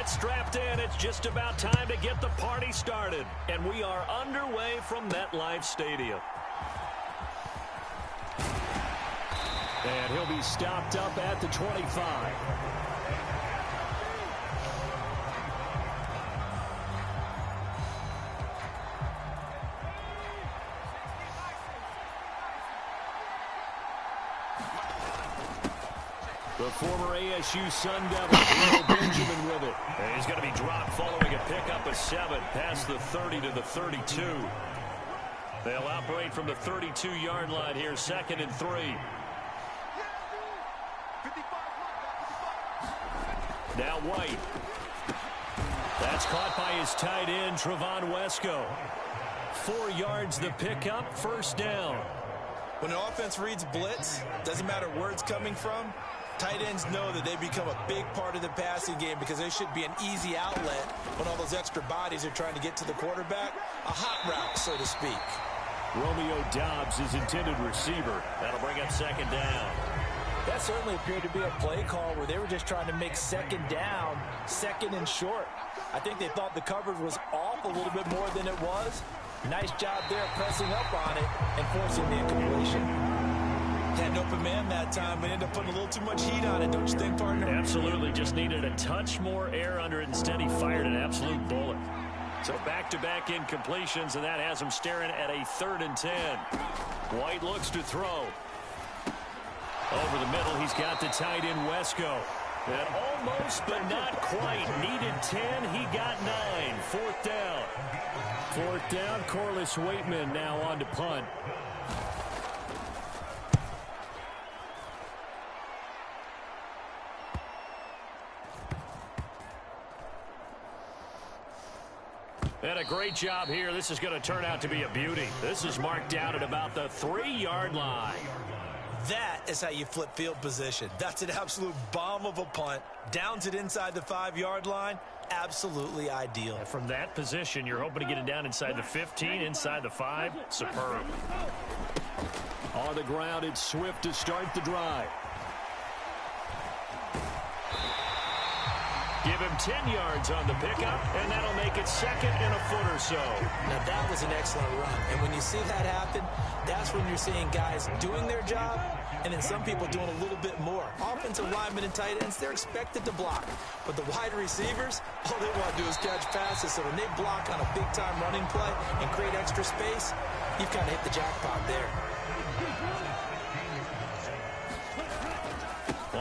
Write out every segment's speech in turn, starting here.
get strapped in. It's just about time to get the party started. And we are underway from MetLife Stadium. And he'll be stopped up at the 25. The former ASU Sun Devil, Benjamin with it. And he's going to be dropped following a pickup of 7 past the 30 to the 32. They'll operate from the 32-yard line here, 2nd and 3. Now White. That's caught by his tight end, Trevon Wesco. 4 yards the pickup, 1st down. When an offense reads blitz, doesn't matter where it's coming from, tight ends know that they become a big part of the passing game because they should be an easy outlet when all those extra bodies are trying to get to the quarterback. A hot route, so to speak. Romeo Doubs is intended receiver. That'll bring up 2nd down. That certainly appeared to be a play call where they were just trying to make 2nd down, 2nd and short. I think they thought the coverage was off a little bit more than it was. Nice job there pressing up on it and forcing the incompletion. Had an open man that time, but ended up putting a little too much heat on it, don't you think, partner? Absolutely. Just needed a touch more air under it. Instead, he fired an absolute bullet. So back-to-back incompletions, and that has him staring at a 3rd and 10. White looks to throw. Over the middle, he's got the tight end, Wesco. And almost, but not quite. Needed 10, he got 9. 4th down. 4th down, Corliss Waitman now on to punt. And a great job here. This is going to turn out to be a beauty. This is marked down at about the 3-yard line. That is how you flip field position. That's an absolute bomb of a punt. Downs it inside the 5-yard line. Absolutely ideal. And from that position, you're hoping to get it down inside the 15, inside the 5. Superb. On the ground, it's Swift to start the drive. Give him 10 yards on the pickup, and that'll make it 2nd and a foot or so. Now, that was an excellent run. And when you see that happen, that's when you're seeing guys doing their job and then some people doing a little bit more. Offensive linemen and tight ends, they're expected to block. But the wide receivers, all they want to do is catch passes. So when they block on a big-time running play and create extra space, you've kind of hit the jackpot there.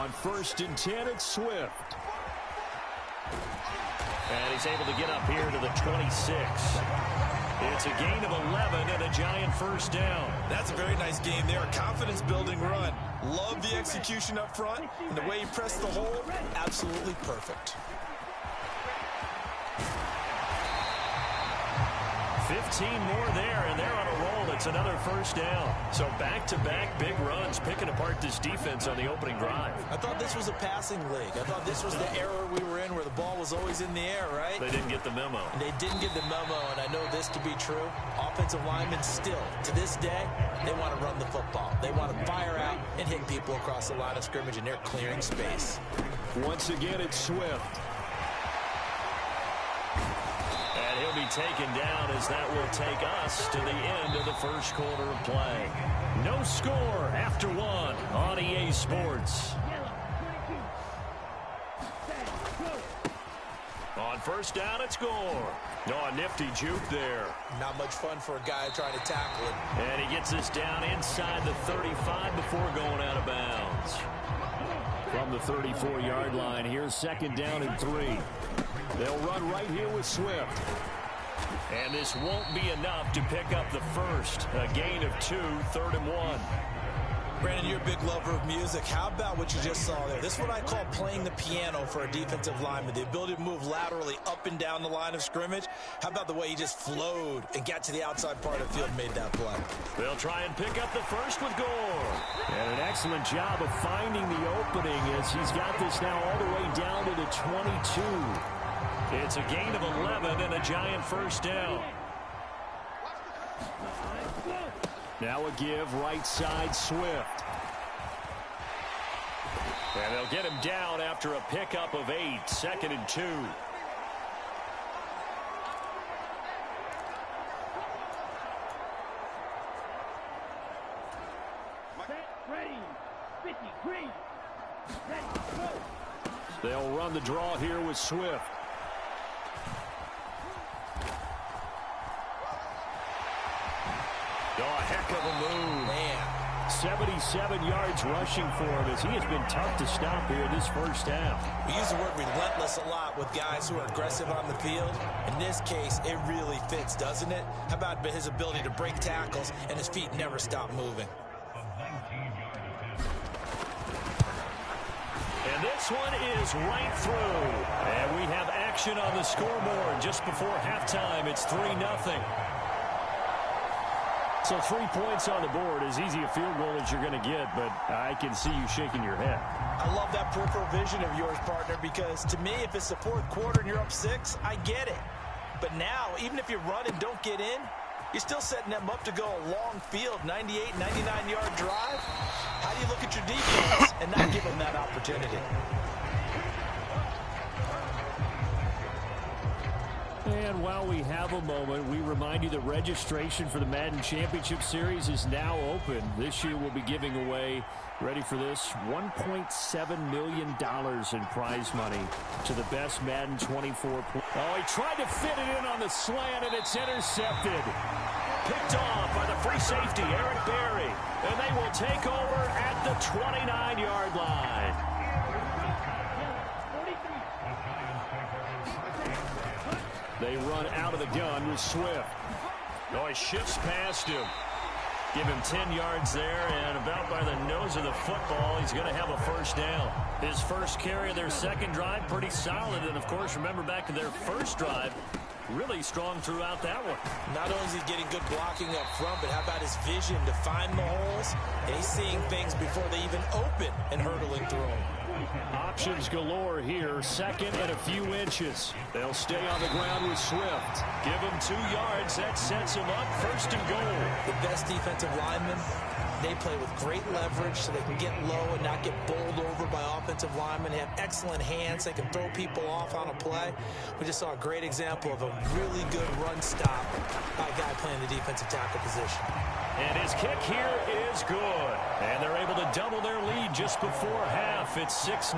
On 1st and 10, it's Swift. And he's able to get up here to the 26. It's a gain of 11 and a giant 1st down. That's a very nice game there. A confidence-building run. Love the execution up front. And the way he pressed the hole, absolutely perfect. 15 more there, and they're on a roll. It's another 1st down. So back-to-back big runs, picking apart this defense on the opening drive. I thought this was a passing league. I thought this was the era we were in where the ball was always in the air, right? They didn't get the memo. And they didn't get the memo, and I know this to be true. Offensive linemen still, to this day, they want to run the football. They want to fire out and hit people across the line of scrimmage, and they're clearing space. Once again, it's Swift. And he'll be taken down as that will take us to the end of the 1st quarter of play. No score after 1 on EA Sports. On 1st down, it's Gore. Oh, a nifty juke there. Not much fun for a guy trying to tackle it. And he gets us down inside the 35 before going out of bounds. From the 34-yard line, here's 2nd down and 3. They'll run right here with Swift. And this won't be enough to pick up the 1st. A gain of 2, 3rd and 1. Brandon, you're a big lover of music. How about what you just saw there? This is what I call playing the piano for a defensive lineman. The ability to move laterally up and down the line of scrimmage. How about the way he just flowed and got to the outside part of the field and made that play? They'll try and pick up the 1st with Gore. And an excellent job of finding the opening as he's got this now all the way down to the 22. It's a gain of 11 and a giant 1st down. Now a give right side Swift. And they'll get him down after a pickup of 8. 2nd and 2. They'll run the draw here with Swift. Oh, a heck of a move. Man. 77 yards rushing for him as he has been tough to stop here this first half. We use the word relentless a lot with guys who are aggressive on the field. In this case, it really fits, doesn't it? How about his ability to break tackles and his feet never stop moving? And this one is right through. And we have action on the scoreboard just before halftime. It's 3-0. So 3 points on the board, as easy a field goal as you're going to get, but I can see you shaking your head. I love that peripheral vision of yours, partner, because to me, if it's the fourth quarter and you're up 6, I get it. But now, even if you run and don't get in, you're still setting them up to go a long field, 98, 99-yard drive. How do you look at your defense and not give them that opportunity? And while we have a moment, we remind you that registration for the Madden Championship Series is now open. This year we'll be giving away, ready for this, $1.7 million in prize money to the best Madden 24 players. Oh, he tried to fit it in on the slant, and it's intercepted. Picked off by the free safety, Eric Berry. And they will take over at the 29-yard line. They run out of the gun with Swift. Oh, he shifts past him. Give him 10 yards there, and about by the nose of the football, he's going to have a first down. His first carry of their second drive, pretty solid. And, of course, remember back to their first drive, really strong throughout that one. Not only is he getting good blocking up front, but how about his vision to find the holes? And he's seeing things before they even open and hurdling through them. Options galore here. Second and a few inches. They'll stay on the ground with Swift. Give him 2 yards. That sets him up first and goal. The best defensive linemen, they play with great leverage so they can get low and not get bowled over by offensive linemen. They have excellent hands. They can throw people off on a play. We just saw a great example of a really good run stop by a guy playing the defensive tackle position. And his kick here is good. And they're able to double their lead just before half. It's 6-0.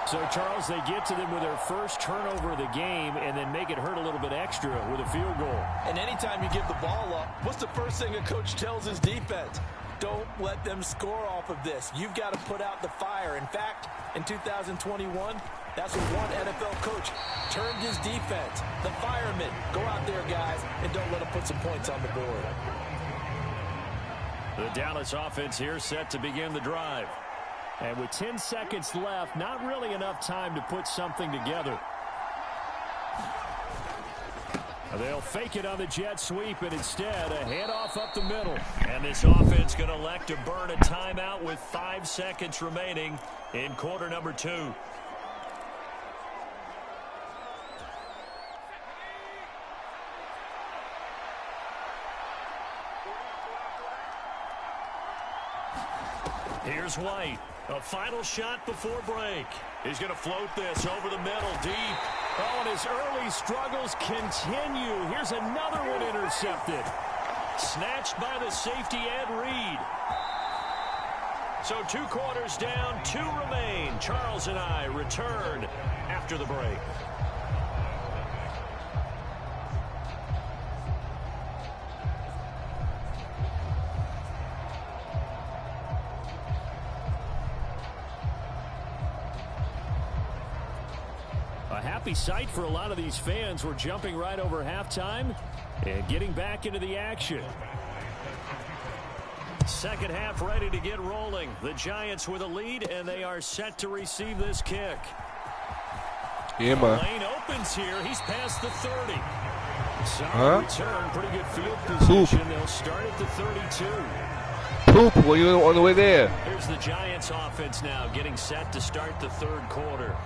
So, Charles, they get to them with their first turnover of the game and then make it hurt a little bit extra with a field goal. And anytime you give the ball up, what's the first thing a coach tells his defense? Don't let them score off of this. You've got to put out the fire. In fact, in 2021, that's what one NFL coach turned his defense. The firemen. Go out there, guys, and don't let them put some points on the board. The Dallas offense here set to begin the drive. And with 10 seconds left, not really enough time to put something together. They'll fake it on the jet sweep, and instead a handoff up the middle. And this offense going to elect to burn a timeout with 5 seconds remaining in quarter number 2. Here's White. A final shot before break. He's going to float this over the middle, deep. Oh, and his early struggles continue. Here's another one intercepted. Snatched by the safety, Ed Reed. So 2 quarters down, 2 remain. Charles and I return after the break. A happy sight for a lot of these fans. We're jumping right over halftime and getting back into the action. Second half ready to get rolling. The Giants with a lead, and they are set to receive this kick. Yeah, man. Lane opens here. He's past the 30. Solid return. Pretty good field position. They'll start at the 32. Poop, what are you on the way there? Here's the Giants offense now getting set to start the third quarter.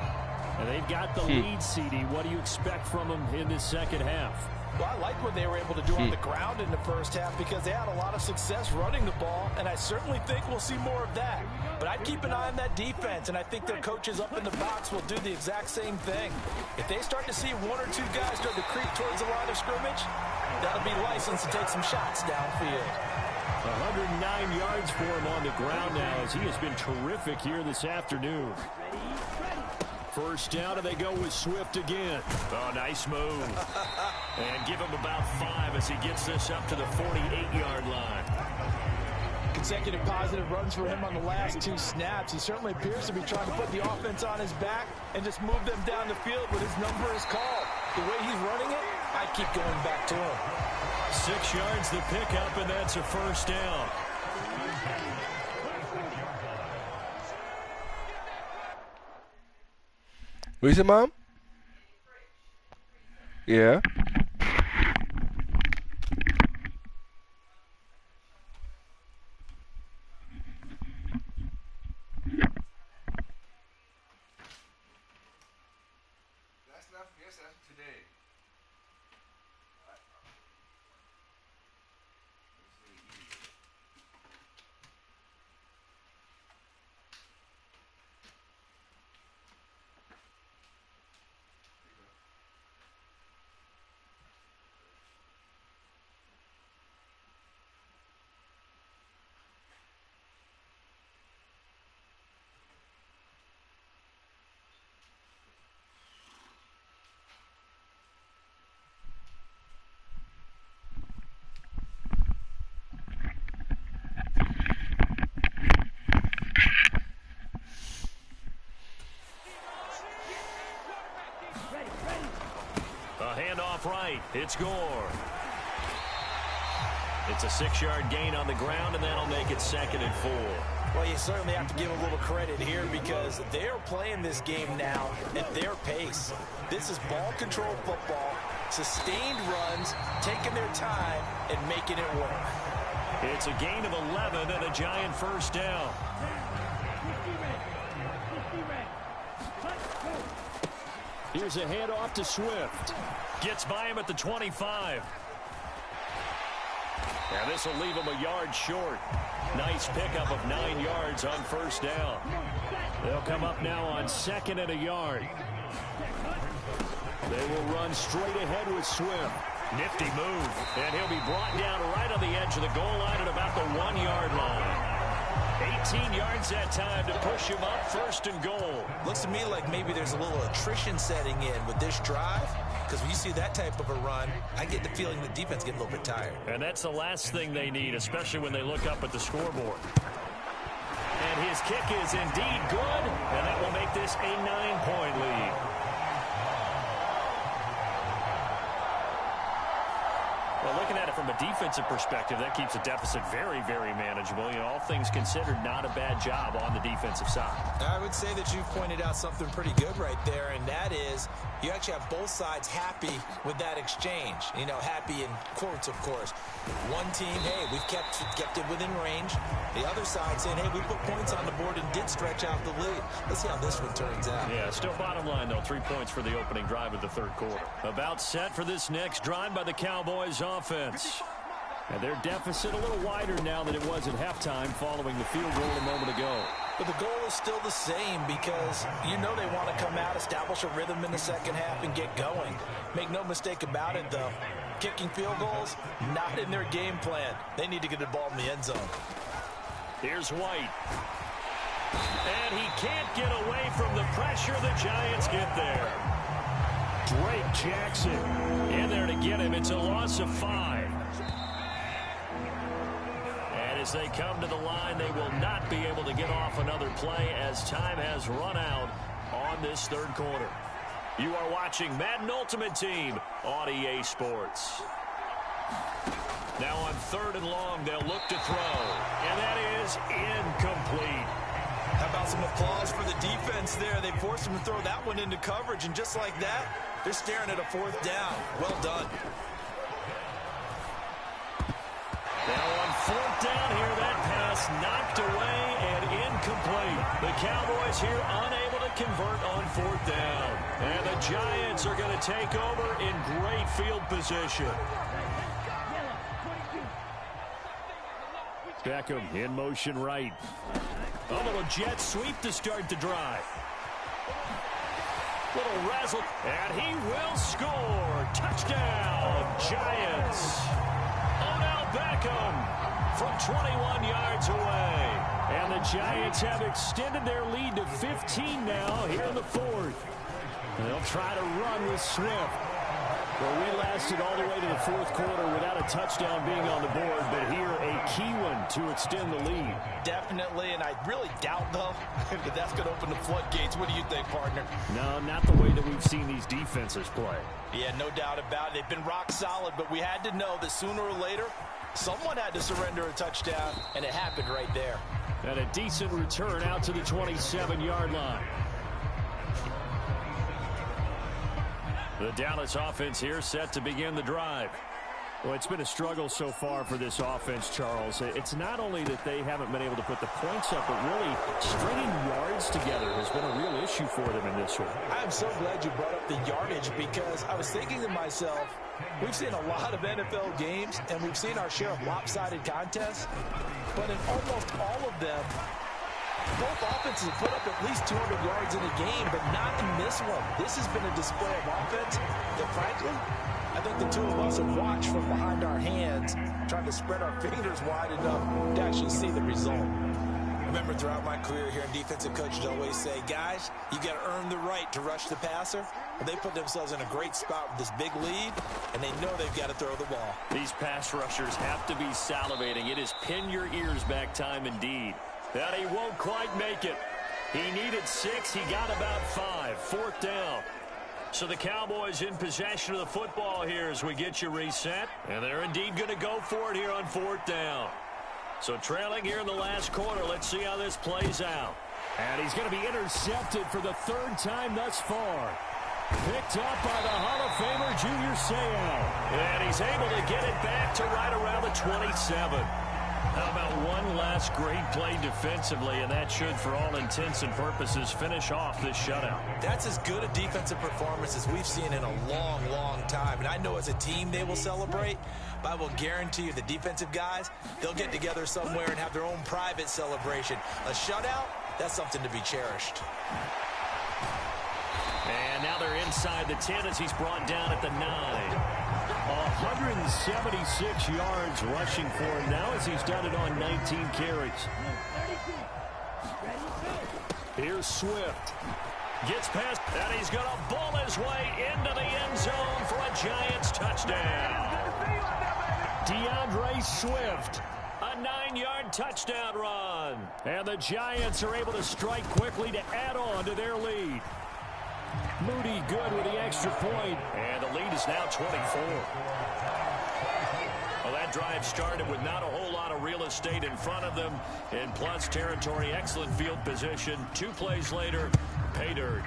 And they've got the lead, CD. What do you expect from them in this second half? Well, I like what they were able to do on the ground in the first half because they had a lot of success running the ball, and I certainly think we'll see more of that. But I'd keep an eye on that defense, and I think their coaches up in the box will do the exact same thing. If they start to see 1 or 2 guys start to creep towards the line of scrimmage, that'll be licensed to take some shots downfield. 109 yards for him on the ground now as he has been terrific here this afternoon. First down, and they go with Swift again. Oh, nice move. And give him about 5 as he gets this up to the 48-yard line. Consecutive positive runs for him on the last 2 snaps. He certainly appears to be trying to put the offense on his back and just move them down the field when his number is called. The way he's running it, I keep going back to him. 6 yards the pickup, and that's a first down. What is it, Mom? Yeah. Handoff right. It's Gore. It's a 6-yard gain on the ground, and that'll make it 2nd and 4. Well, you certainly have to give a little credit here because they're playing this game now at their pace. This is ball control football, sustained runs, taking their time, and making it work. It's a gain of 11 and a Giant first down. Here's a handoff to Swift. Gets by him at the 25. And this will leave him a yard short. Nice pickup of 9 yards on first down. They'll come up now on 2nd and a yard. They will run straight ahead with Swift. Nifty move. And he'll be brought down right on the edge of the goal line at about the 1-yard line. 18 yards that time to push him up 1st and goal. Looks to me like maybe there's a little attrition setting in with this drive. Because when you see that type of a run, I get the feeling the defense gets a little bit tired. And that's the last thing they need, especially when they look up at the scoreboard. And his kick is indeed good, and that will make this a 9-point lead. Well, looking at it from a defensive perspective, that keeps the deficit very, very manageable. You know, all things considered, not a bad job on the defensive side. I would say that you've pointed out something pretty good right there, and that is you actually have both sides happy with that exchange. You know, happy in quotes, of course. One team, hey, we've kept it within range. The other side saying, hey, we put points on the board and did stretch out the lead. Let's see how this one turns out. Yeah, still bottom line, though, 3 points for the opening drive of the 3rd quarter. About set for this next drive by the Cowboys offense. And their deficit a little wider now than it was at halftime following the field goal a moment ago. But the goal is still the same because you know they want to come out, establish a rhythm in the second half, and get going. Make no mistake about it, though. Kicking field goals, not in their game plan. They need to get the ball in the end zone. Here's White. And he can't get away from the pressure. The Giants get there. Drake Jackson in there to get him. It's a loss of 5. And as they come to the line, they will not be able to get off another play as time has run out on this 3rd quarter. You are watching Madden Ultimate Team on EA Sports. Now on 3rd and long, they'll look to throw. And that is incomplete. How about some applause for the defense there? They forced him to throw that one into coverage, and just like that, they're staring at a 4th down. Well done. Now on 4th down here, that pass knocked away and incomplete. The Cowboys here unable to convert on 4th down. And the Giants are going to take over in great field position. Beckham in motion right. A little jet sweep to start the drive. Little razzle, and he will score. Touchdown, Giants. Odell Beckham from 21 yards away. And the Giants have extended their lead to 15 now here in the fourth. They'll try to run with Swift. Well, we lasted all the way to the fourth quarter without a touchdown being on the board, but here a key one to extend the lead. Definitely, and I really doubt, though, that that's going to open the floodgates. What do you think, partner? No, not the way that we've seen these defenses play. Yeah, no doubt about it. They've been rock solid, but we had to know that sooner or later, someone had to surrender a touchdown, and it happened right there. And a decent return out to the 27-yard line. The Dallas offense here set to begin the drive. Well, it's been a struggle so far for this offense, Charles. It's not only that they haven't been able to put the points up, but really stringing yards together has been a real issue for them in this one. I'm so glad you brought up the yardage because I was thinking to myself, we've seen a lot of NFL games, and we've seen our share of lopsided contests, but in almost all of them, both offenses have put up at least 200 yards in a game, but not in this one. This has been a display of offense that, frankly, I think the two of us have watched from behind our hands, trying to spread our fingers wide enough to actually see the result. I remember throughout my career here in defensive coaches always say, guys, you got to earn the right to rush the passer. But they put themselves in a great spot with this big lead, and they know they've got to throw the ball. These pass rushers have to be salivating. It is pin your ears back time indeed. That he won't quite make it. He needed 6. He got about 5. Fourth down. So the Cowboys in possession of the football here as we get you reset. And they're indeed going to go for it here on fourth down. So trailing here in the last quarter. Let's see how this plays out. And he's going to be intercepted for the third time thus far. Picked up by the Hall of Famer Junior Seau. And he's able to get it back to right around the 27. How about one last great play defensively, and that should, for all intents and purposes, finish off this shutout. That's as good a defensive performance as we've seen in a long, long time. And I know as a team they will celebrate, but I will guarantee you the defensive guys, they'll get together somewhere and have their own private celebration. A shutout, that's something to be cherished. And now they're inside the 10 as he's brought down at the 9. 176 yards rushing for him now as he's done it on 19 carries. Here's Swift. Gets past, and he's going to ball his way into the end zone for a Giants touchdown. DeAndre Swift, a 9-yard touchdown run. And the Giants are able to strike quickly to add on to their lead. Moody good with the extra point, and the lead is now 24. Well, that drive started with not a whole lot of real estate in front of them. In plus territory, excellent field position. 2 plays later, pay dirt.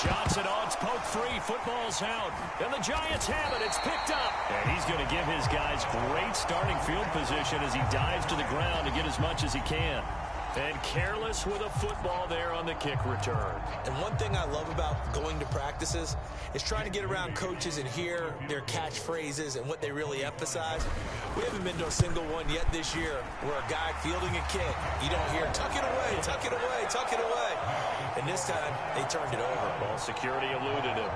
Johnson on, it's poke 3, football's out. And the Giants have it, it's picked up. And he's going to give his guys great starting field position as he dives to the ground to get as much as he can. And careless with a football there on the kick return. And one thing I love about going to practices is trying to get around coaches and hear their catchphrases and what they really emphasize. We haven't been to a single one yet this year where a guy fielding a kick, you don't hear, tuck it away, tuck it away, tuck it away. And this time, they turned it over. Well, security eluded him.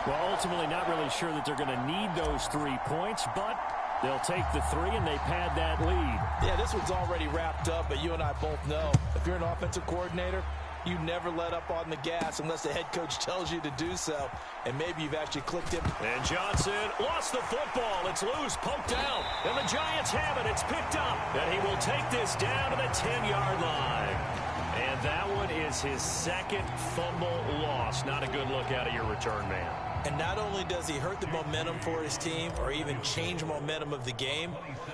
Well, ultimately not really sure that they're going to need those 3 points, but they'll take the 3 and they pad that lead. Yeah, this one's already wrapped up, but you and I both know if you're an offensive coordinator, you never let up on the gas unless the head coach tells you to do so. And maybe you've actually clicked him. And Johnson lost the football. It's loose, poked out. And the Giants have it. It's picked up. And he will take this down to the 10-yard line. And that one is his second fumble loss. Not a good look out of your return man. And not only does he hurt the momentum for his team or even change momentum of the game,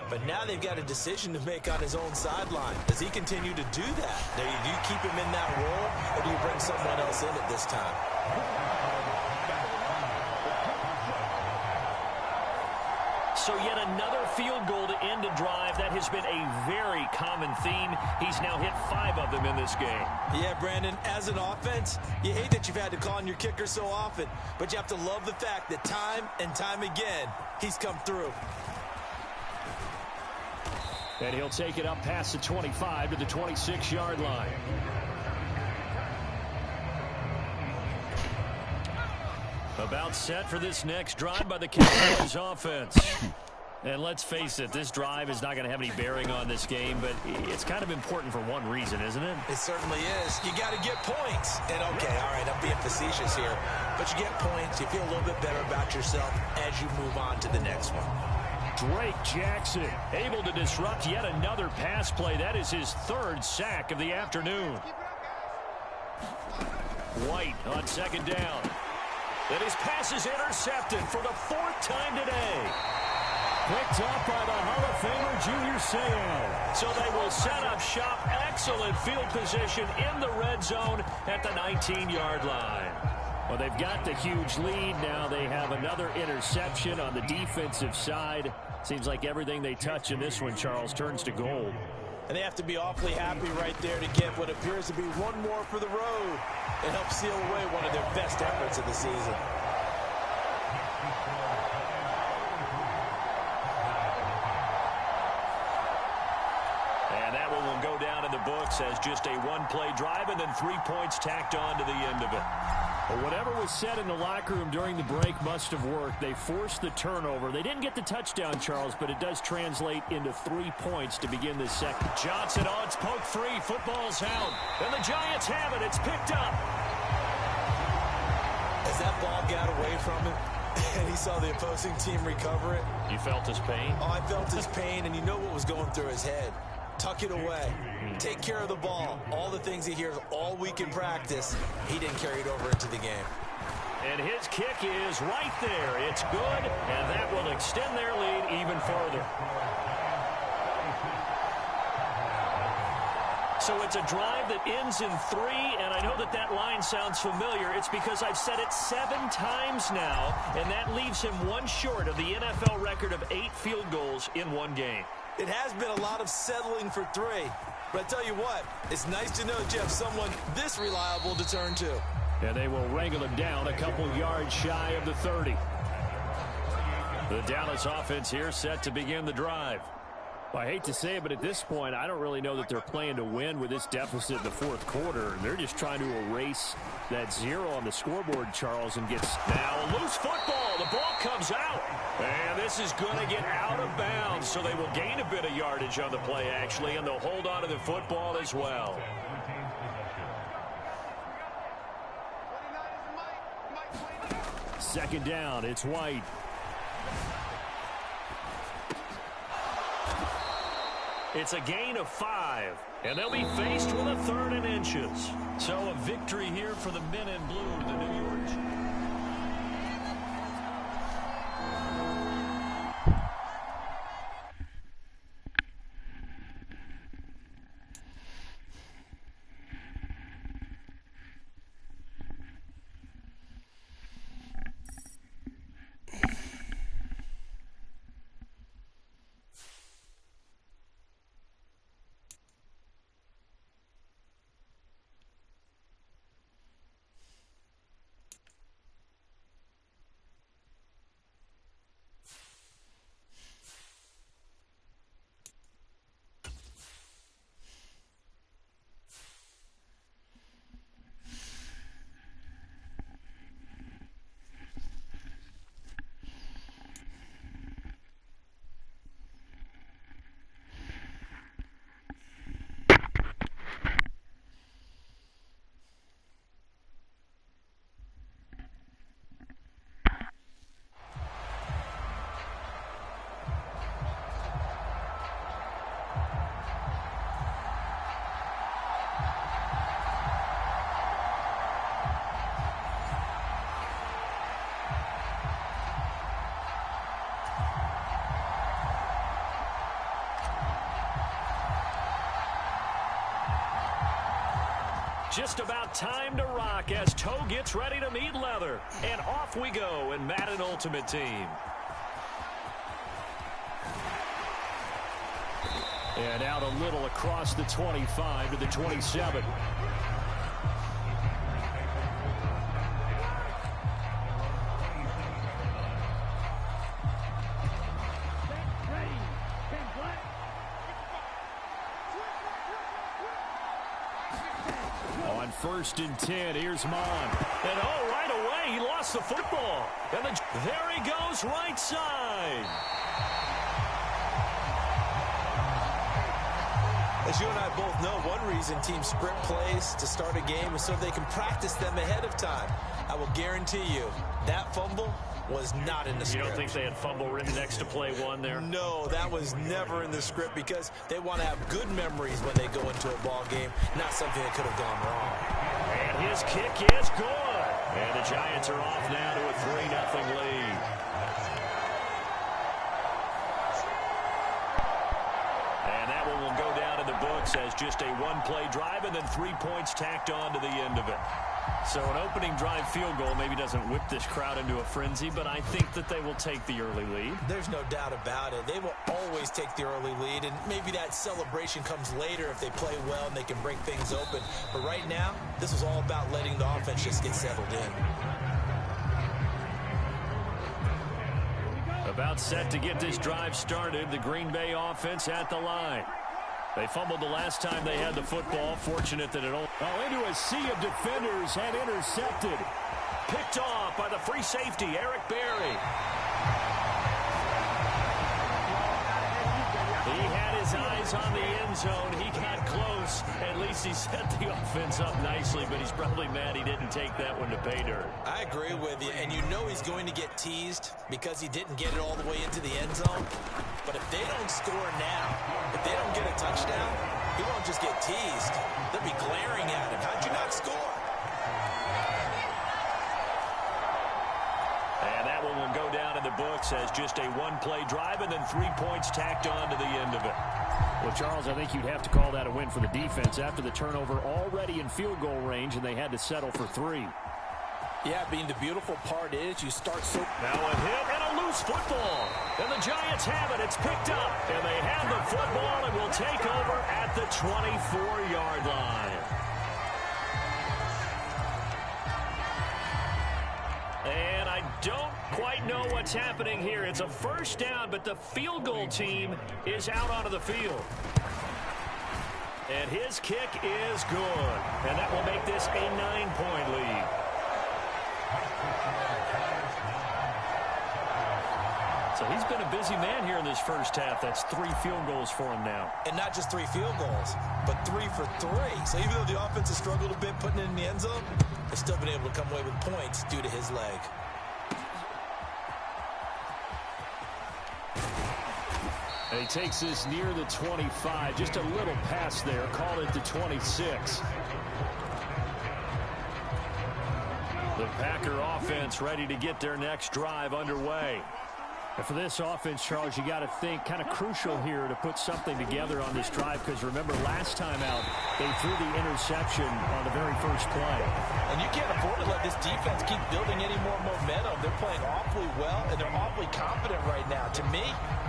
but now they've got a decision to make on his own sideline. Does he continue to do that? Do you keep him in that role, or do you bring someone else in at this time? So yet another field goal to end a drive. That has been a very common theme. He's now hit 5 of them in this game. Yeah, Brandon, as an offense, you hate that you've had to call on your kicker so often, but you have to love the fact that time and time again, he's come through. And he'll take it up past the 25 to the 26-yard line. About set for this next drive by the Cowboys offense. And let's face it, this drive is not going to have any bearing on this game, but it's kind of important for one reason, isn't it? It certainly is. You got to get points. And, okay, all right, I'm being facetious here. But you get points, you feel a little bit better about yourself as you move on to the next one. Drake Jackson able to disrupt yet another pass play. That is his third sack of the afternoon. White on second down. And his pass is intercepted for the fourth time today. Picked up by the Hall of Famer Junior Seau. So they will set up shop. Excellent field position in the red zone at the 19-yard line. Well, they've got the huge lead. Now they have another interception on the defensive side. Seems like everything they touch in this one, Charles, turns to gold. And they have to be awfully happy right there to get what appears to be one more for the road and help seal away one of their best efforts of the season. And that one will go down in the books as just a one-play drive and then 3 points tacked on to the end of it. Well, whatever was said in the locker room during the break must have worked. They forced the turnover. They didn't get the touchdown, Charles, but it does translate into 3 points to begin this second. Johnson on its poke free. Football's out. And the Giants have it. It's picked up. As that ball got away from him and he saw the opposing team recover it. You felt his pain? Oh, I felt his pain, and you know what was going through his head. Tuck it away. Take care of the ball. All the things he hears all week in practice, he didn't carry it over into the game. And his kick is right there. It's good, and that will extend their lead even further. So it's a drive that ends in 3, and I know that that line sounds familiar. It's because I've said it 7 times now, and that leaves him one short of the NFL record of 8 field goals in one game. It has been a lot of settling for 3. But I tell you what, it's nice to know that you have someone this reliable to turn to. And they will wrangle him down a couple yards shy of the 30. The Dallas offense here set to begin the drive. Well, I hate to say it, but at this point, I don't really know that they're playing to win with this deficit in the fourth quarter. They're just trying to erase that 0 on the scoreboard, Charles, and gets now a loose football. The ball comes out. And this is going to get out of bounds, so they will gain a bit of yardage on the play, actually, and they'll hold on to the football as well. Second down, it's White. It's a gain of 5, and they'll be faced with a 3rd and inches. So a victory here for the men in blue, the New York. Just about time to rock as toe gets ready to meet leather. And off we go in Madden Ultimate Team. And out a little across the 25 to the 27. On 1st and 10, here's Mon. And oh, right away, he lost lost the football. And there he goes right side. As you and I both know, one reason teams sprint plays to start a game is so they can practice them ahead of time. I will guarantee you that fumble was not in the script. You don't think they had fumble written next to play one there? No, that was never in the script because they want to have good memories when they go into a ball game, not something that could have gone wrong. And his kick is good. And the Giants are off now to a 3-0 lead. And that one will go down in the books as just a one-play drive and then 3 points tacked on to the end of it. So an opening drive field goal maybe doesn't whip this crowd into a frenzy, but I think that they will take the early lead. There's no doubt about it. They will always take the early lead, and maybe that celebration comes later if they play well and they can break things open. But right now, this was all about letting the offense just get settled in. About set to get this drive started, the Green Bay offense at the line. They fumbled the last time they had the football. Fortunate that it all into a sea of defenders and intercepted. Picked off by the free safety, Eric Berry. He had his eyes on the end zone. He got close. At least he set the offense up nicely, but he's probably mad he didn't take that one to pay dirt. I agree with you, and you know he's going to get teased because he didn't get it all the way into the end zone. But if they don't score now, if they don't get a touchdown, he won't just get teased. They'll be glaring at him. How'd you not score? And that one will go down in the books as just a one-play drive and then 3 points tacked on to the end of it. Well, Charles, I think you'd have to call that a win for the defense after the turnover already in field goal range, and they had to settle for 3. Yeah, being the beautiful part is you start so... Now a hit and a loose football. And the Giants have it. It's picked up. And they have the football and will take over at the 24-yard line. And I don't quite know what's happening here. It's a first down, but the field goal team is out onto the field. And his kick is good. And that will make this a 9-point lead. So he's been a busy man here in this first half. That's 3 field goals for him now. And not just 3 field goals, but 3 for 3. So even though the offense has struggled a bit putting it in the end zone, they've still been able to come away with points due to his leg. And he takes this near the 25. Just a little pass there. Called it the 26. The Packer offense ready to get their next drive underway. And for this offense, Charles, you got to think kind of crucial here to put something together on this drive, because remember last time out they threw the interception on the very first play. And you can't afford to let this defense keep building any more momentum. They're playing awfully well, and they're awfully confident right now. To me,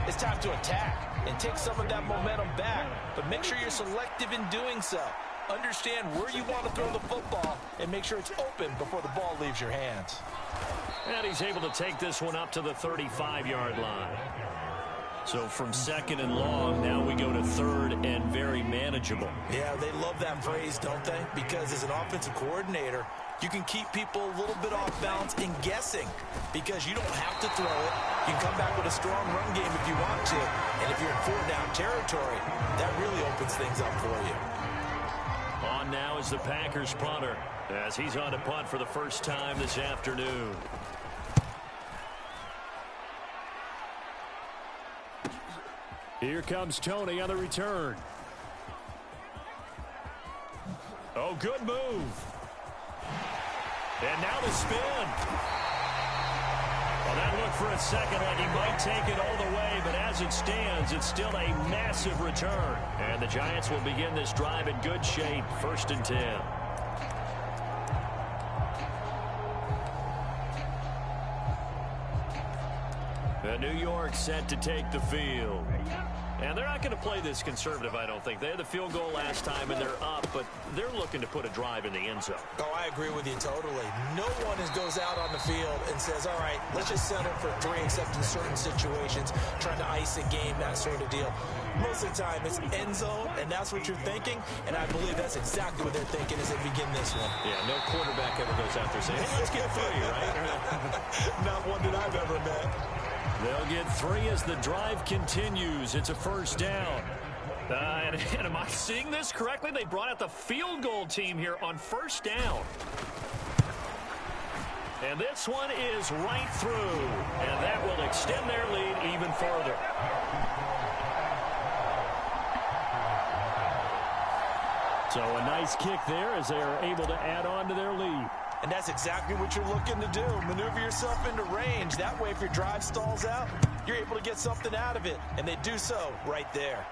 it's time to attack and take some of that momentum back, but make sure you're selective in doing so. Understand where you want to throw the football and make sure it's open before the ball leaves your hands. And he's able to take this one up to the 35-yard line. So from second and long, now we go to third and very manageable. Yeah, they love that phrase, don't they? Because as an offensive coordinator, you can keep people a little bit off balance and guessing because you don't have to throw it. You can come back with a strong run game if you want to. And if you're in 4-down territory, that really opens things up for you. On now is the Packers punter as he's on to punt for the first time this afternoon. Here comes Tony on the return. Oh, good move. And now the spin. Well, that looked for a second like he might take it all the way, but as it stands, it's still a massive return. And the Giants will begin this drive in good shape, 1st and 10. The New York set to take the field. And they're not going to play this conservative, I don't think. They had the field goal last time, and they're up, but they're looking to put a drive in the end zone. Oh, I agree with you totally. No one goes out on the field and says, all right, let's just settle for 3, except in certain situations, trying to ice a game, that sort of deal. Most of the time, it's end zone, and that's what you're thinking, and I believe that's exactly what they're thinking as they begin this one. Yeah, no quarterback ever goes out there saying, hey, let's get 3, right? Not one that I've ever met. They'll get 3 as the drive continues. It's a first down. And am I seeing this correctly? They brought out the field goal team here on first down. And this one is right through. And that will extend their lead even further. So a nice kick there as they are able to add on to their lead. And that's exactly what you're looking to do. Maneuver yourself into range. That way, if your drive stalls out, you're able to get something out of it. And they do so right there.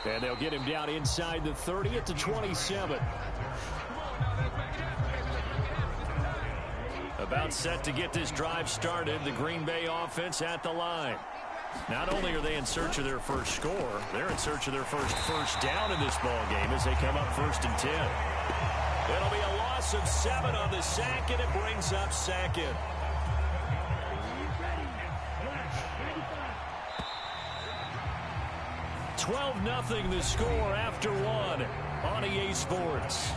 And they'll get him down inside the 30 at the 27. About set to get this drive started. The Green Bay offense at the line. Not only are they in search of their first score, they're in search of their first down in this ball game as they come up 1st and 10. It'll be a loss of 7 on the sack, and it brings up 2nd. $12-0 the score after 1 on EA Sports.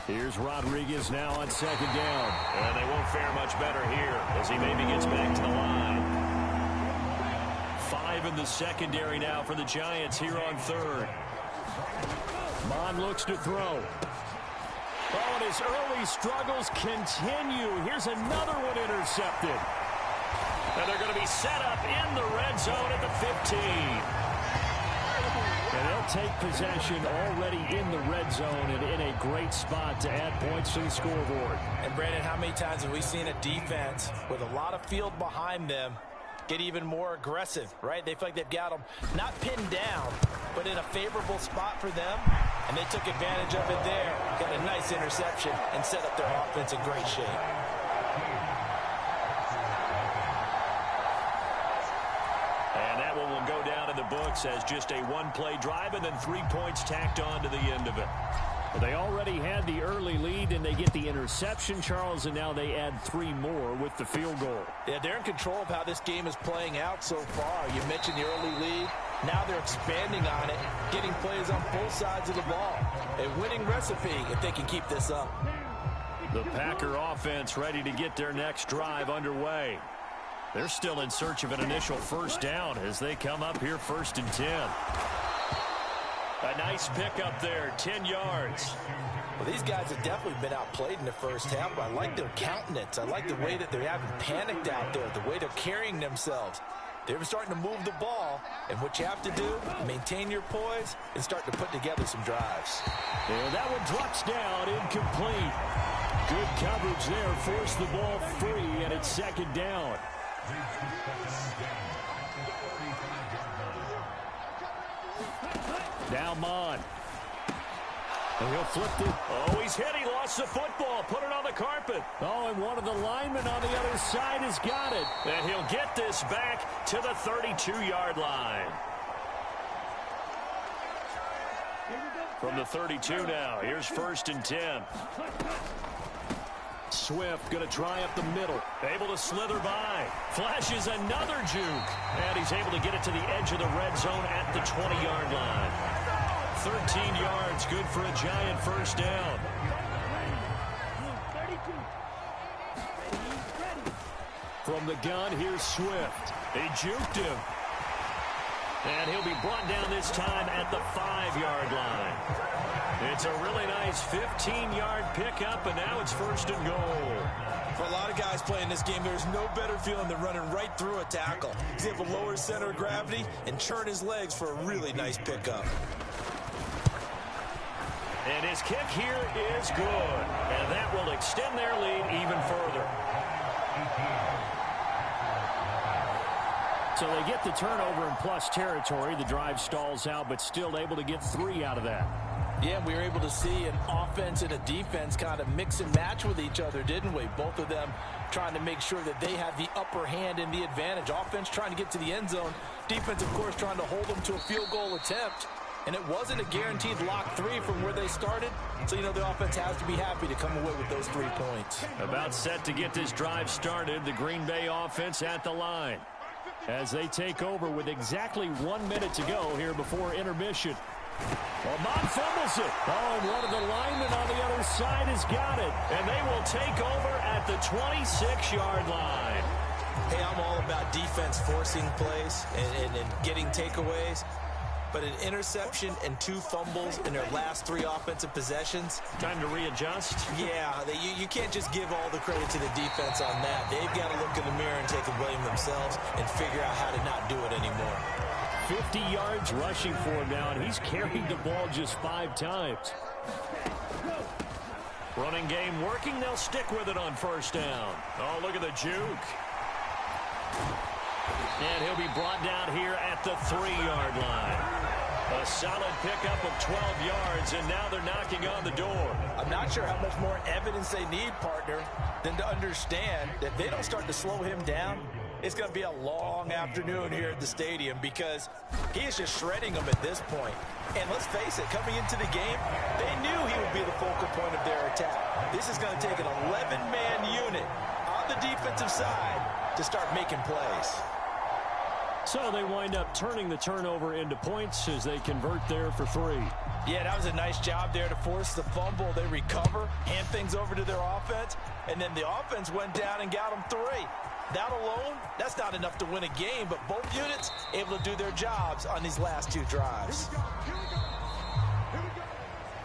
Here's Rodriguez now on 2nd down. And they won't fare much better here as he maybe gets back to the line. 5 in the secondary now for the Giants here on 3rd. Mon looks to throw. Oh, and his early struggles continue. Here's another one intercepted. And they're going to be set up in the red zone at the 15. And they'll take possession already in the red zone and in a great spot to add points to the scoreboard. And, Brandon, how many times have we seen a defense with a lot of field behind them get even more aggressive, right? They feel like they've got them not pinned down, but in a favorable spot for them, and they took advantage of it there. Got a nice interception and set up their offense in great shape. And that one will go down in the books as just a one-play drive and then 3 points tacked on to the end of it. Well, they already had the early lead, and they get the interception, Charles, and now they add 3 more with the field goal. Yeah, they're in control of how this game is playing out so far. You mentioned the early lead. Now they're expanding on it, getting plays on both sides of the ball. A winning recipe if they can keep this up. The Packer offense ready to get their next drive underway. They're still in search of an initial first down as they come up here 1st and 10. A nice pickup there, 10 yards. Well, these guys have definitely been outplayed in the first half, but I like their countenance. I like the way that they haven't panicked out there, the way they're carrying themselves. They're starting to move the ball, and what you have to do, maintain your poise and start to put together some drives. And that one drops down, incomplete. Good coverage there, forced the ball free, and it's 2nd down. Now Mon. And he'll flip it. Oh, he's hit. He lost the football. Put it on the carpet. Oh, and one of the linemen on the other side has got it. And he'll get this back to the 32-yard line. From the 32 now. Here's 1st and 10. Swift going to try up the middle. Able to slither by. Flashes another juke. And he's able to get it to the edge of the red zone at the 20-yard line. 13 yards, good for a Giant first down. From the gun, here's Swift. He juked him. And he'll be brought down this time at the 5-yard line. It's a really nice 15-yard pickup, and now it's 1st and goal. For a lot of guys playing this game, there's no better feeling than running right through a tackle. He's able to lower his center of gravity and churn his legs for a really nice pickup. And his kick here is good. And that will extend their lead even further. So they get the turnover in plus territory. The drive stalls out, but still able to get 3 out of that. Yeah, we were able to see an offense and a defense kind of mix and match with each other, didn't we? Both of them trying to make sure that they have the upper hand and the advantage. Offense trying to get to the end zone. Defense, of course, trying to hold them to a field goal attempt. And it wasn't a guaranteed lock 3 from where they started. So, the offense has to be happy to come away with those 3 points. About set to get this drive started, the Green Bay offense at the line, as they take over with exactly 1 minute to go here before intermission. Lamont fumbles it. Oh, and one of the linemen on the other side has got it. And they will take over at the 26-yard line. Hey, I'm all about defense forcing plays and getting takeaways. But an interception and 2 fumbles in their last 3 offensive possessions. Time to readjust? Yeah, you can't just give all the credit to the defense on that. They've got to look in the mirror and take the blame themselves and figure out how to not do it anymore. 50 yards rushing for him now, and he's carried the ball just 5 times. Running game working. They'll stick with it on first down. Oh, look at the juke. And he'll be brought down here at the 3-yard line. A solid pickup of 12 yards, and now they're knocking on the door. I'm not sure how much more evidence they need, partner, than to understand that if they don't start to slow him down, it's going to be a long afternoon here at the stadium because he is just shredding them at this point. And let's face it, coming into the game, they knew he would be the focal point of their attack. This is going to take an 11-man unit on the defensive side to start making plays. So they wind up turning the turnover into points as they convert there for 3. Yeah, that was a nice job there to force the fumble. They recover, hand things over to their offense, and then the offense went down and got them 3. That alone, that's not enough to win a game, but both units able to do their jobs on these last 2 drives.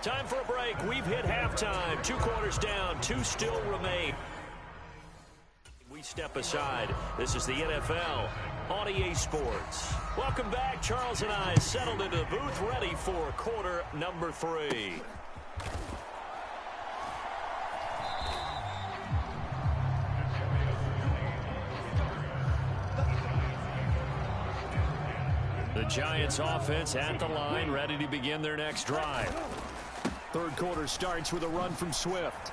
Time for a break. We've hit halftime. 2 quarters down, 2 still remain. We step aside. This is the NFL on EA Sports. Welcome back. Charles and I settled into the booth, ready for quarter number 3. The Giants offense at the line, ready to begin their next drive. Third quarter starts with a run from Swift.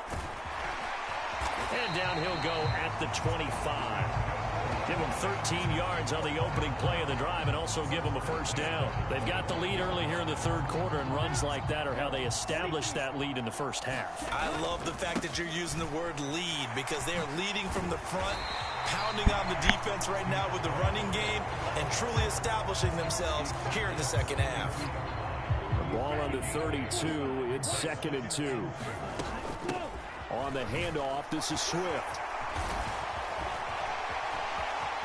And down he'll go at the 25. Give them 13 yards on the opening play of the drive and also give them a first down. They've got the lead early here in the third quarter, and runs like that are how they establish that lead in the first half. I love the fact that you're using the word lead because they are leading from the front, pounding on the defense right now with the running game and truly establishing themselves here in the second half. The ball under 32. It's 2nd and 2. On the handoff, this is Swift.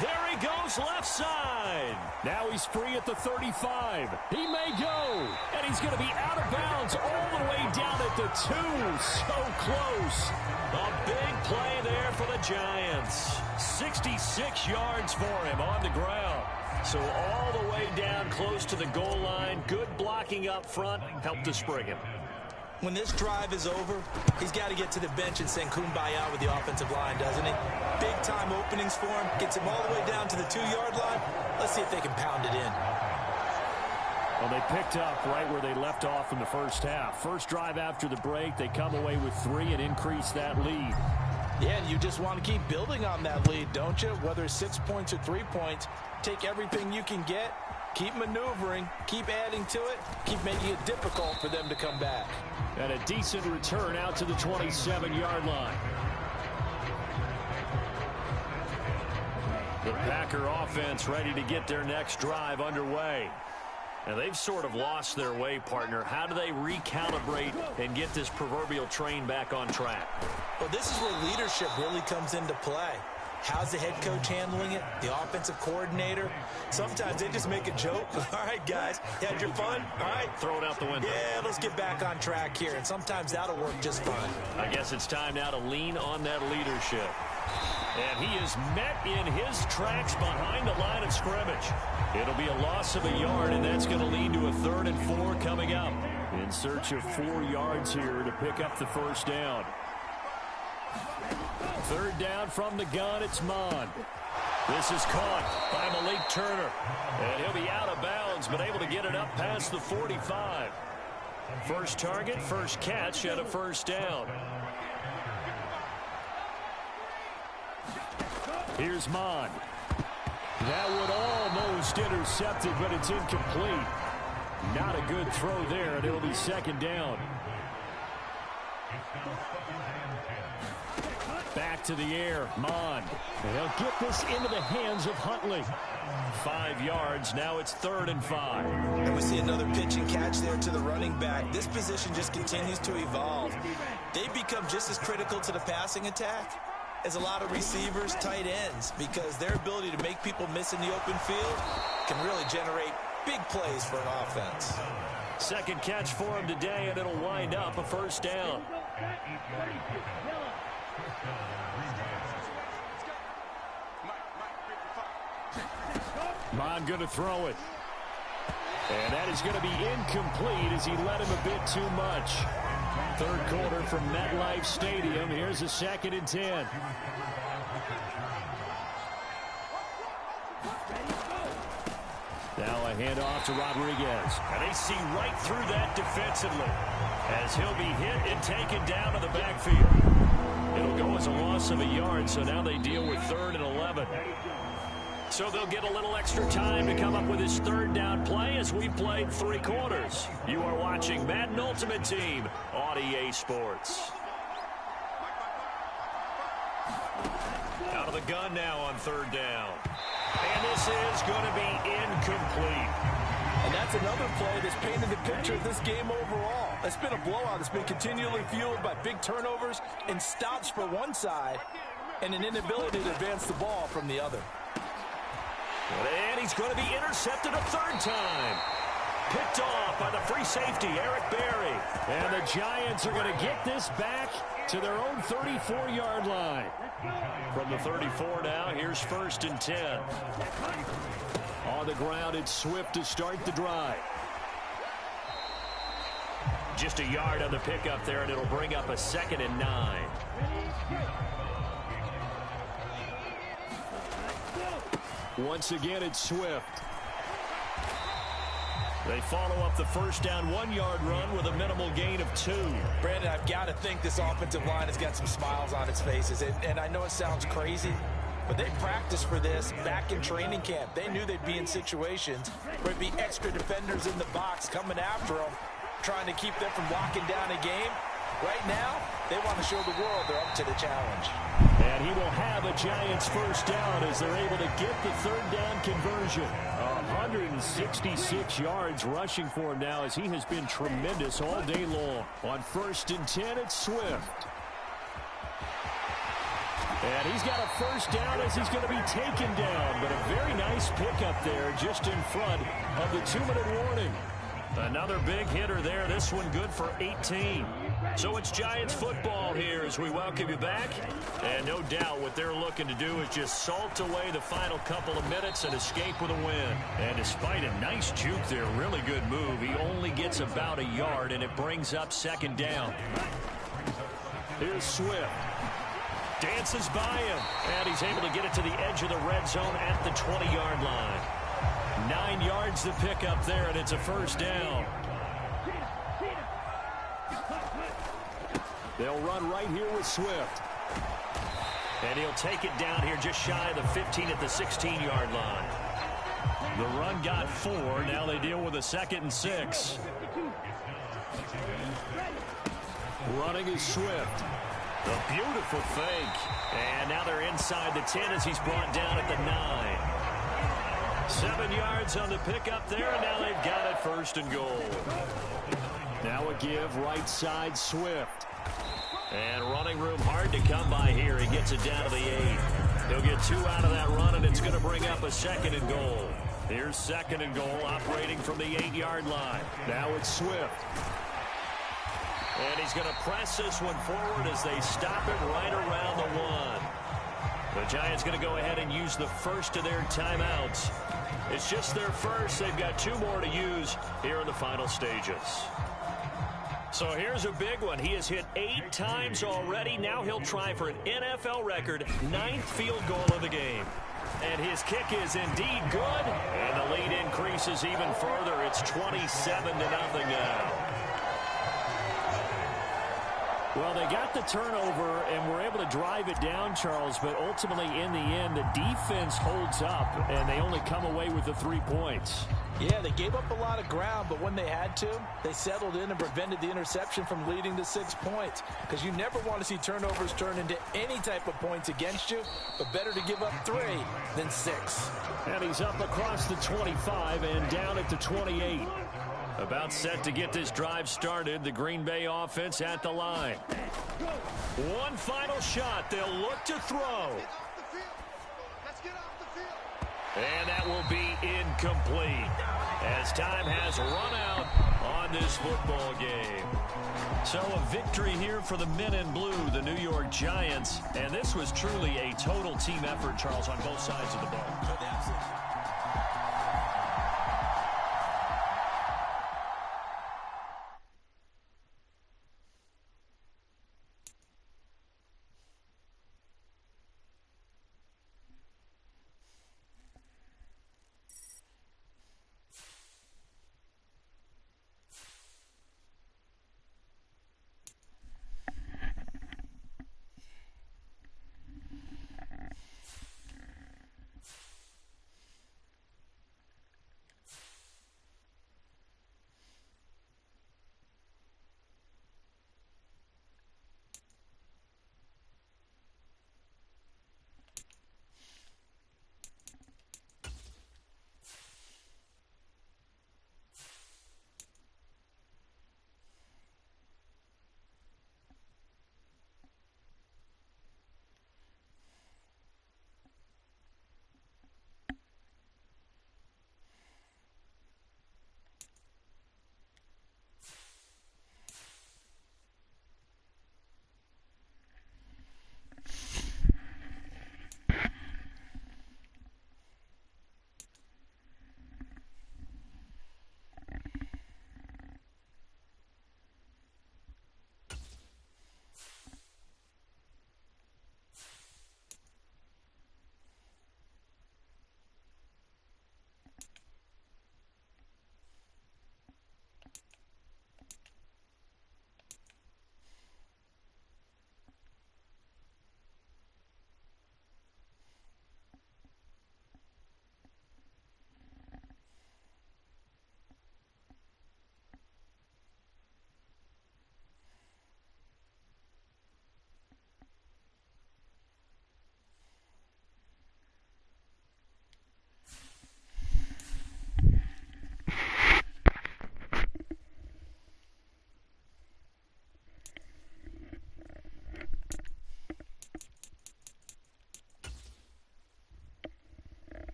There he goes, left side. Now he's free at the 35. He may go. And he's going to be out of bounds all the way down at the 2. So close. A big play there for the Giants. 66 yards for him on the ground. So all the way down close to the goal line. Good blocking up front. Helped to spring him. When this drive is over, he's got to get to the bench and sing kumbaya with the offensive line, doesn't he? Big-time openings for him. Gets him all the way down to the 2-yard line. Let's see if they can pound it in. Well, they picked up right where they left off in the first half. First drive after the break, they come away with 3 and increase that lead. Yeah, and you just want to keep building on that lead, don't you? Whether it's 6 points or 3 points, take everything you can get, keep maneuvering, keep adding to it, keep making it difficult for them to come back. And a decent return out to the 27-yard line. The Packer offense ready to get their next drive underway. And they've sort of lost their way, partner. How do they recalibrate and get this proverbial train back on track? Well, this is where leadership really comes into play. How's the head coach handling it? The offensive coordinator? Sometimes they just make a joke. All right, guys, you had your fun? All right. Throw it out the window. Yeah, let's get back on track here. And sometimes that'll work just fine. I guess it's time now to lean on that leadership. And he is met in his tracks behind the line of scrimmage. It'll be a loss of a yard, and that's going to lead to a 3rd and 4 coming up. In search of 4 yards here to pick up the first down. 3rd down from the gun, it's Mon. This is caught by Malik Turner. And he'll be out of bounds, but able to get it up past the 45. First target, first catch, and a first down. Here's Mon. That would almost intercepted, but it's incomplete. Not a good throw there, and it'll be second down. Back to the air, Mon. They'll get this into the hands of Huntley. 5 yards, now it's 3rd and 5. And we see another pitch and catch there to the running back. This position just continues to evolve. They become just as critical to the passing attack as a lot of receivers, tight ends, because their ability to make people miss in the open field can really generate big plays for an offense. Second catch for him today, and it'll wind up a first down. Mon going to throw it. And that is going to be incomplete as he let him a bit too much. 3rd quarter from MetLife Stadium. Here's a 2nd and 10. Now a handoff to Rodriguez. And they see right through that defensively as he'll be hit and taken down to the backfield. It'll go as a loss of a yard, so now they deal with 3rd and 11. So they'll get a little extra time to come up with his 3rd down play as we played 3 quarters. You are watching Madden Ultimate Team on EA Sports. Out of the gun now on 3rd down. And this is going to be incomplete. And that's another play that's painted the picture of this game overall. It's been a blowout. It's been continually fueled by big turnovers and stops for one side and an inability to advance the ball from the other. And he's going to be intercepted a 3rd time. Picked off by the free safety, Eric Berry. And the Giants are going to get this back to their own 34-yard line. From the 34 now, here's 1st and 10. On the ground, it's Swift to start the drive. Just a yard on the pickup there, and it'll bring up a 2nd and 9. Once again, it's Swift. They follow up the first down 1-yard run with a minimal gain of 2. Brandon, I've got to think this offensive line has got some smiles on its faces. And I know it sounds crazy, but they practiced for this back in training camp. They knew they'd be in situations where there'd be extra defenders in the box coming after them, trying to keep them from locking down a game. Right now, they want to show the world they're up to the challenge. And he will have a Giants first down as they're able to get the 3rd down conversion. 166 yards rushing for him now as he has been tremendous all day long. On 1st and 10, it's Swift. And he's got a first down as he's going to be taken down. But a very nice pickup there just in front of the 2-minute warning. Another big hitter there. This one good for 18. So it's Giants football here as we welcome you back. And no doubt what they're looking to do is just salt away the final couple of minutes and escape with a win. And despite a nice juke there, really good move, he only gets about a yard, and it brings up 2nd down. Here's Swift. Dances by him, and he's able to get it to the edge of the red zone at the 20-yard line. 9 yards to pick up there, and it's a first down. They'll run right here with Swift. And he'll take it down here just shy of the 15 at the 16-yard line. The run got 4. Now they deal with a 2nd and 6. Running is Swift. A beautiful fake. And now they're inside the 10 as he's brought down at the 9. 7 yards on the pickup there, and now they've got it 1st and goal. Now a give right side Swift. And running room hard to come by here. He gets it down to the 8. He'll get 2 out of that run, and it's going to bring up a 2nd and goal. Here's 2nd and goal operating from the 8-yard line. Now it's Swift. And he's going to press this one forward as they stop it right around the 1. The Giants going to go ahead and use the first of their timeouts. It's just their first. They've got 2 more to use here in the final stages. So here's a big one. He has hit 8 times already. Now he'll try for an NFL record 9th field goal of the game. And his kick is indeed good. And the lead increases even further. It's 27-0 now. Well, they got the turnover and were able to drive it down, Charles, but ultimately in the end, the defense holds up, and they only come away with the 3 points. Yeah, they gave up a lot of ground, but when they had to, they settled in and prevented the interception from leading to 6 points. Because you never want to see turnovers turn into any type of points against you, but better to give up 3 than 6. And he's up across the 25 and down at the 28. About set to get this drive started. The Green Bay offense at the line. One final shot. They'll look to throw. And that will be incomplete as time has run out on this football game. So a victory here for the men in blue, the New York Giants. And this was truly a total team effort, Charles, on both sides of the ball.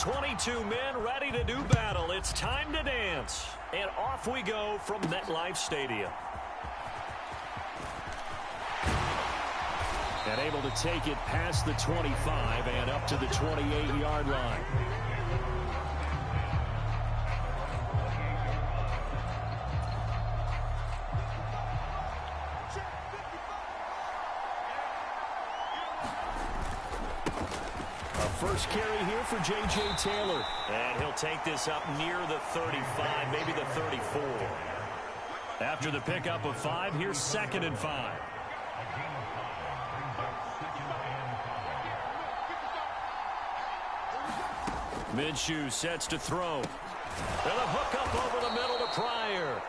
Twenty-two men ready to do battle. It's time to dance. And off we go from MetLife Stadium. And able to take it past the 25 and up to the 28-yard line. First carry here for J.J. Taylor. And he'll take this up near the 35, maybe the 34. After the pickup of 5, here's 2nd and 5. Minshew sets to throw. And a hook up over the middle to Pryor.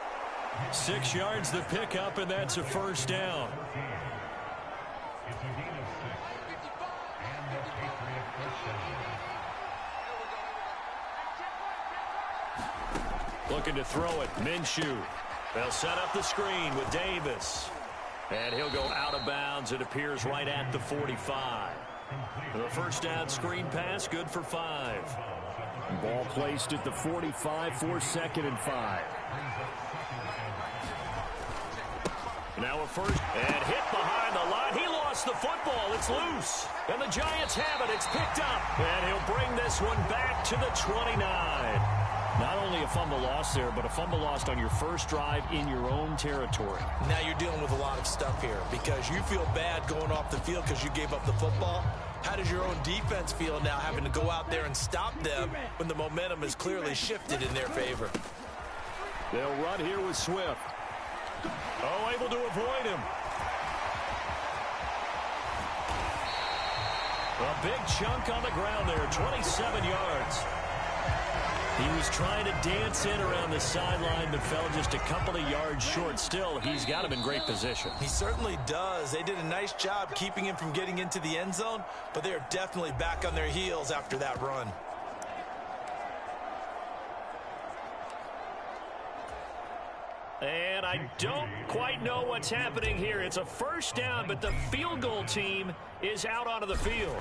6 yards the pickup, and that's a first down. Looking to throw it. Minshew. They'll set up the screen with Davis. And he'll go out of bounds. It appears right at the 45. The first down screen pass, good for 5. Ball placed at the 45 for 2nd and 5. Now a first, and hit behind the line. He lost the football. It's loose. And the Giants have it. It's picked up. And he'll bring this one back to the 29. Not only a fumble loss there, but a fumble lost on your first drive in your own territory. Now you're dealing with a lot of stuff here because you feel bad going off the field because you gave up the football. How does your own defense feel now having to go out there and stop them when the momentum is clearly shifted in their favor? They'll run here with Swift. Oh, able to avoid him. A big chunk on the ground there, 27 yards. He was trying to dance in around the sideline, but fell just a couple of yards short. Still, he's got him in great position. He certainly does. They did a nice job keeping him from getting into the end zone, but they're definitely back on their heels after that run. And I don't quite know what's happening here. It's a first down, but the field goal team is out onto the field.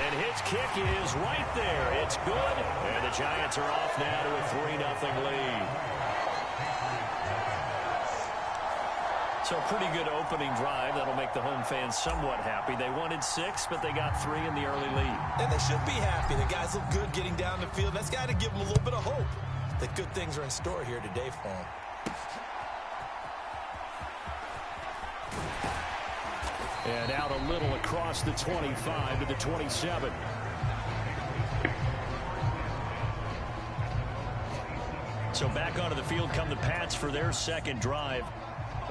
And his kick is right there. It's good. And the Giants are off now to a 3-0 lead. So a pretty good opening drive. That'll make the home fans somewhat happy. They wanted 6, but they got 3 in the early lead. And they should be happy. The guys look good getting down the field. That's got to give them a little bit of hope that good things are in store here today for them. And out a little across the 25 to the 27. So back onto the field come the Pats for their second drive.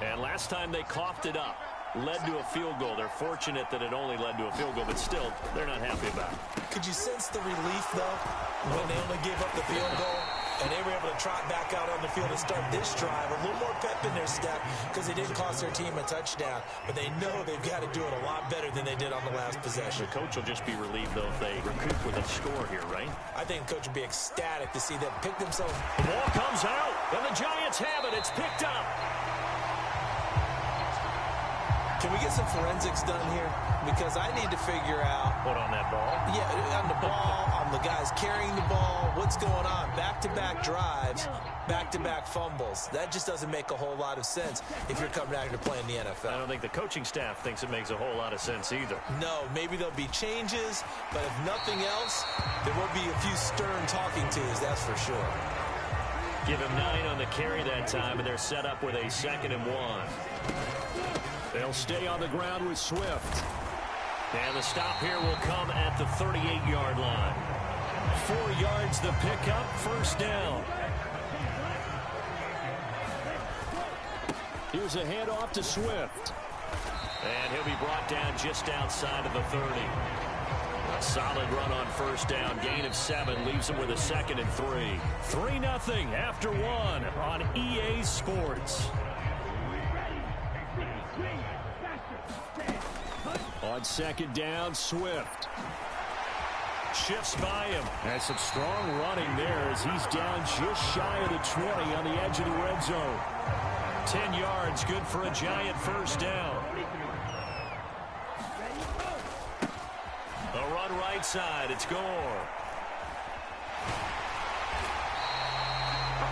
And last time they coughed it up, led to a field goal. They're fortunate that it only led to a field goal, but still, they're not happy about it. Could you sense the relief, though, when they only gave up the field goal? And they were able to trot back out on the field and start this drive. A little more pep in their step because they didn't cost their team a touchdown. But they know they've got to do it a lot better than they did on the last possession. The coach will just be relieved, though, if they recoup with a score here, right? I think the coach would be ecstatic to see them pick themselves. The ball comes out, and the Giants have it. It's picked up. Can we get some forensics done here? Because I need to figure out. What, on that ball? Yeah, on the ball, on the guys carrying the ball. What's going on? Back-to-back drives, back-to-back fumbles. That just doesn't make a whole lot of sense if you're coming out here to play in the NFL. I don't think the coaching staff thinks it makes a whole lot of sense either. No, maybe there'll be changes, but if nothing else, there will be a few stern talking tos, that's for sure. Give him 9 on the carry that time, and they're set up with a 2nd and 1. They'll stay on the ground with Swift. And the stop here will come at the 38-yard line. 4 yards the pickup, first down. Here's a handoff to Swift. And he'll be brought down just outside of the 30. A solid run on first down. Gain of 7 leaves him with a 2nd and 3. 3-0 after 1 on EA Sports. On second down, Swift. Shifts by him. And some strong running there as he's down just shy of the 20 on the edge of the red zone. 10 yards, good for a Giant first down. A run right side, it's Gore.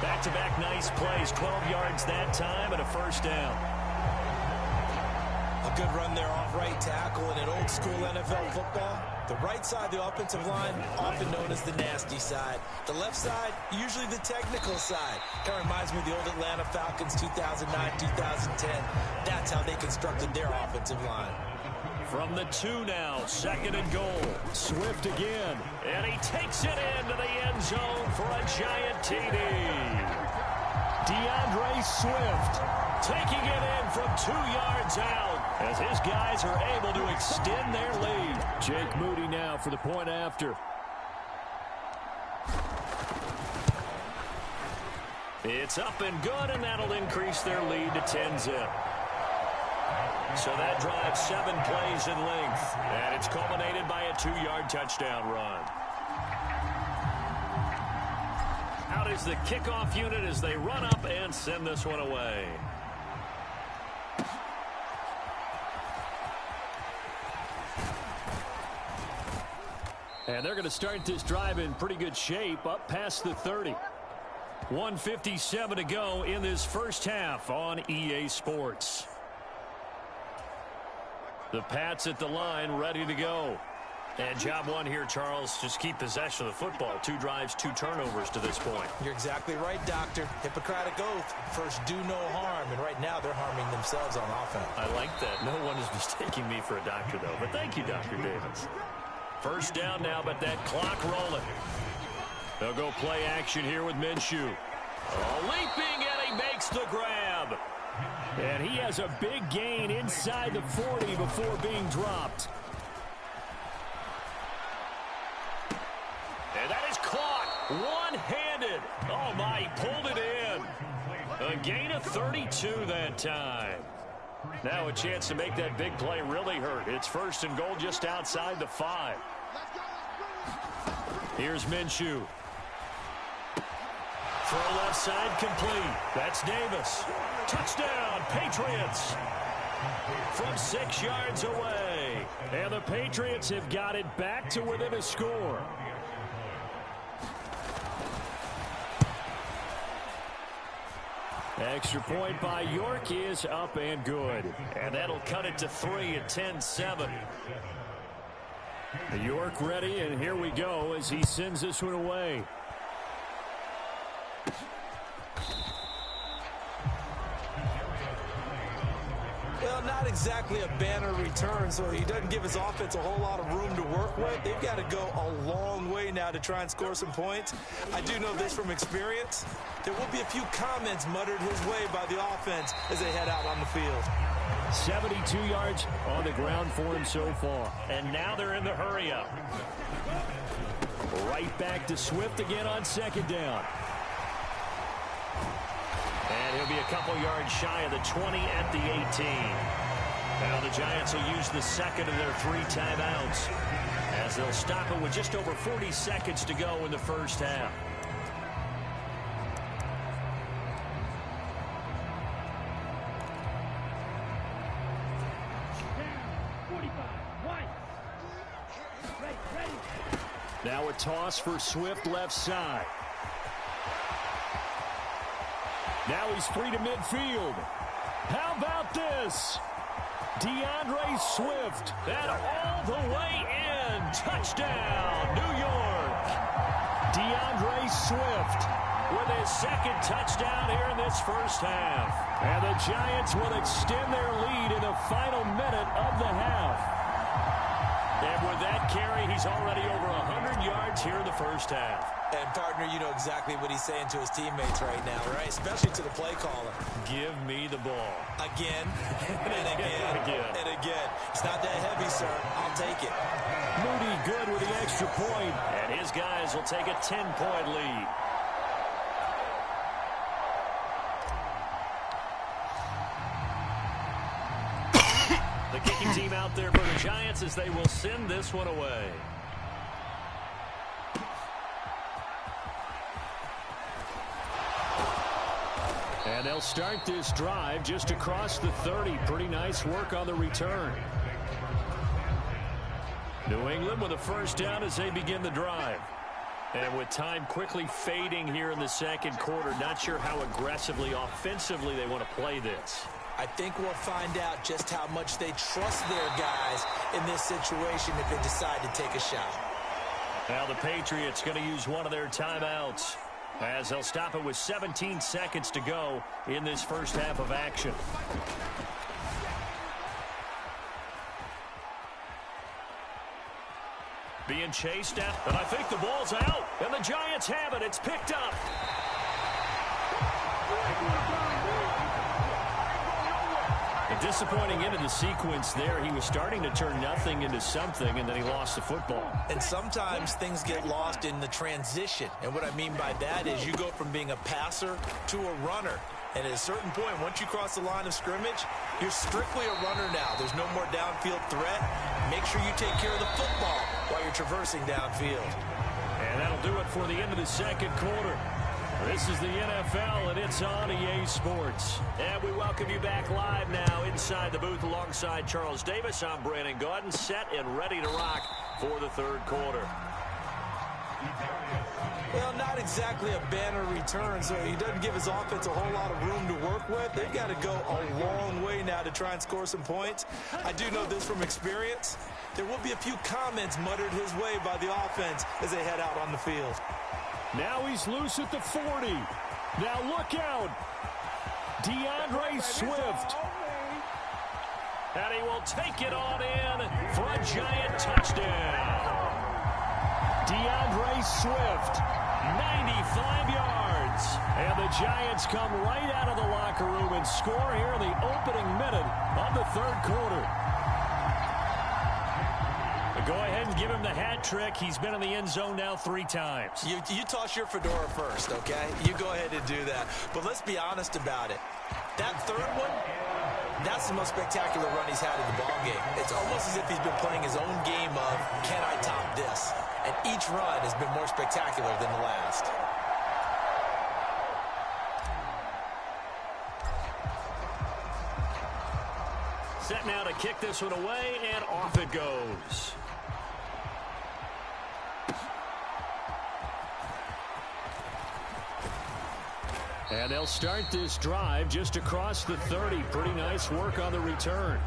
Back-to-back nice plays, 12 yards that time and a first down. A good run there off right tackle in an old school NFL football. The right side of the offensive line, often known as the nasty side. The left side, usually the technical side. Kind of reminds me of the old Atlanta Falcons 2009, 2010. That's how they constructed their offensive line. From the 2 now, 2nd and goal. Swift again. And he takes it into the end zone for a Giant TD. DeAndre Swift taking it in from 2 yards out as his guys are able to extend their lead. Jake Moody now for the point after. It's up and good, and that'll increase their lead to 10-zip. So that drives 7 plays in length, and it's culminated by a 2-yard touchdown run. Out out is the kickoff unit as they run up and send this one away. And they're going to start this drive in pretty good shape, up past the 30. 1:57 to go in this first half on EA Sports. The Pats at the line, ready to go. And job one here, Charles, just keep possession of the football. 2 drives, 2 turnovers to this point. You're exactly right, Doctor. Hippocratic oath. First, do no harm. And right now, they're harming themselves on offense. I like that. No one is mistaking me for a doctor, though. But thank you, Dr. Davis. First down now, but that clock rolling. They'll go play action here with Minshew. Leaping, and he makes the grab. And he has a big gain inside the 40 before being dropped. And that is caught one-handed. Oh, my, he pulled it in. A gain of 32 that time. Now a chance to make that big play really hurt. It's first and goal just outside the 5. Here's Minshew. Throw left side complete. That's Davis. Touchdown, Patriots. From 6 yards away. And the Patriots have got it back to within a score. Extra point by York is up and good. And that'll cut it to 3 at 10-7. York ready, and here we go as he sends this one away. Well, not exactly a banner return, so he doesn't give his offense a whole lot of room to work with. They've got to go a long way now to try and score some points. I do know this from experience. There will be a few comments muttered his way by the offense as they head out on the field. 72 yards on the ground for him so far. And now they're in the hurry-up. Right back to Swift again on second down. And he'll be a couple yards shy of the 20 at the 18. Now the Giants will use the second of their 3 timeouts as they'll stop it with just over 40 seconds to go in the first half. Now a toss for Swift left side. Now he's free to midfield. How about this? DeAndre Swift. And all the way in. Touchdown, New York. DeAndre Swift with his second touchdown here in this first half. And the Giants will extend their lead in the final minute of the half. And with that carry, he's already over 100 yards here in the first half. And, partner, you know exactly what he's saying to his teammates right now, right? Especially to the play caller. Give me the ball. Again, and again, and again. It's not that heavy, sir. I'll take it. Moody good with the extra point. And his guys will take a 10-point lead. The kicking team out there for the Giants as they will send this one away. And they'll start this drive just across the 30. Pretty nice work on the return. New England with a first down as they begin the drive. And with time quickly fading here in the second quarter, not sure how aggressively, offensively they want to play this. I think we'll find out just how much they trust their guys in this situation if they decide to take a shot. Now the Patriots going to use one of their timeouts as they'll stop it with 17 seconds to go in this first half of action. Being chased at, and I think the ball's out, and the Giants have it. It's picked up. A disappointing end of the sequence there. He was starting to turn nothing into something, and then he lost the football. And sometimes things get lost in the transition. And what I mean by that is you go from being a passer to a runner. And at a certain point, once you cross the line of scrimmage, you're strictly a runner now. There's no more downfield threat. Make sure you take care of the football while you're traversing downfield. And that'll do it for the end of the second quarter. This is the NFL, and it's on EA Sports. And we welcome you back live now inside the booth alongside Charles Davis. I'm Brandon Gaudin, set and ready to rock for the third quarter. Well, not exactly a banner return, so he doesn't give his offense a whole lot of room to work with. They've got to go a long way now to try and score some points. I do know this from experience. There will be a few comments muttered his way by the offense as they head out on the field. Now he's loose at the 40. Now look out. DeAndre Swift. And he will take it on in for a giant touchdown. DeAndre Swift, 95 yards. And the Giants come right out of the locker room and score here in the opening minute of the third quarter. Go ahead and give him the hat trick. He's been in the end zone now 3 times. You toss your fedora first, okay? You go ahead and do that. But let's be honest about it. That third one, that's the most spectacular run he's had in the ballgame. It's almost as if he's been playing his own game of, can I top this? And each run has been more spectacular than the last. Set now to kick this one away, and off it goes. And they'll start this drive just across the 30. Pretty nice work on the return.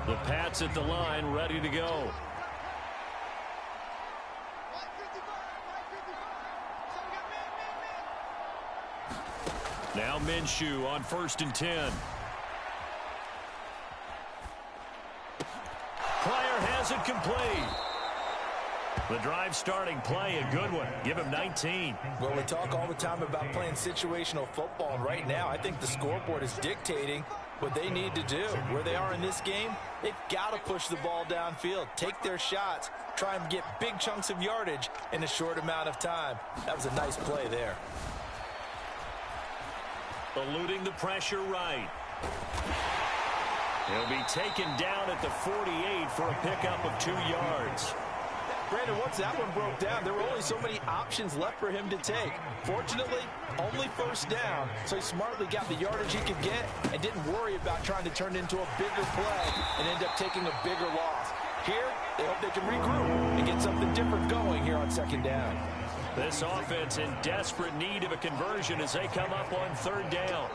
The Pats at the line, ready to go. Now Minshew on 1st and 10. Pryor has it complete. The drive starting play, a good one. Give him 19. Well, we talk all the time about playing situational football, and right now I think the scoreboard is dictating what they need to do. Where they are in this game, they've got to push the ball downfield, take their shots, try and get big chunks of yardage in a short amount of time. That was a nice play there. Eluding the pressure right. He'll be taken down at the 48 for a pickup of 2 yards. Brandon, once that one broke down, there were only so many options left for him to take. Fortunately, only 1st down, so he smartly got the yardage he could get and didn't worry about trying to turn it into a bigger play and end up taking a bigger loss. Here, they hope they can regroup and get something different going here on 2nd down. This offense in desperate need of a conversion as they come up on 3rd down.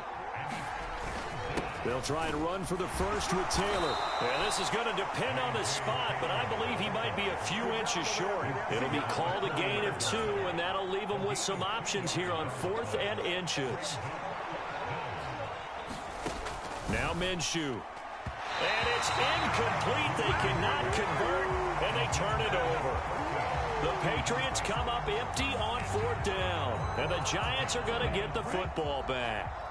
They'll try and run for the first with Taylor. And this is going to depend on the spot, but I believe he might be a few inches short. It'll be called a gain of 2, and that'll leave him with some options here on 4th and inches. Now Minshew. And it's incomplete. They cannot convert, and they turn it over. The Patriots come up empty on 4th down, and the Giants are going to get the football back.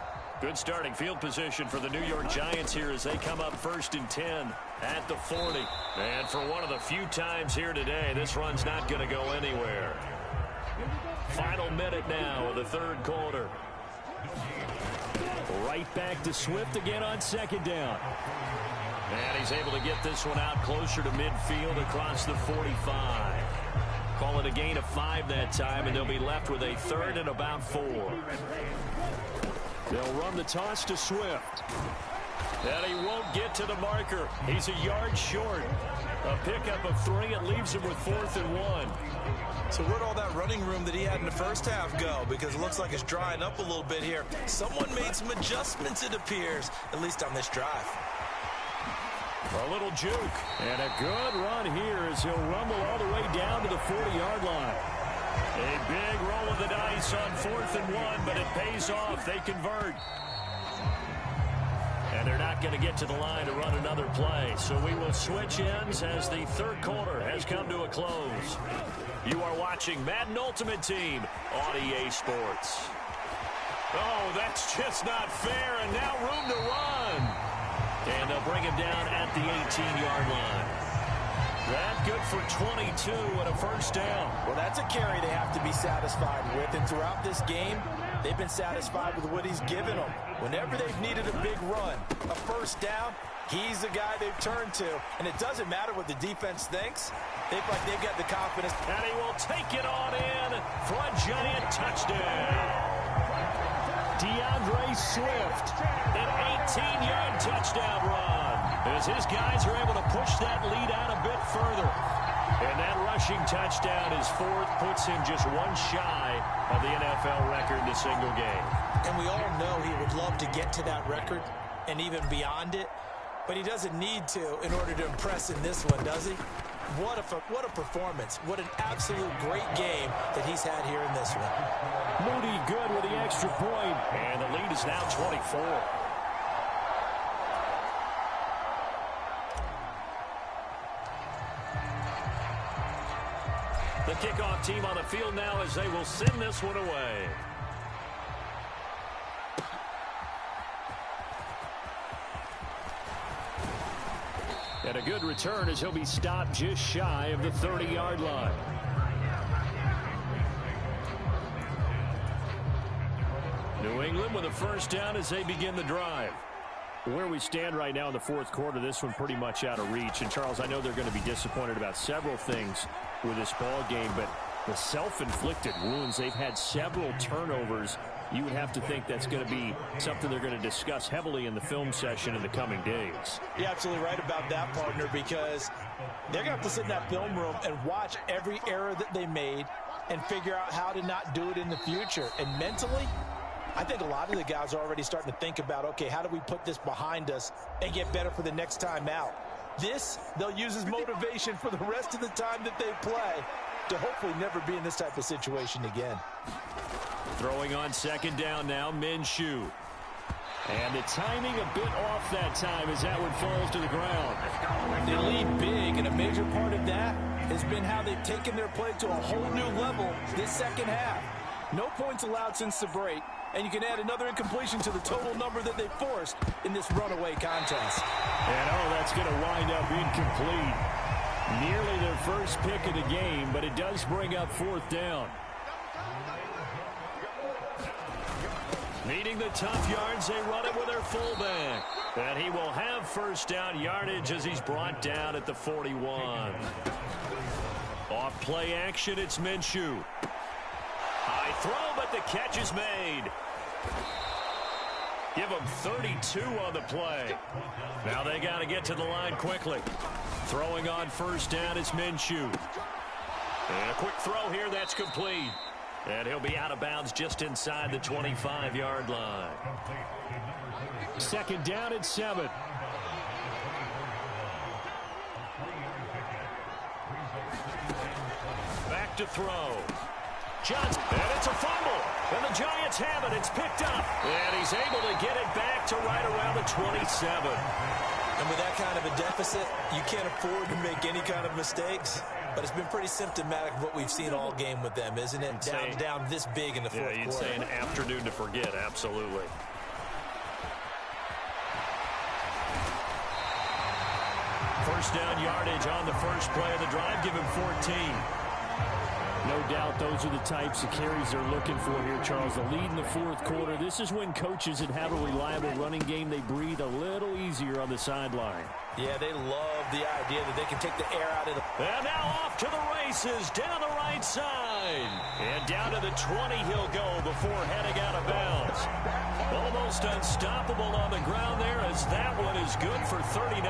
Good starting field position for the New York Giants here as they come up 1st and 10 at the 40. And for one of the few times here today, this run's not going to go anywhere. Final minute now of the 3rd quarter. Right back to Swift again on 2nd down. And he's able to get this one out closer to midfield across the 45. Call it a gain of 5 that time, and they'll be left with a 3rd and about 4. They'll run the toss to Swift. And he won't get to the marker. He's a yard short. A pickup of 3. It leaves him with 4th and 1. So where'd all that running room that he had in the first half go? Because it looks like it's drying up a little bit here. Someone made some adjustments, it appears, at least on this drive. A little juke. And a good run here as he'll rumble all the way down to the 40-yard line. A big roll of the dice on 4th and 1, but it pays off. They convert. And they're not going to get to the line to run another play. So we will switch ends as the 3rd quarter has come to a close. You are watching Madden Ultimate Team on EA Sports. Oh, that's just not fair, and now room to run. And they'll bring him down at the 18-yard line. That good for 22 and a 1st down. Well, that's a carry they have to be satisfied with. And throughout this game, they've been satisfied with what he's given them. Whenever they've needed a big run, a 1st down, He's the guy they've turned to, and it doesn't matter what the defense thinks. They feel like they've got the confidence. And he will take it on in for a giant touchdown. DeAndre Swift, an 18-yard touchdown run, as his guys are able to push that lead out a bit further. And that rushing touchdown, his fourth, puts him just one shy of the NFL record in a single game. And we all know he would love to get to that record and even beyond it, but he doesn't need to in order to impress in this one, does he? What a performance. What an absolute great game that he's had here in this one. Moody good with the extra point. And the lead is now 24. The kickoff team on the field now as they will send this one away. And a good return as he'll be stopped just shy of the 30-yard line. New England with a first down as they begin the drive. Where we stand right now in the fourth quarter, this one pretty much out of reach. And, Charles, I know they're going to be disappointed about several things with this ball game, but the self-inflicted wounds, they've had several turnovers. You would have to think that's going to be something they're going to discuss heavily in the film session in the coming days. You're absolutely right about that, partner, because they're going to have to sit in that film room and watch every error that they made and figure out how to not do it in the future. And mentally, I think a lot of the guys are already starting to think about, okay, how do we put this behind us and get better for the next time out? This, they'll use as motivation for the rest of the time that they play to hopefully never be in this type of situation again. Throwing on second down now, Minshew. And the timing a bit off that time as that one falls to the ground. They lead big, and a major part of that has been how they've taken their play to a whole new level this second half. No points allowed since the break, and you can add another incompletion to the total number that they forced in this runaway contest. And, that's going to wind up incomplete. Nearly their first pick of the game, but it does bring up fourth down. Needing the tough yards, they run it with their fullback. And he will have first down yardage as he's brought down at the 41. Off play action, it's Minshew. High throw, but the catch is made. Give him 32 on the play. Now they got to get to the line quickly. Throwing on first down is Minshew. And a quick throw here, that's complete. And he'll be out of bounds just inside the 25-yard line. Second down at 7. Back to throw. Johnson, and it's a fumble. And the Giants have it. It's picked up. And he's able to get it back to right around the 27. And with that kind of a deficit, you can't afford to make any kind of mistakes. But it's been pretty symptomatic of what we've seen all game with them, isn't it? Down this big in the fourth quarter. You'd say an afternoon to forget, absolutely. First down yardage on the first play of the drive. Give him 14. No doubt those are the types of carries they're looking for here, Charles. The lead in the fourth quarter. This is when coaches that have a reliable running game, they breathe a little easier on the sideline. Yeah, they love the idea that they can take the air out of the... And now off to the races, down the right side. And down to the 20 he'll go before heading out of bounds. Almost unstoppable on the ground there as that one is good for 39.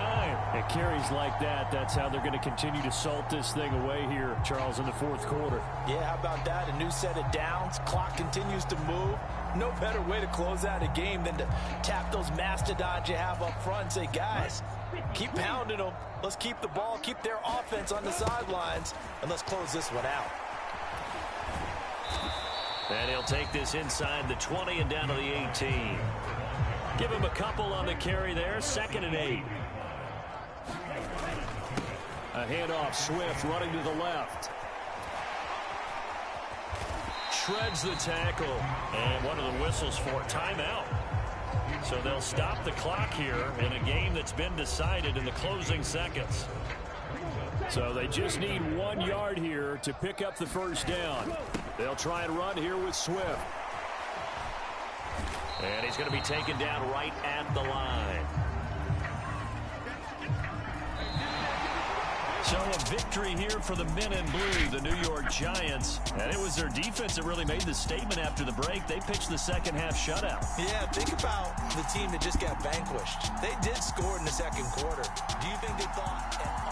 It carries like that. That's how they're going to continue to salt this thing away here, Charles, in the fourth quarter. Yeah, how about that? A new set of downs. Clock continues to move. No better way to close out a game than to tap those mastodons you have up front and say, guys, keep pounding them. Let's keep the ball, keep their offense on the sidelines, and let's close this one out. And he'll take this inside the 20 and down to the 18. Give him a couple on the carry there. 2nd and 8. A handoff, Swift running to the left. Shreds the tackle. And one of the whistles for timeout. So they'll stop the clock here in a game that's been decided in the closing seconds. So they just need 1 yard here to pick up the first down. They'll try and run here with Swift. And he's going to be taken down right at the line. So a victory here for the men in blue, the New York Giants. And it was their defense that really made the statement after the break. They pitched the second half shutout. Yeah, think about the team that just got vanquished. They did score in the second quarter. Do you think they thought...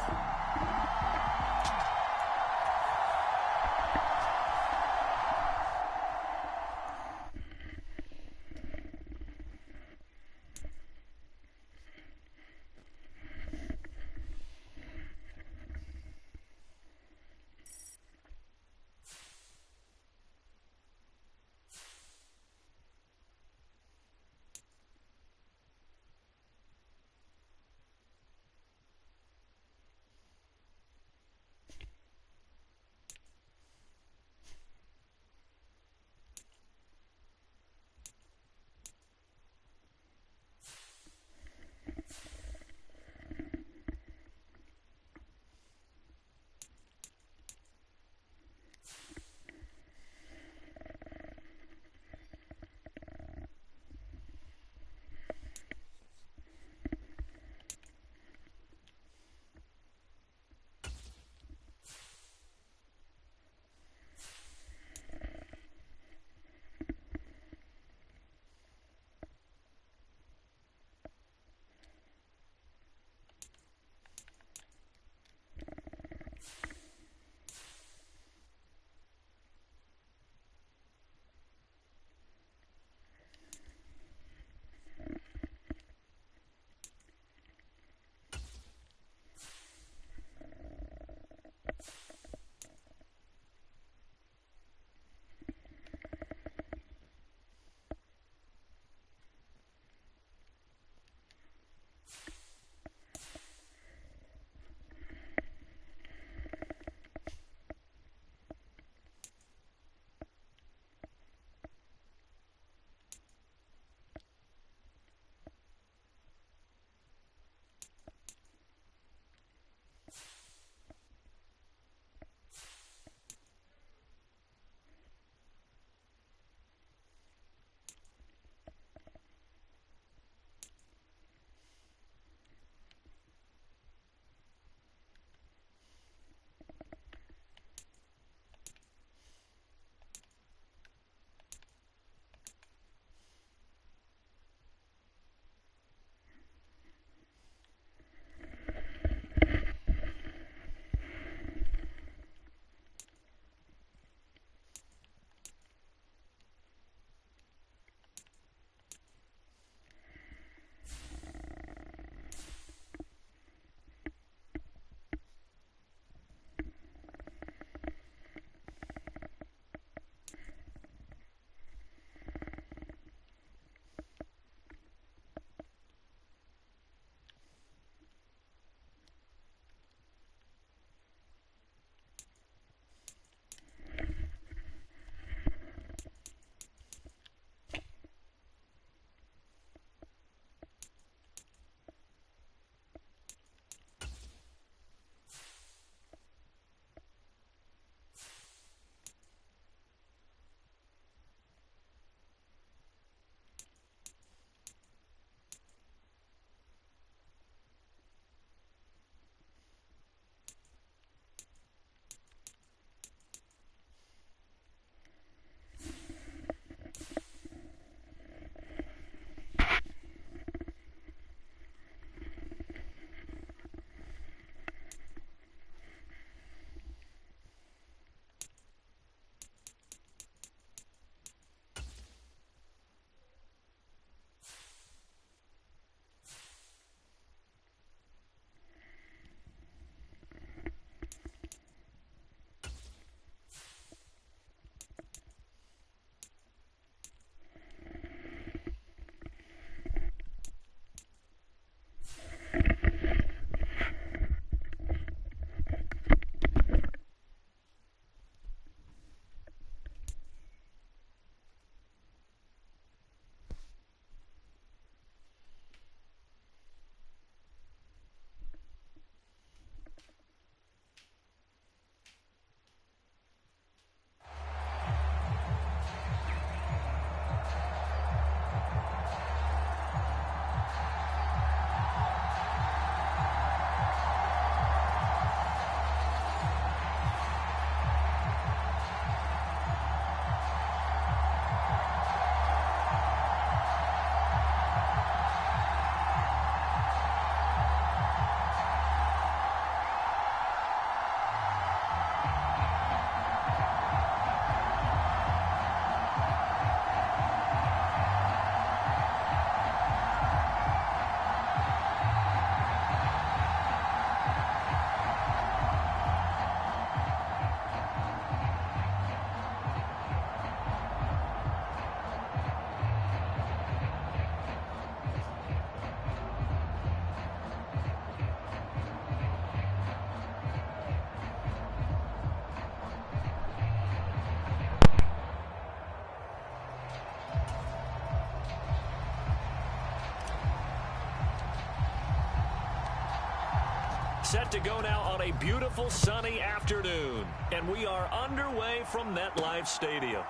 set to go now on a beautiful sunny afternoon. And we are underway from MetLife Stadium.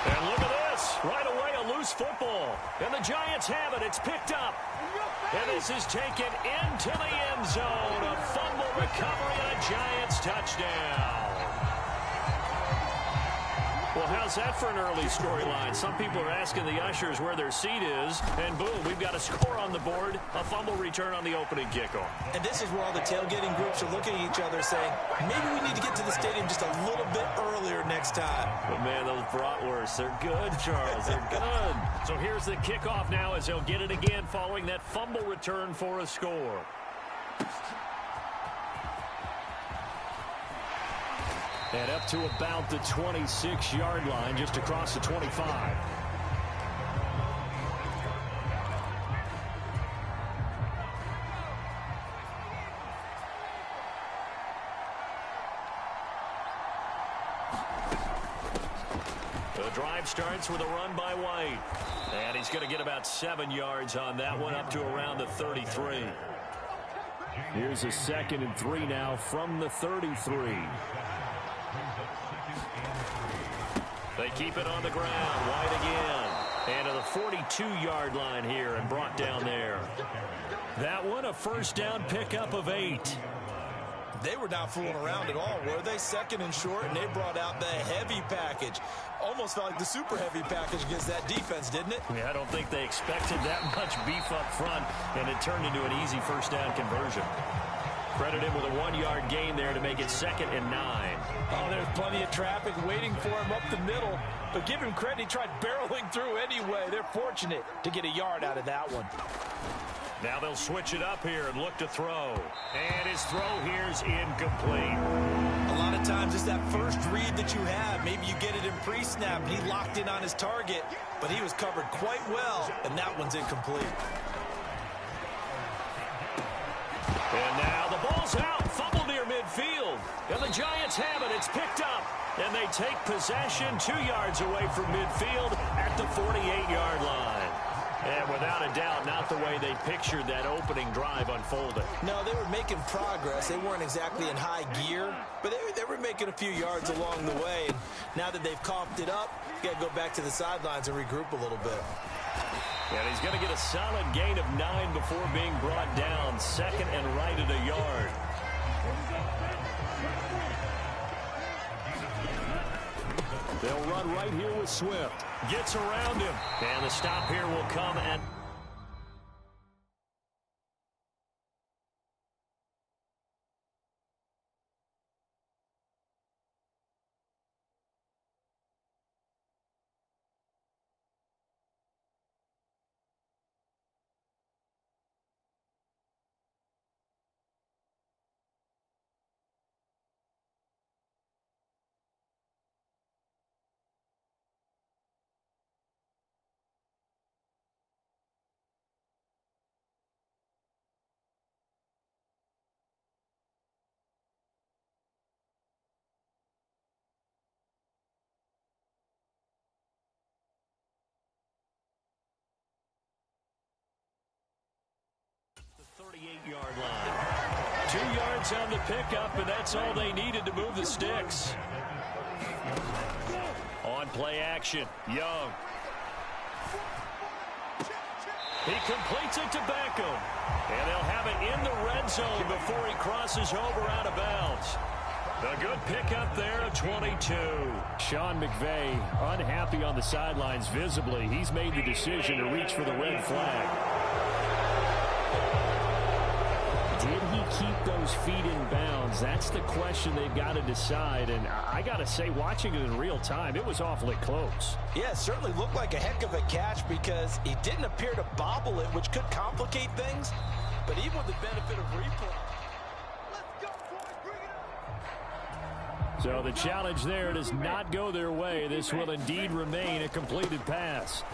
And look at this. Right away, a loose football. And the Giants have it. It's picked up. And this is taken into the end zone. A fumble recovery and a Giants touchdown. Well, how's that for an early storyline? Some people are asking the ushers where their seat is, and boom, we've got a score on the board, a fumble return on the opening kickoff. And this is where all the tailgating groups are looking at each other saying, maybe we need to get to the stadium just a little bit earlier next time. But, man, those bratwursts, they're good, Charles. They're good. So here's the kickoff now as they'll get it again following that fumble return for a score. And up to about the 26-yard line, just across the 25. The drive starts with a run by White. And he's going to get about 7 yards on that one, up to around the 33. Here's a 2nd and 3 now from the 33. They keep it on the ground. White again. And to the 42-yard line here and brought down there. That one, a first down pickup of 8. They were not fooling around at all, were they? 2nd and short, and they brought out the heavy package. Almost felt like the super heavy package against that defense, didn't it? Yeah, I don't think they expected that much beef up front, and it turned into an easy first down conversion. Credit him with a 1-yard gain there to make it 2nd and 9. Oh, there's plenty of traffic waiting for him up the middle. But give him credit, he tried barreling through anyway. They're fortunate to get a yard out of that one. Now they'll switch it up here and look to throw. And his throw here is incomplete. A lot of times it's that first read that you have. Maybe you get it in pre-snap, and he locked in on his target, but he was covered quite well, and that one's incomplete. And now the ball's out. Fumble near midfield. And the Giants have it. It's picked up. And they take possession 2 yards away from midfield at the 48-yard line. And without a doubt, not the way they pictured that opening drive unfolded. No, they were making progress. They weren't exactly in high gear, but they were making a few yards along the way. And now that they've coughed it up, you got to go back to the sidelines and regroup a little bit. And he's going to get a solid gain of 9 before being brought down. 2nd and right at a yard. They'll run right here with Swift. Gets around him. And the stop here will come at... the 38-yard line. 2 yards on the pickup, and that's all they needed to move the sticks. On play action, Young. He completes it to Beckham. And they'll have it in the red zone before he crosses over out of bounds. A good pickup there of 22. Sean McVay unhappy on the sidelines visibly. He's made the decision to reach for the red flag. Did he keep those feet in bounds? That's the question they've got to decide. And I got to say, watching it in real time, it was awfully close. Yeah, it certainly looked like a heck of a catch because he didn't appear to bobble it, which could complicate things. But even with the benefit of replay. So the challenge there does not go their way. This will indeed remain a completed pass.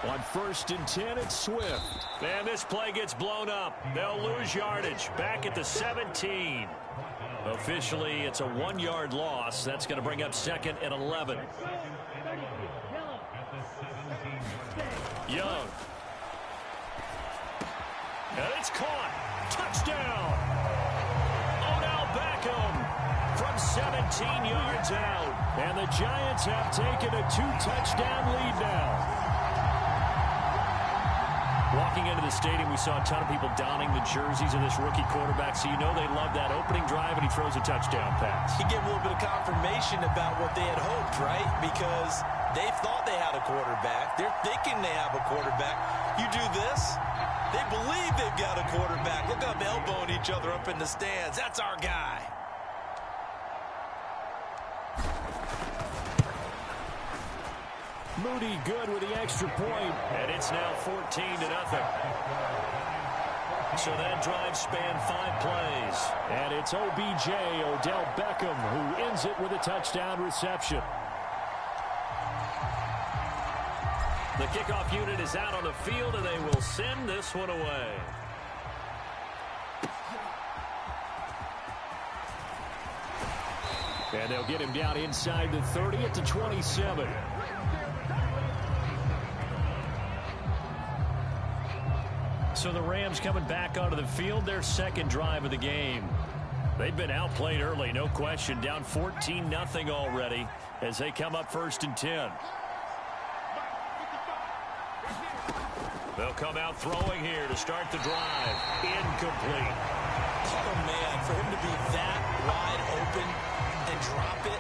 On 1st and 10, it's Swift. And this play gets blown up. They'll lose yardage. Back at the 17. Officially, it's a 1-yard loss. That's going to bring up 2nd and 11. Young. And it's caught. Touchdown! Odell Beckham from 17 yards out. And the Giants have taken a 2-touchdown lead now. Walking into the stadium, we saw a ton of people donning the jerseys of this rookie quarterback, so you know they love that opening drive, and he throws a touchdown pass. He gave a little bit of confirmation about what they had hoped, right? Because they thought they had a quarterback. They're thinking they have a quarterback. You do this, they believe they've got a quarterback. Look up, elbowing each other up in the stands. That's our guy. Moody good with the extra point. And it's now 14-0. So that drive spanned 5 plays. And it's OBJ, Odell Beckham, who ends it with a touchdown reception. The kickoff unit is out on the field, and they will send this one away. And they'll get him down inside the 30 at the 27. So the Rams coming back onto the field, their second drive of the game. They've been outplayed early, no question. Down 14-0 already as they come up 1st and 10. They'll come out throwing here to start the drive. Incomplete. Oh, man, for him to be that wide open and drop it.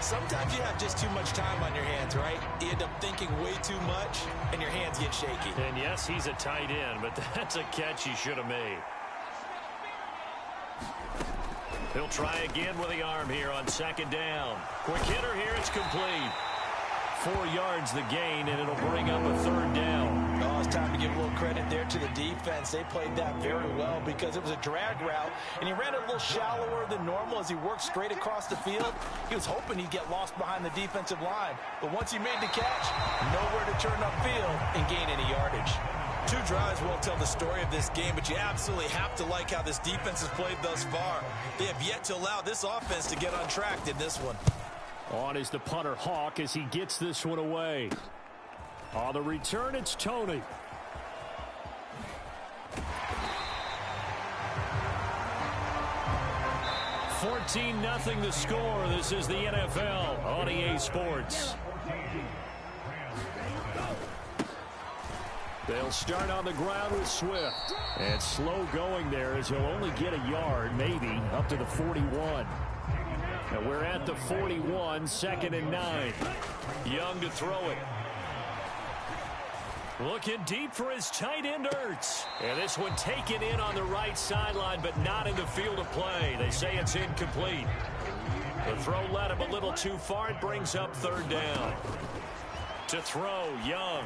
Sometimes you have just too much time on your hands, right? You end up thinking way too much, and your hands get shaky. And yes, he's a tight end, but that's a catch he should have made. He'll try again with the arm here on 2nd down. Quick hitter here, it's complete. 4 yards the gain, and it'll bring up a 3rd down. Oh, it's time to give a little credit there to the defense. They played that very well because it was a drag route, and he ran it a little shallower than normal as he worked straight across the field. He was hoping he'd get lost behind the defensive line, but once he made the catch, nowhere to turn upfield and gain any yardage. 2 drives won't tell the story of this game, but you absolutely have to like how this defense has played thus far. They have yet to allow this offense to get on track in this one. On is the punter Hawk as he gets this one away. On the return, it's Tony. $14-0 the score. This is the NFL on EA Sports. They'll start on the ground with Swift. And slow going there as he'll only get a yard, maybe, up to the 41. And we're at the 41, 2nd and 9. Young to throw it. Looking deep for his tight end, Ertz. And this one taken in on the right sideline, but not in the field of play. They say it's incomplete. The throw led him a little too far. It brings up 3rd down. To throw, Young.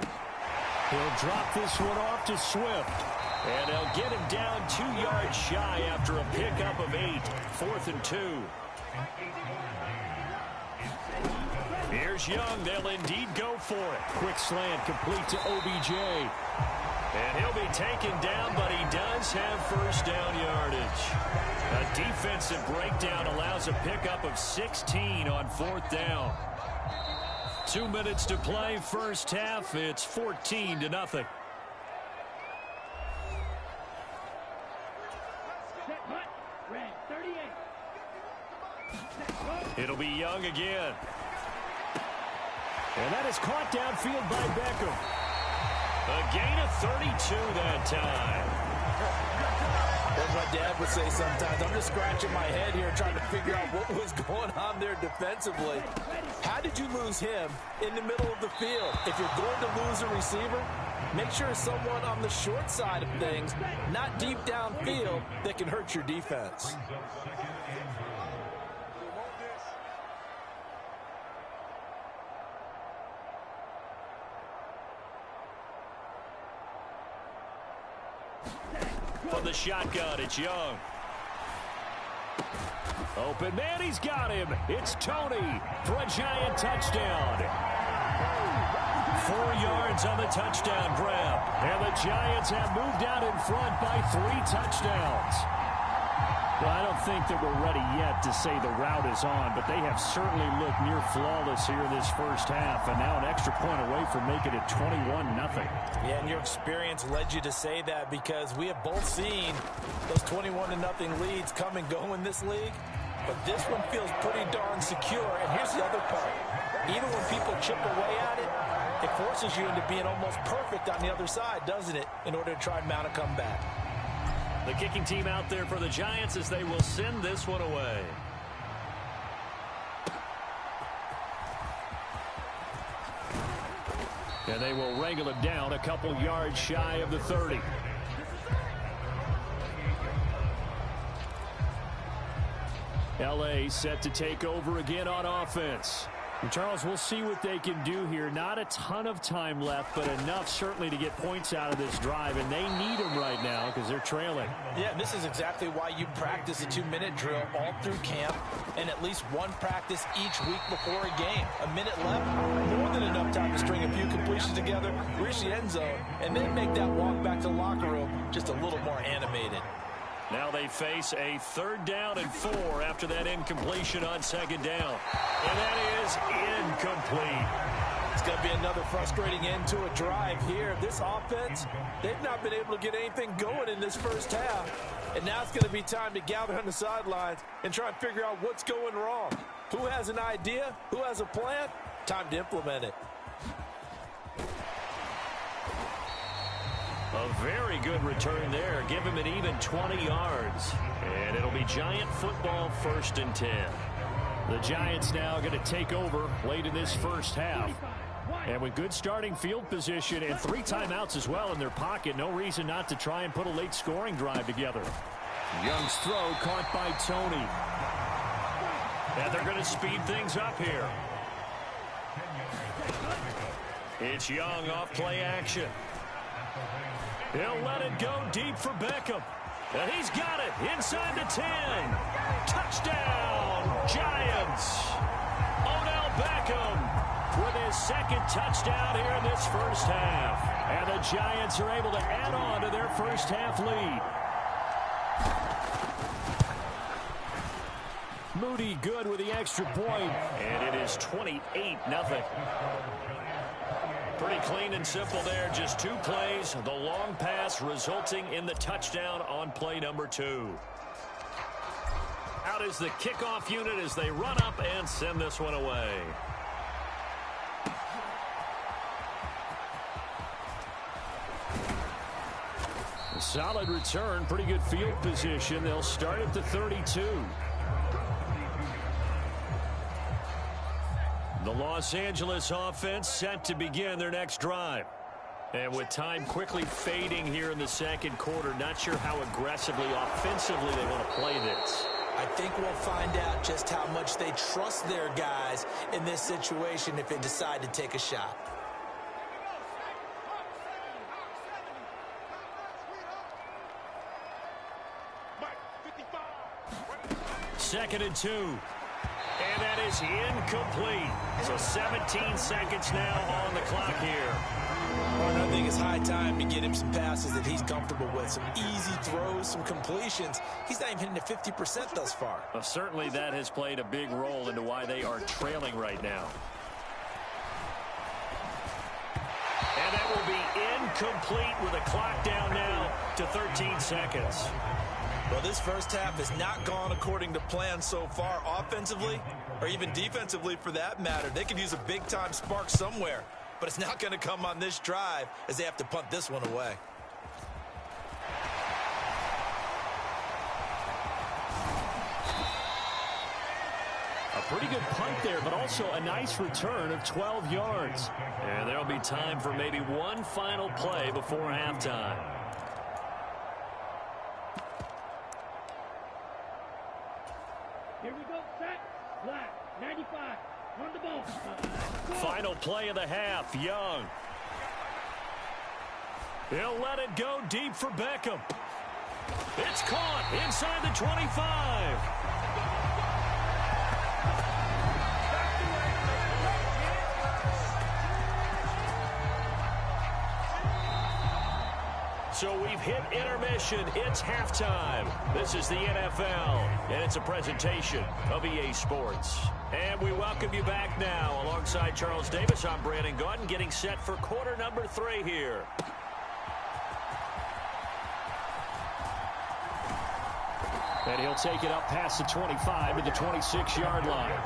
He'll drop this one off to Swift. And they'll get him down 2 yards shy after a pickup of 8. 4th and 2. Here's Young. They'll indeed go for it. Quick slant complete to OBJ. And he'll be taken down, but he does have 1st down yardage. A defensive breakdown allows a pickup of 16 on 4th down. 2 minutes to play, 1st half. It's 14-0. It'll be Young again. And that is caught downfield by Beckham. A gain of 32 that time. As my dad would say sometimes, I'm just scratching my head here trying to figure out what was going on there defensively. How did you lose him in the middle of the field? If you're going to lose a receiver, make sure it's someone on the short side of things, not deep downfield, that can hurt your defense. From the shotgun, it's Young. Open man, he's got him. It's Tony for a giant touchdown. 4 yards on the touchdown grab. And the Giants have moved out in front by 3 touchdowns. Well, I don't think that we're ready yet to say the route is on, but they have certainly looked near flawless here in this first half, and now an extra point away from making it 21-0. Yeah, and your experience led you to say that because we have both seen those 21-0 leads come and go in this league, but this one feels pretty darn secure. And here's the other part. Even when people chip away at it, it forces you into being almost perfect on the other side, doesn't it, in order to try and mount a comeback. The kicking team out there for the Giants as they will send this one away. And they will wrangle it down a couple yards shy of the 30. L.A. set to take over again on offense. And Charles, we'll see what they can do here. Not a ton of time left, but enough certainly to get points out of this drive, and they need them right now because they're trailing. Yeah, this is exactly why you practice a 2-minute drill all through camp and at least one practice each week before a game. A minute left, more than enough time to string a few completions together, reach the end zone, and then make that walk back to the locker room just a little more animated. Now they face a 3rd down and 4 after that incompletion on 2nd down. And that is incomplete. It's going to be another frustrating end to a drive here. This offense, they've not been able to get anything going in this first half. And now it's going to be time to gather on the sidelines and try and figure out what's going wrong. Who has an idea? Who has a plan? Time to implement it. A very good return there. Give him an even 20 yards. And it'll be Giant football 1st and 10. The Giants now going to take over late in this first half. And with good starting field position and 3 timeouts as well in their pocket, no reason not to try and put a late scoring drive together. Young's throw caught by Tony. And they're going to speed things up here. It's Young off play action. He'll let it go deep for Beckham. And he's got it inside the 10. Touchdown, Giants. Odell Beckham with his 2nd touchdown here in this first half. And the Giants are able to add on to their first half lead. Moody good with the extra point. And it is 28-0. Pretty clean and simple there. Just 2 plays. The long pass resulting in the touchdown on play number 2. Out is the kickoff unit as they run up and send this one away. A solid return. Pretty good field position. They'll start at the 32. The Los Angeles offense set to begin their next drive. And with time quickly fading here in the 2nd quarter, not sure how aggressively, offensively they want to play this. I think we'll find out just how much they trust their guys in this situation if they decide to take a shot. Second and 2. And that is incomplete. So 17 seconds now on the clock here. Well, I think it's high time to get him some passes that he's comfortable with. Some easy throws, some completions. He's not even hitting to 50% thus far. Well, certainly that has played a big role into why they are trailing right now. And that will be incomplete with a clock down now to 13 seconds. Well, this first half has not gone according to plan so far offensively or even defensively for that matter. They could use a big-time spark somewhere, but it's not going to come on this drive as they have to punt this one away. A pretty good punt there, but also a nice return of 12 yards. And there'll be time for maybe one final play before halftime. Here we go, set, black, 95, on the ball. Final play of the half, Young. He'll let it go deep for Beckham. It's caught inside the 25. So we've hit intermission. It's halftime. This is the NFL, and it's a presentation of EA Sports. And we welcome you back now. Alongside Charles Davis, I'm Brandon Gaudin, getting set for quarter number 3 here. And he'll take it up past the 25 to the 26-yard line.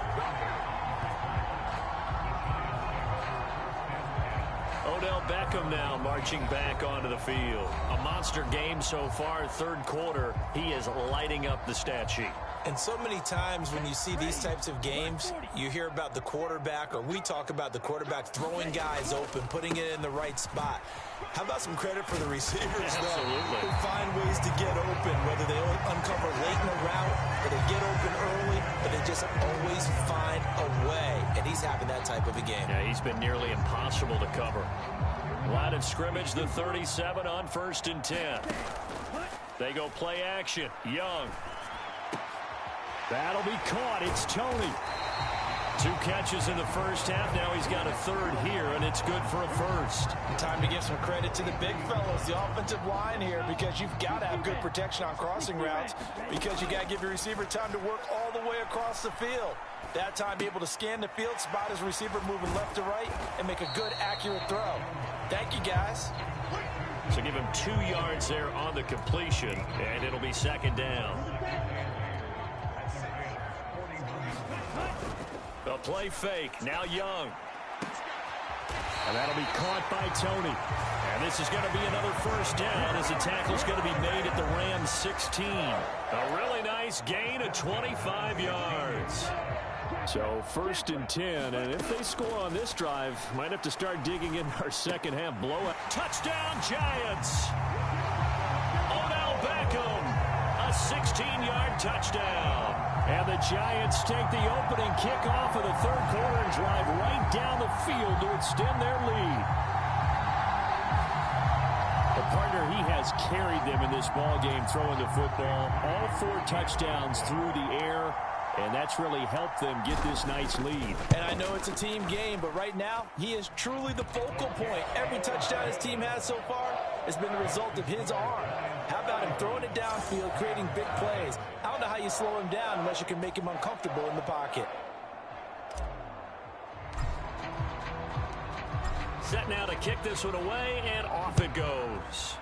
Odell Beckham now marching back onto the field. A monster game so far, third quarter. He is lighting up the stat sheet. And so many times when you see these types of games, you hear about the quarterback, or we talk about the quarterback throwing guys open, putting it in the right spot. How about some credit for the receivers, though, who find ways to get open, whether they uncover late in the route or they get open early, but they just always find a way. And he's having that type of a game. Yeah, he's been nearly impossible to cover. Line of scrimmage, the 37 on 1st and 10. They go play action. Young. That'll be caught. It's Tony. 2 catches in the first half. Now he's got a third here, and it's good for a first. Time to give some credit to the big fellas, the offensive line here, because you've got to have good protection on crossing routes, because you got to give your receiver time to work all the way across the field. That time, be able to scan the field, spot his receiver moving left to right, and make a good, accurate throw. Thank you, guys. So give him 2 yards there on the completion, and it'll be 2nd down. The play fake. Now Young. And that'll be caught by Tony. And this is going to be another first down as the tackle's going to be made at the Rams 16. A really nice gain of 25 yards. So 1st and 10, and if they score on this drive, might have to start digging in our second half blowout. Touchdown Giants. Odell Beckham. A 16-yard touchdown. And the Giants take the opening kickoff of the third quarter and drive right down the field to extend their lead. The partner, he has carried them in this ball game, throwing the football. All 4 touchdowns through the air, and that's really helped them get this nice lead. And I know it's a team game, but right now, he is truly the focal point. Every touchdown his team has so far has been the result of his arm. How about him throwing it downfield, creating big plays? I don't know how you slow him down unless you can make him uncomfortable in the pocket. Set now to kick this one away, and off it goes.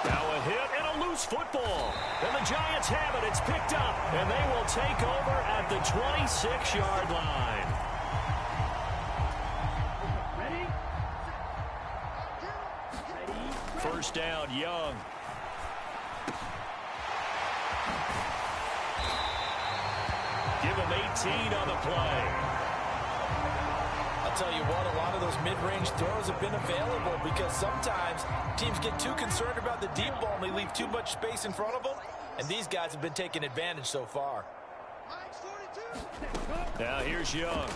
Now a hit and a loose football. And the Giants have it. It's picked up, and they will take over at the 26-yard line. First down, Young. Give him 18 on the play. I'll tell you what, a lot of those mid-range throws have been available because sometimes teams get too concerned about the deep ball and they leave too much space in front of them, and these guys have been taking advantage so far. Now here's Young.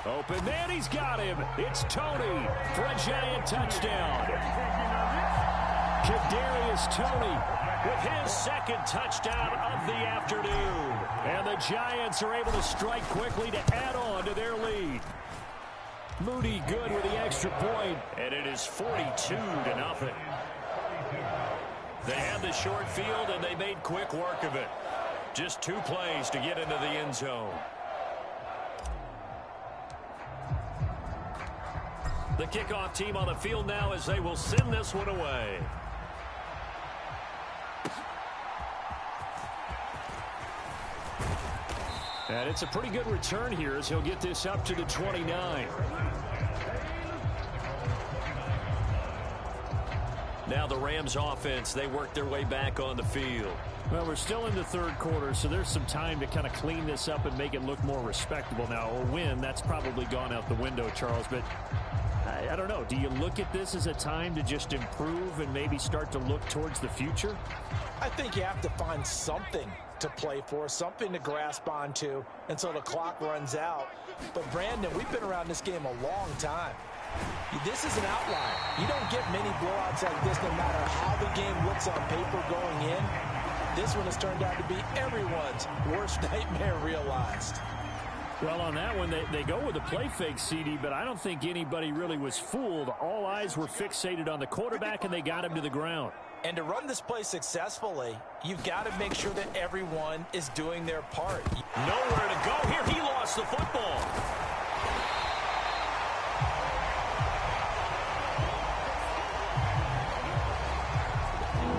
Open man, he's got him. It's Tony for a Giant touchdown. Kadarius Toney with his 2nd touchdown of the afternoon. And the Giants are able to strike quickly to add on to their lead. Moody good with the extra point. And it is 42-0. They had the short field, and they made quick work of it. Just 2 plays to get into the end zone. The kickoff team on the field now as they will send this one away. And it's a pretty good return here as he'll get this up to the 29. Now the Rams offense, they work their way back on the field. Well, we're still in the third quarter, so there's some time to kind of clean this up and make it look more respectable now. Or win, that's probably gone out the window, Charles. But I don't know. Do you look at this as a time to just improve and maybe start to look towards the future? I think you have to find something to play for, something to grasp onto until the clock runs out. But, Brandon, we've been around this game a long time. This is an outlier. You don't get many blowouts like this no matter how the game looks on paper going in. This one has turned out to be everyone's worst nightmare realized. Well, on that one, they go with a play fake, CD, but I don't think anybody really was fooled. All eyes were fixated on the quarterback, and they got him to the ground. And to run this play successfully, you've got to make sure that everyone is doing their part. Nowhere to go here. He lost the football.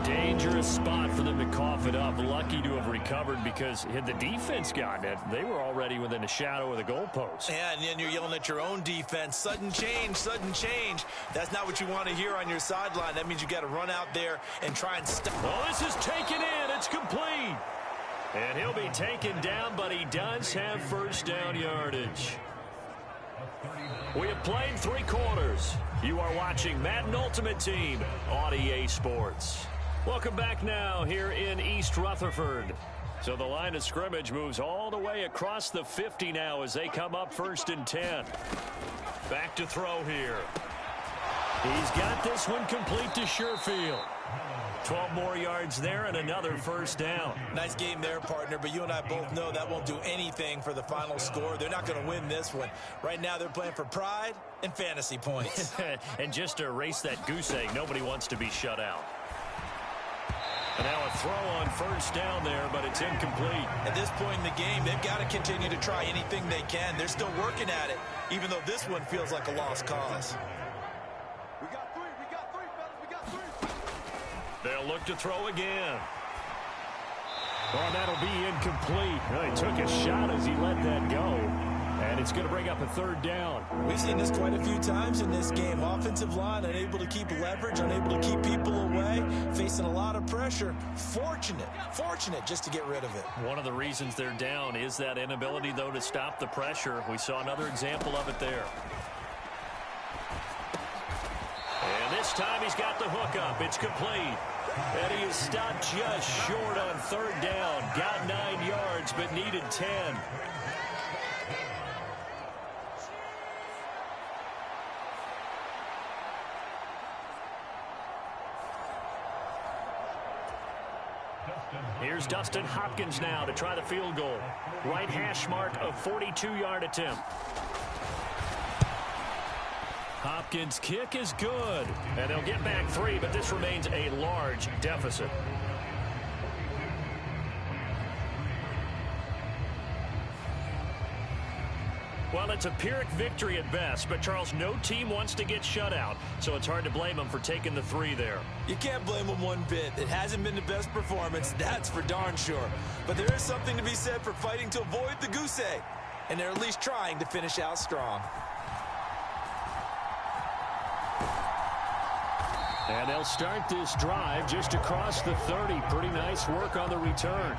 Dangerous spot for them to cough it up. Lucky to have recovered because had the defense gotten it, they were already within a shadow of the goalpost. Yeah, and then you're yelling at your own defense. Sudden change, sudden change. That's not what you want to hear on your sideline. That means you got to run out there and try and stop. Oh, this is taken in. It's complete. And he'll be taken down, but he does have first down yardage. We have played 3 quarters. You are watching Madden Ultimate Team on EA Sports. Welcome back now here in East Rutherford. So the line of scrimmage moves all the way across the 50 now as they come up 1st and 10. Back to throw here. He's got this one complete to Sherfield. 12 more yards there and another first down. Nice game there, partner, but you and I both know that won't do anything for the final score. They're not going to win this one. Right now they're playing for pride and fantasy points. And just to erase that goose egg, nobody wants to be shut out. And now a throw on first down there, but it's incomplete. At this point in the game, they've got to continue to try anything they can. They're still working at it, even though this one feels like a lost cause. We got 3, fellas, we got 3. They'll look to throw again. Well, that'll be incomplete. Well, he took a shot as he let that go. And it's going to bring up a 3rd down. We've seen this quite a few times in this game. Offensive line unable to keep leverage, unable to keep people away, facing a lot of pressure. Fortunate just to get rid of it. One of the reasons they're down is that inability, though, to stop the pressure. We saw another example of it there. And this time he's got the hook up. It's complete. And he is stopped just short on 3rd down. Got 9 yards, but needed 10. Here's Dustin Hopkins now to try the field goal. Right hash mark of 42-yard attempt. Hopkins' kick is good. And they'll get back 3, but this remains a large deficit. Well, it's a Pyrrhic victory at best, but, Charles, no team wants to get shut out, so it's hard to blame them for taking the 3 there. You can't blame them one bit. It hasn't been the best performance, that's for darn sure. But there is something to be said for fighting to avoid the goose egg, and they're at least trying to finish out strong. And they'll start this drive just across the 30. Pretty nice work on the return.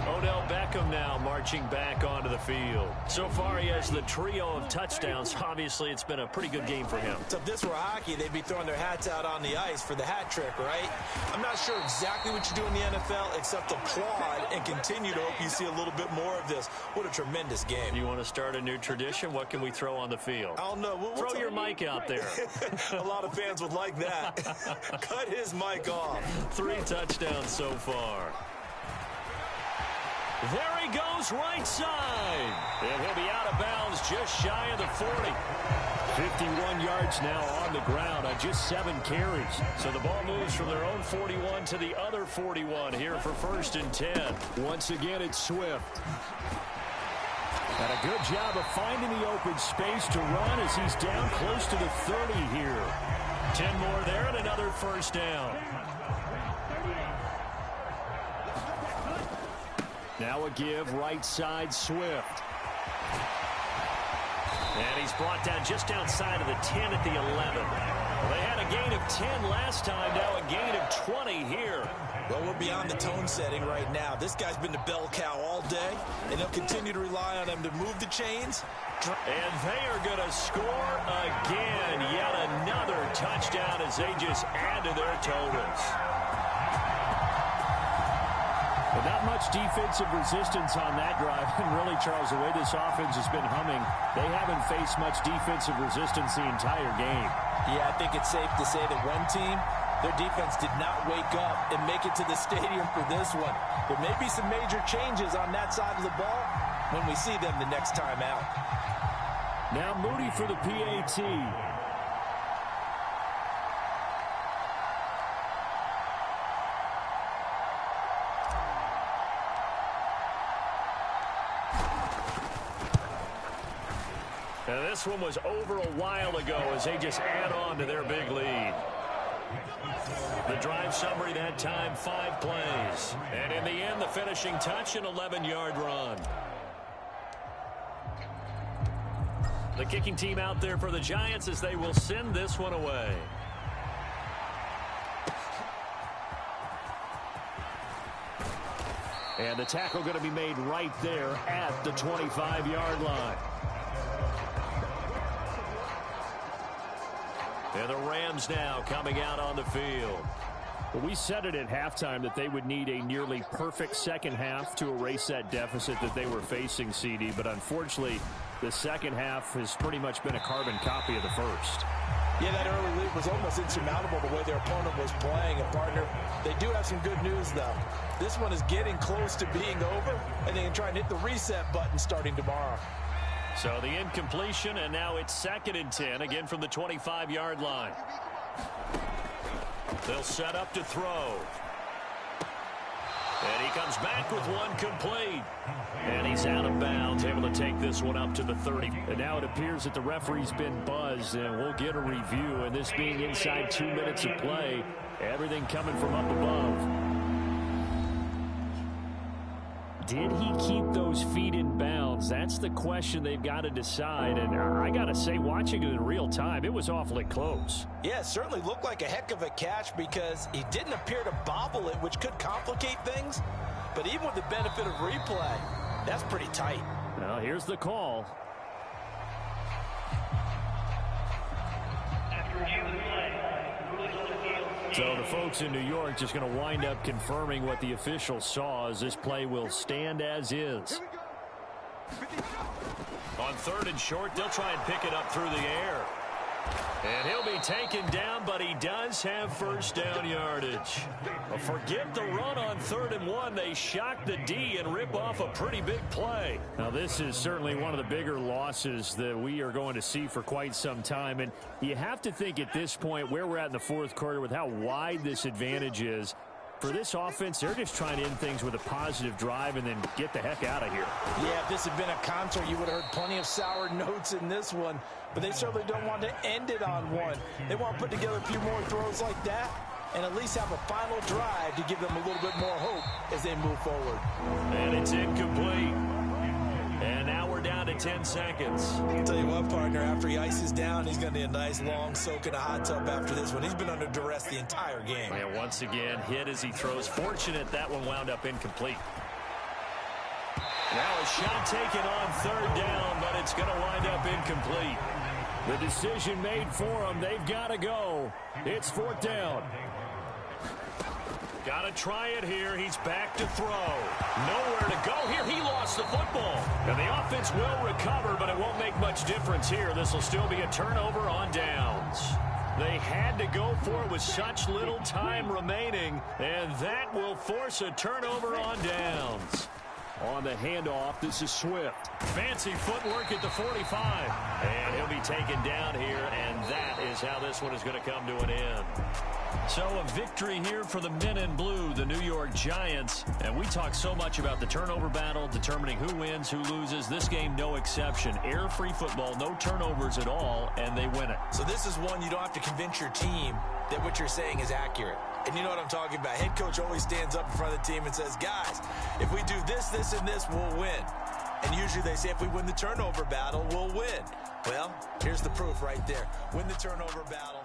Odell Beckham now marching back onto the field. So far, he has the trio of touchdowns. Obviously, it's been a pretty good game for him. So if this were hockey, they'd be throwing their hats out on the ice for the hat trick, right? I'm not sure exactly what you do in the NFL, except applaud and continue to hope you see a little bit more of this. What a tremendous game. You want to start a new tradition? What can we throw on the field? I don't know. Throw your mic out there. A lot of fans would like that. Cut his mic off. 3 touchdowns so far. There he goes, right side. And he'll be out of bounds just shy of the 40. 51 yards now on the ground on just 7 carries. So the ball moves from their own 41 to the other 41 here for 1st and 10. Once again, it's Swift. And a good job of finding the open space to run as he's down close to the 30 here. 10 more there and another first down. Now a give right side Swift. And he's brought down just outside of the 10 at the 11. Well, they had a gain of 10 last time, now a gain of 20 here. Well, we're beyond the tone setting right now. This guy's been the bell cow all day, and they'll continue to rely on him to move the chains. And they are going to score again. Yet another touchdown as they just add to their totals. But not much defensive resistance on that drive. And really, Charles, the way this offense has been humming, they haven't faced much defensive resistance the entire game. Yeah, I think it's safe to say that one team Their defense did not wake up and make it to the stadium for this one. There may be some major changes on that side of the ball when we see them the next time out. Now Moody for the PAT. Now this one was over a while ago as they just add on to their big lead. The drive summary that time, 5 plays. And in the end, the finishing touch, an 11-yard run. The kicking team out there for the Giants as they will send this one away. And the tackle going to be made right there at the 25-yard line. And the Rams now coming out on the field. Well, we said it at halftime that they would need a nearly perfect second half to erase that deficit that they were facing, CD. But unfortunately, the second half has pretty much been a carbon copy of the first. Yeah, that early lead was almost insurmountable the way their opponent was playing. And, partner, they do have some good news, though. This one is getting close to being over, and they can try and hit the reset button starting tomorrow. So the incompletion, and now it's 2nd and 10, again from the 25-yard line. They'll set up to throw. And he comes back with one complete. And he's out of bounds, able to take this one up to the 30. And now it appears that the referee's been buzzed, and we'll get a review. And this being inside 2 minutes of play, everything coming from up above. Did he keep those feet in bounds? That's the question they've got to decide. And I got to say, watching it in real time, it was awfully close. Yeah, it certainly looked like a heck of a catch because he didn't appear to bobble it, which could complicate things. But even with the benefit of replay, that's pretty tight. Well, here's the call. So the folks in New York just going to wind up confirming what the officials saw as this play will stand as is. On 3rd and short, they'll try and pick it up through the air. And he'll be taken down, but he does have first down yardage. Well, forget the run on 3rd and 1. They shock the D and rip off a pretty big play. Now, this is certainly one of the bigger losses that we are going to see for quite some time. And you have to think at this point where we're at in the 4th quarter with how wide this advantage is. For this offense, they're just trying to end things with a positive drive and then get the heck out of here. Yeah, if this had been a concert, you would have heard plenty of sour notes in this one. But they certainly don't want to end it on one. They want to put together a few more throws like that and at least have a final drive to give them a little bit more hope as they move forward. And it's incomplete. And now we're down to 10 seconds. I'll tell you what, partner, after he ices down, he's going to need a nice long soak in a hot tub after this one. He's been under duress the entire game. And once again, hit as he throws. Fortunate that one wound up incomplete. Now a shot taken on 3rd down, but it's going to wind up incomplete. The decision made for them. They've got to go. It's 4th down. Got to try it here. He's back to throw. Nowhere to go here. He lost the football. And the offense will recover, but it won't make much difference here. This will still be a turnover on downs. They had to go for it with such little time remaining, and that will force a turnover on downs. On the handoff, this is Swift. Fancy footwork at the 45. And he'll be taken down here, and that is how this one is going to come to an end. So a victory here for the men in blue, the New York Giants. And we talk so much about the turnover battle, determining who wins, who loses. This game, no exception. Error-free football, no turnovers at all, and they win it. So this is one you don't have to convince your team that what you're saying is accurate. And you know what I'm talking about. Head coach always stands up in front of the team and says, guys, if we do this, this, and this, we'll win. And usually they say if we win the turnover battle, we'll win. Well, here's the proof right there. Win the turnover battle.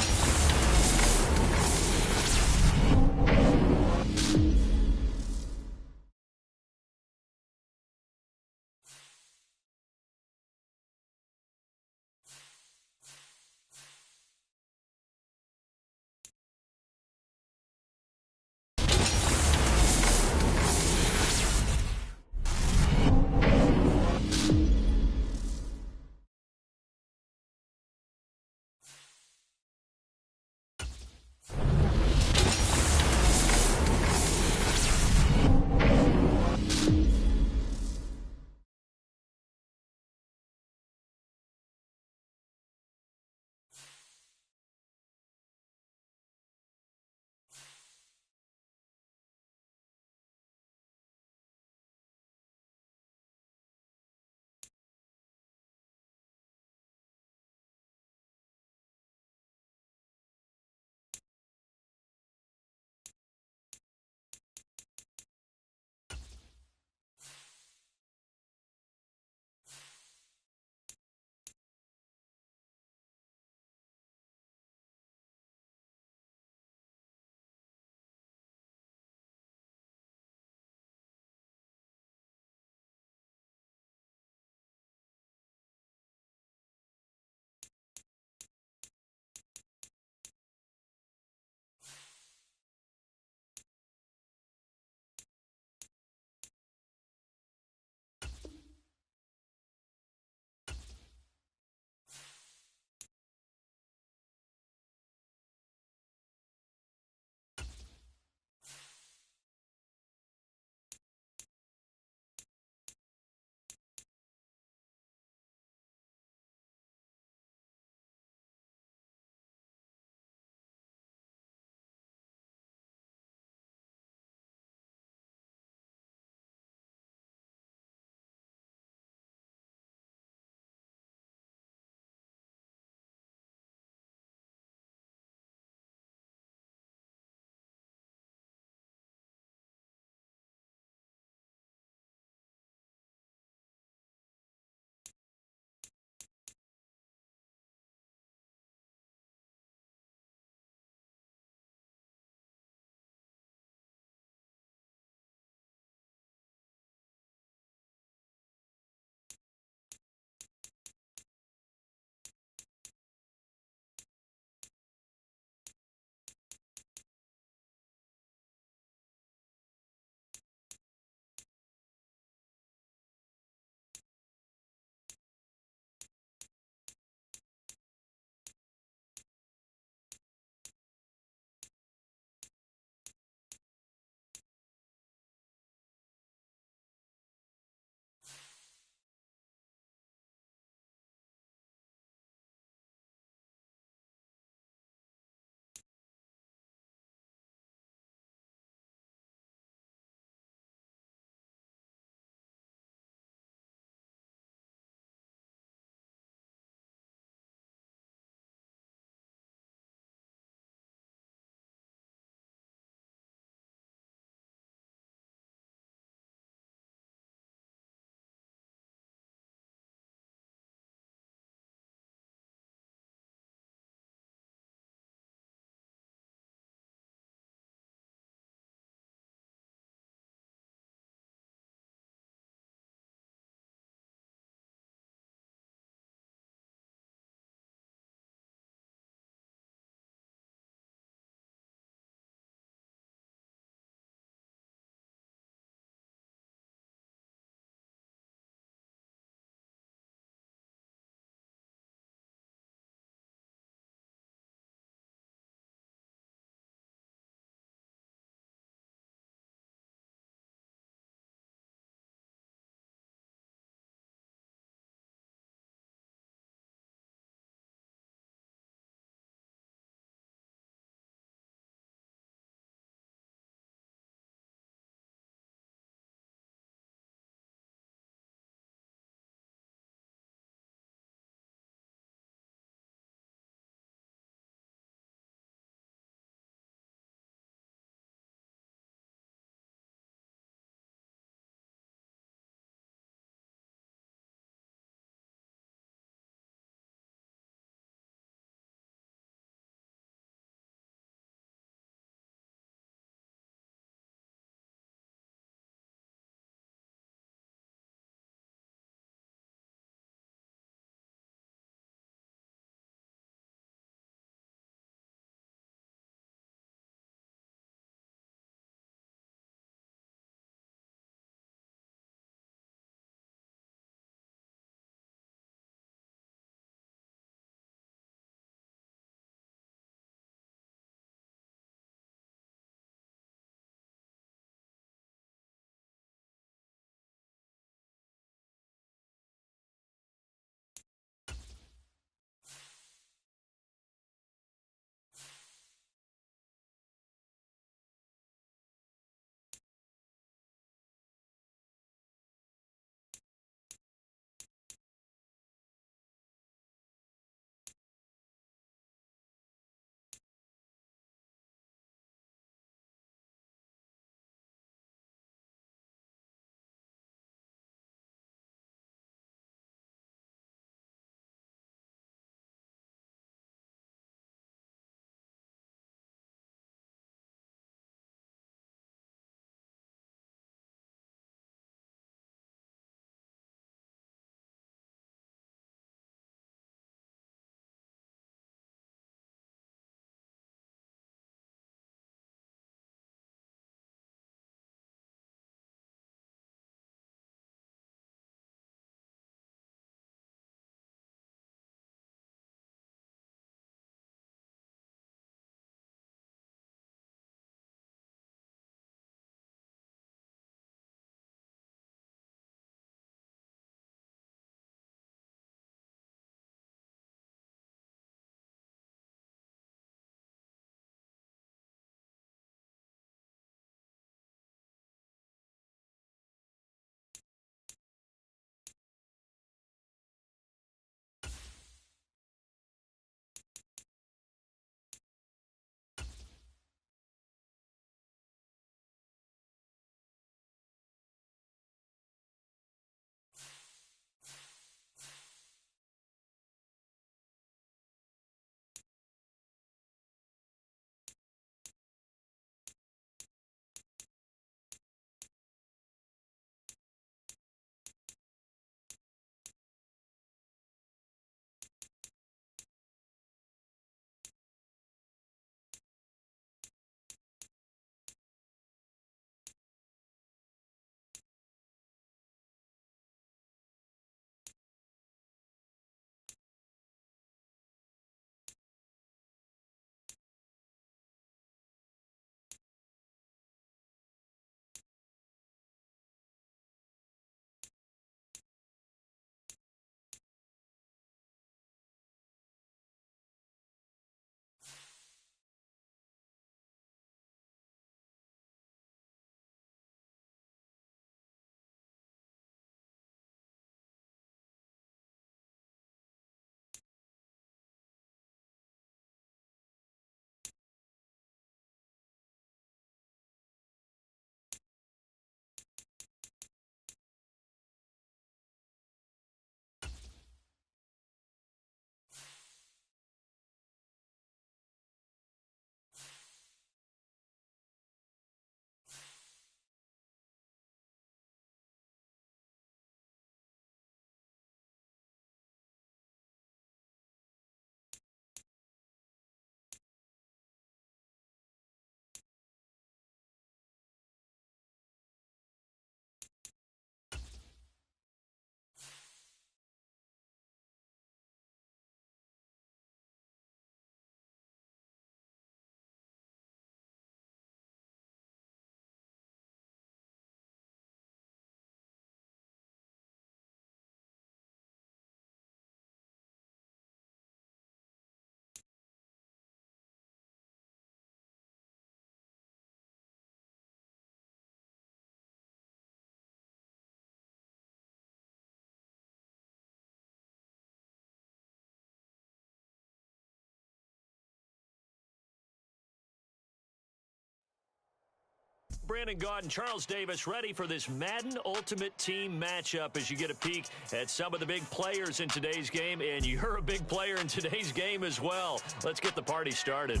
Brandon Gaud and Charles Davis ready for this Madden Ultimate Team matchup as you get a peek at some of the big players in today's game, and you're a big player in today's game as well. Let's get the party started.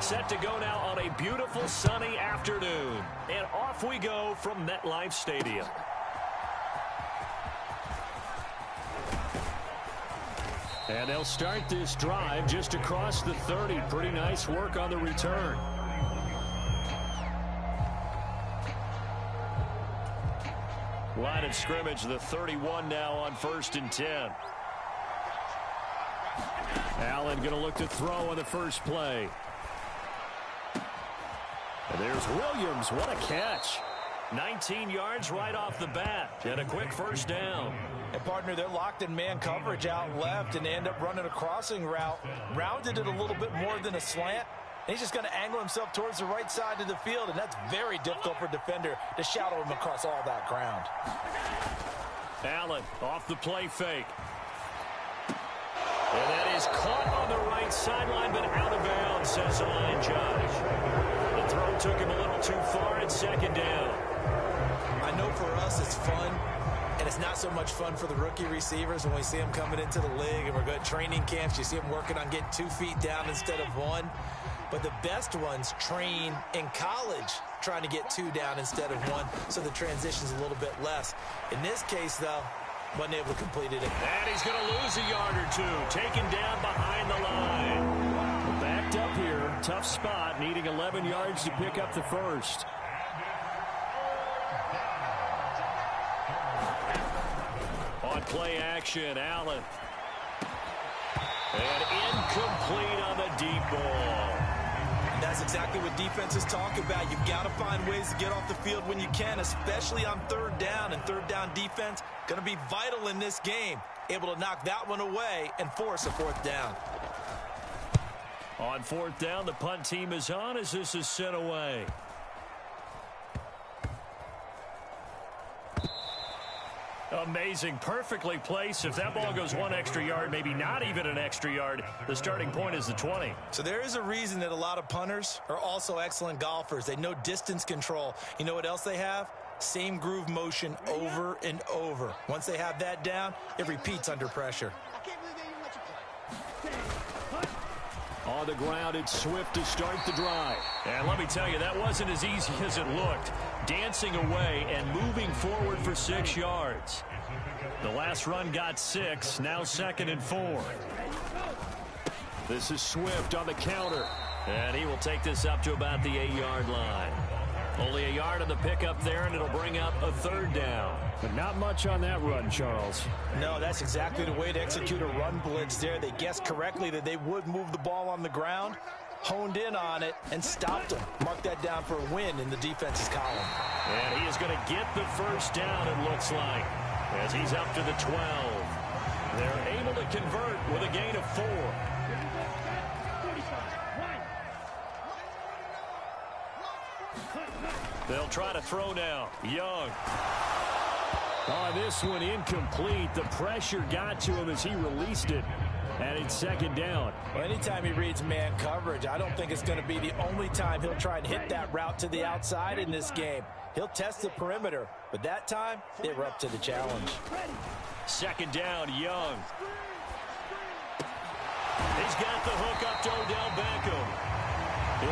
Set to go now on a beautiful sunny afternoon. And off we go from MetLife Stadium. And they'll start this drive just across the 30. Pretty nice work on the return. Line of scrimmage, the 31 now on 1st and 10. Allen going to look to throw on the first play. And there's Williams. What a catch. 19 yards right off the bat. And a quick first down. And, partner, they're locked in man coverage out left, and they end up running a crossing route. Rounded it a little bit more than a slant. And he's just going to angle himself towards the right side of the field, and that's very difficult for a defender to shadow him across all that ground. Allen off the play fake. And that is caught on the right sideline, but out of bounds, says the line judge. The throw took him a little too far at 2nd down. I know for us it's fun, and it's not so much fun for the rookie receivers when we see them coming into the league and we're good training camps. You see them working on getting 2 feet down instead of 1. But the best ones train in college trying to get 2 down instead of 1, so the transition's a little bit less. In this case, though, wasn't able to complete it. And he's going to lose a yard or 2. Taken down behind the line. Backed up here. Tough spot. Needing 11 yards to pick up the first. On play action, Allen. And incomplete on the deep ball. And that's exactly what defenses talk about. You've got to find ways to get off the field when you can, especially on 3rd down. And 3rd down defense going to be vital in this game. Able to knock that one away and force a 4th down. On 4th down, the punt team is on as this is sent away. Amazing. Perfectly placed. If that ball goes 1 extra yard, maybe not even an extra yard, the starting point is the 20. So there is a reason that a lot of punters are also excellent golfers. They know distance control. You know what else they have? Same groove motion over and over. Once they have that down, it repeats under pressure. On the ground, it's Swift to start the drive. And let me tell you, that wasn't as easy as it looked. Dancing away and moving forward for 6 yards. The last run got 6, now 2nd and 4. This is Swift on the counter. And he will take this up to about the 8-yard line. Only a yard on the pickup there, and it'll bring up a 3rd down. But not much on that run, Charles. No, that's exactly the way to execute a run blitz there. They guessed correctly that they would move the ball on the ground, honed in on it, and stopped them. Mark that down for a win in the defense's column. And he is going to get the first down, it looks like, as he's up to the 12. They're able to convert with a gain of 4. They'll try to throw now. Young. Oh, this one incomplete. The pressure got to him as he released it. And it's 2nd down. Well, anytime he reads man coverage, I don't think it's going to be the only time he'll try and hit that route to the outside in this game. He'll test the perimeter, but that time, they were up to the challenge. 2nd down, Young. He's got the hook up to Odell Beckham.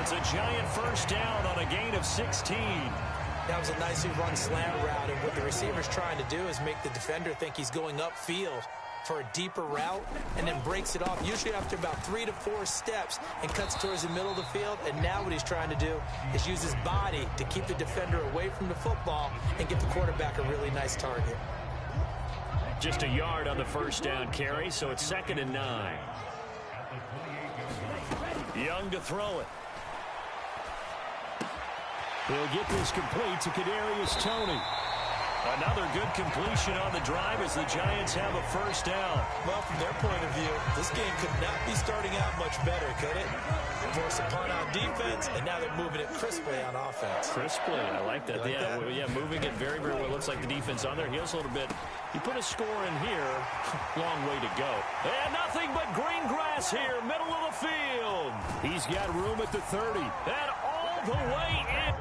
It's a giant first down on a gain of 16. That was a nicely run slant route, and what the receiver's trying to do is make the defender think he's going upfield for a deeper route, and then breaks it off, usually after about 3 to 4 steps, and cuts towards the middle of the field. And now what he's trying to do is use his body to keep the defender away from the football and get the quarterback a really nice target. Just a yard on the first down carry, so it's 2nd and 9. Young to throw it. He'll get this complete to Kadarius Toney. Another good completion on the drive as the Giants have a first down. Well, from their point of view, this game could not be starting out much better, could it? Force a punt on defense, and now they're moving it crisply on offense. Crisply, I like that. Yeah, moving it very, very well. Looks like the defense on their heels a little bit. You put a score in here, long way to go. And nothing but green grass here, middle of the field. He's got room at the 30. And all the way in.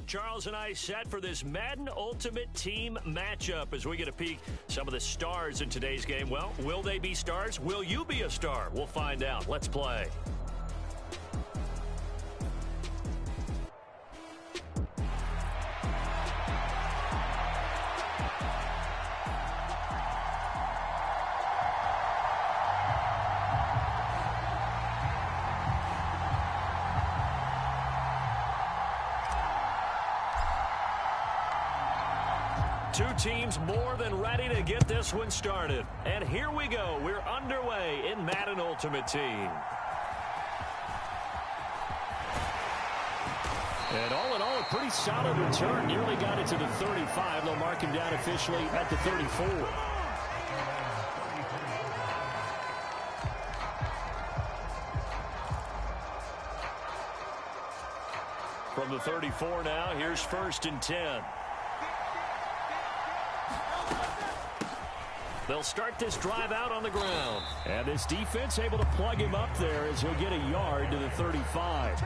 Charles and I set for this Madden Ultimate Team matchup as we get a peek some of the stars in today's game. Well, will they be stars? Will you be a star? We'll find out. Let's play. Two teams more than ready to get this one started. And here we go. We're underway in Madden Ultimate Team. And all in all, a pretty solid return. Nearly got it to the 35. They'll mark him down officially at the 34. From the 34 now, here's 1st and 10. They'll start this drive out on the ground. And this defense able to plug him up there as he'll get a yard to the 35.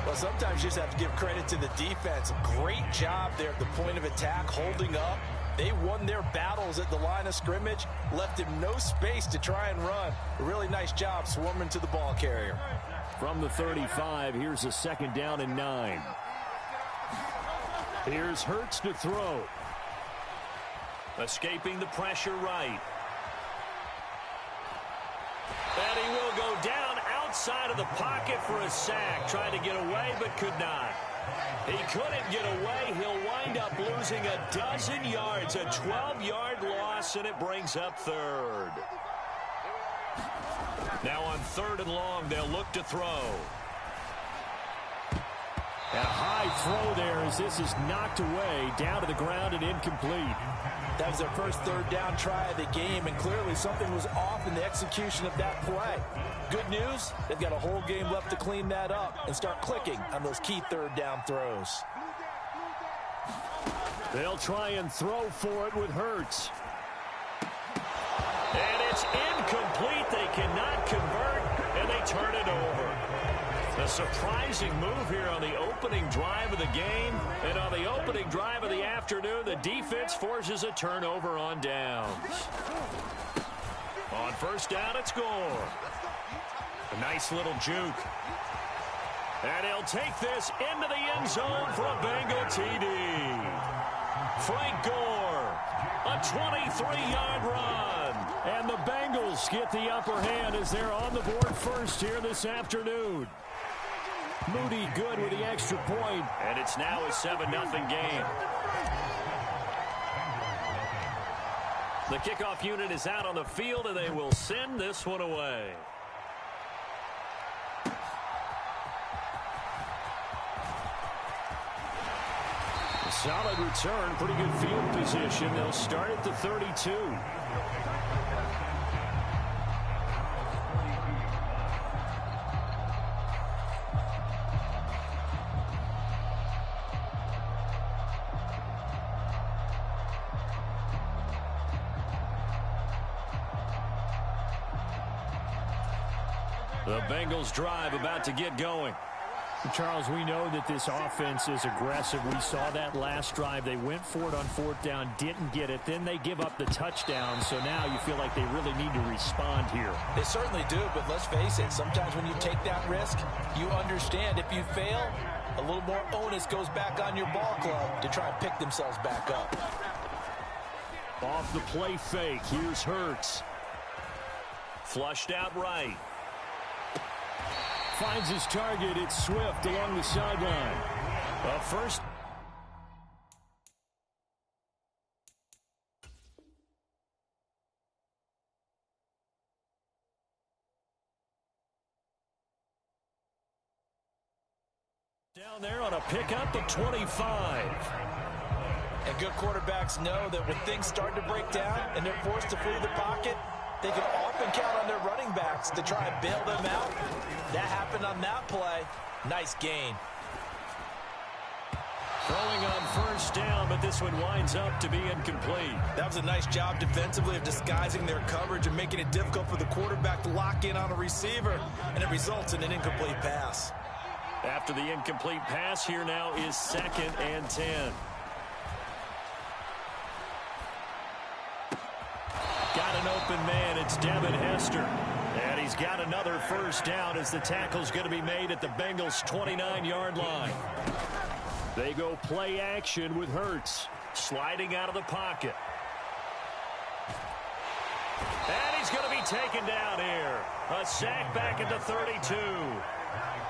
Well, sometimes you just have to give credit to the defense. Great job there at the point of attack, holding up. They won their battles at the line of scrimmage, left him no space to try and run. A really nice job swarming to the ball carrier. From the 35, here's a 2nd down and 9. Here's Hurts to throw. Escaping the pressure right. And he will go down outside of the pocket for a sack. Trying to get away, but could not. He couldn't get away. He'll wind up losing a dozen yards. A 12-yard loss, and it brings up 3rd. Now on 3rd and long, they'll look to throw. And a high throw there as this is knocked away, down to the ground and incomplete. That was their first 3rd down try of the game, and clearly something was off in the execution of that play. Good news, they've got a whole game left to clean that up and start clicking on those key 3rd down throws. They'll try and throw for it with Hurts. And it's incomplete. They cannot convert, and they turn it over. A surprising move here on the opening drive of the game. And on the opening drive of the afternoon, the defense forces a turnover on downs. On first down, it's Gore. A nice little juke. And he'll take this into the end zone for a Bengal TD. Frank Gore, a 23-yard run. And the Bengals get the upper hand as they're on the board first here this afternoon. Moody good with the extra point. And it's now a 7-0 game. The kickoff unit is out on the field, and they will send this one away. A solid return, pretty good field position. They'll start at the 32. The Bengals drive about to get going. Charles, we know that this offense is aggressive. We saw that last drive. They went for it on fourth down, didn't get it. Then they give up the touchdown. So now you feel like they really need to respond here. They certainly do, but let's face it. Sometimes when you take that risk, you understand if you fail, a little more onus goes back on your ball club to try and pick themselves back up. Off the play fake, here's Hurts. Flushed out right. Finds his target. It's Swift along the sideline. First. Down there on a pickup of 25. And good quarterbacks know that when things start to break down and they're forced to flee the pocket, they can often count on their running backs to try and bail them out. That happened on that play. Nice gain. Throwing on first down, but this one winds up to be incomplete. That was a nice job defensively of disguising their coverage and making it difficult for the quarterback to lock in on a receiver, and it results in an incomplete pass. After the incomplete pass, here now is 2nd and 10. Got an open man. It's Devin Hester. And he's got another first down as the tackle's going to be made at the Bengals' 29-yard line. They go play action with Hurts. Sliding out of the pocket. And he's going to be taken down here. A sack back at the 32.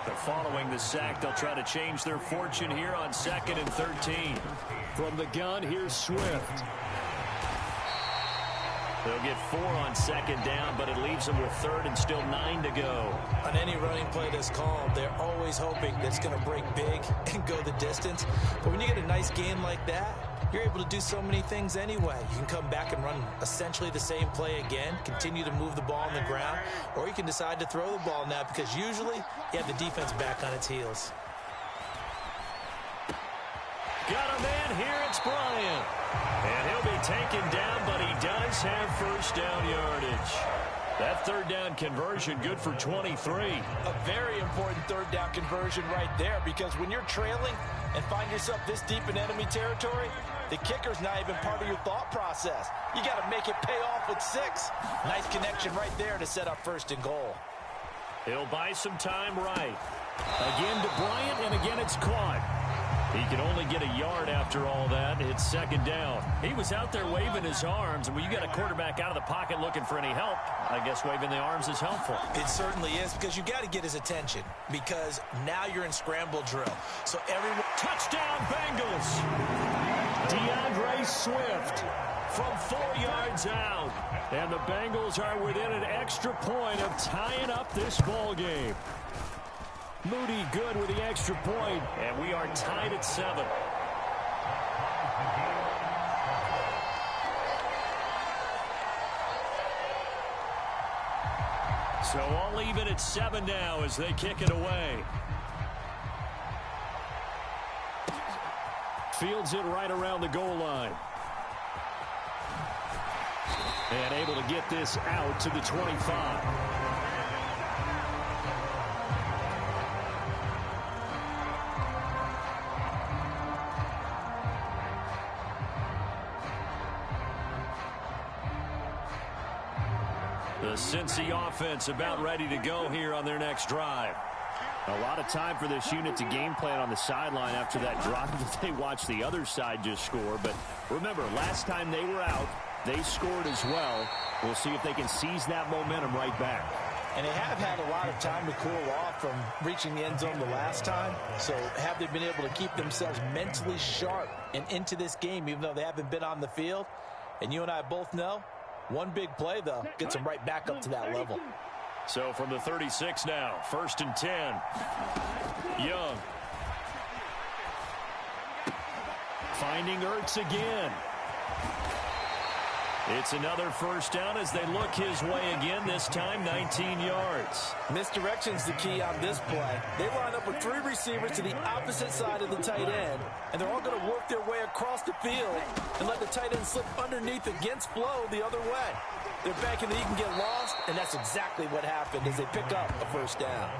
But following the sack, they'll try to change their fortune here on 2nd and 13. From the gun, here's Swift. They'll get 4 on 2nd down, but it leaves them with 3rd and still 9 to go. On any running play that's called, they're always hoping that it's going to break big and go the distance. But when you get a nice game like that, you're able to do so many things anyway. You can come back and run essentially the same play again, continue to move the ball on the ground, or you can decide to throw the ball now because usually you have the defense back on its heels. Got a man here, it's Bryant. And he'll be taken down, but he does have first down yardage. That 3rd down conversion good for 23. A very important 3rd down conversion right there, because when you're trailing and find yourself this deep in enemy territory, the kicker's not even part of your thought process. You got to make it pay off with 6. Nice connection right there to set up 1st and goal. He'll buy some time right. Again to Bryant, and again it's caught. He can only get a yard after all that. It's 2nd down. He was out there waving his arms, and when you got a quarterback out of the pocket looking for any help, I guess waving the arms is helpful. It certainly is, because you got to get his attention, because now you're in scramble drill. So everyone... Touchdown, Bengals! DeAndre Swift from 4 yards out. And the Bengals are within an extra point of tying up this ball game. Moody good with the extra point. And we are tied at 7. So all even at 7 now as they kick it away. fields it right around the goal line. And able to get this out to the 25. The Cincy offense about ready to go here on their next drive. A lot of time for this unit to game plan on the sideline after that drive that they watched the other side just score. But remember, last time they were out, they scored as well. We'll see if they can seize that momentum right back. And they have had a lot of time to cool off from reaching the end zone the last time. So have they been able to keep themselves mentally sharp and into this game, even though they haven't been on the field? And you and I both know, one big play, though, gets them right back up to that level. So from the 36 now, 1st and 10. Young. Finding Ertz again. It's another first down as they look his way again, this time 19 yards. Misdirection's the key on this play. They line up with 3 receivers to the opposite side of the tight end, and they're all going to work their way across the field and let the tight end slip underneath against flow the other way. They're banking that he can get lost, and that's exactly what happened as they pick up a first down.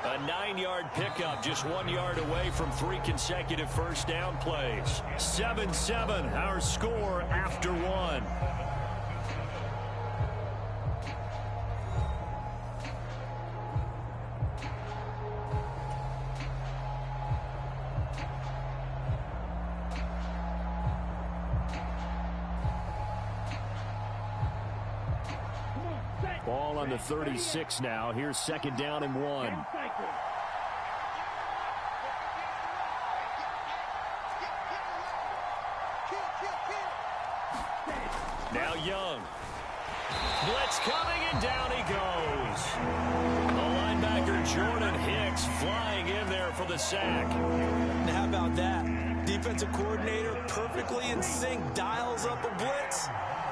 A 9-yard pickup, just 1 yard away from 3 consecutive first down plays. 7-7, our score after 1. Ball on the 36 now. Here's 2nd down and 1. Now Young. Blitz coming, and down he goes. The linebacker Jordan Hicks flying in there for the sack. And how about that? Defensive coordinator perfectly in sync, dials up a blitz.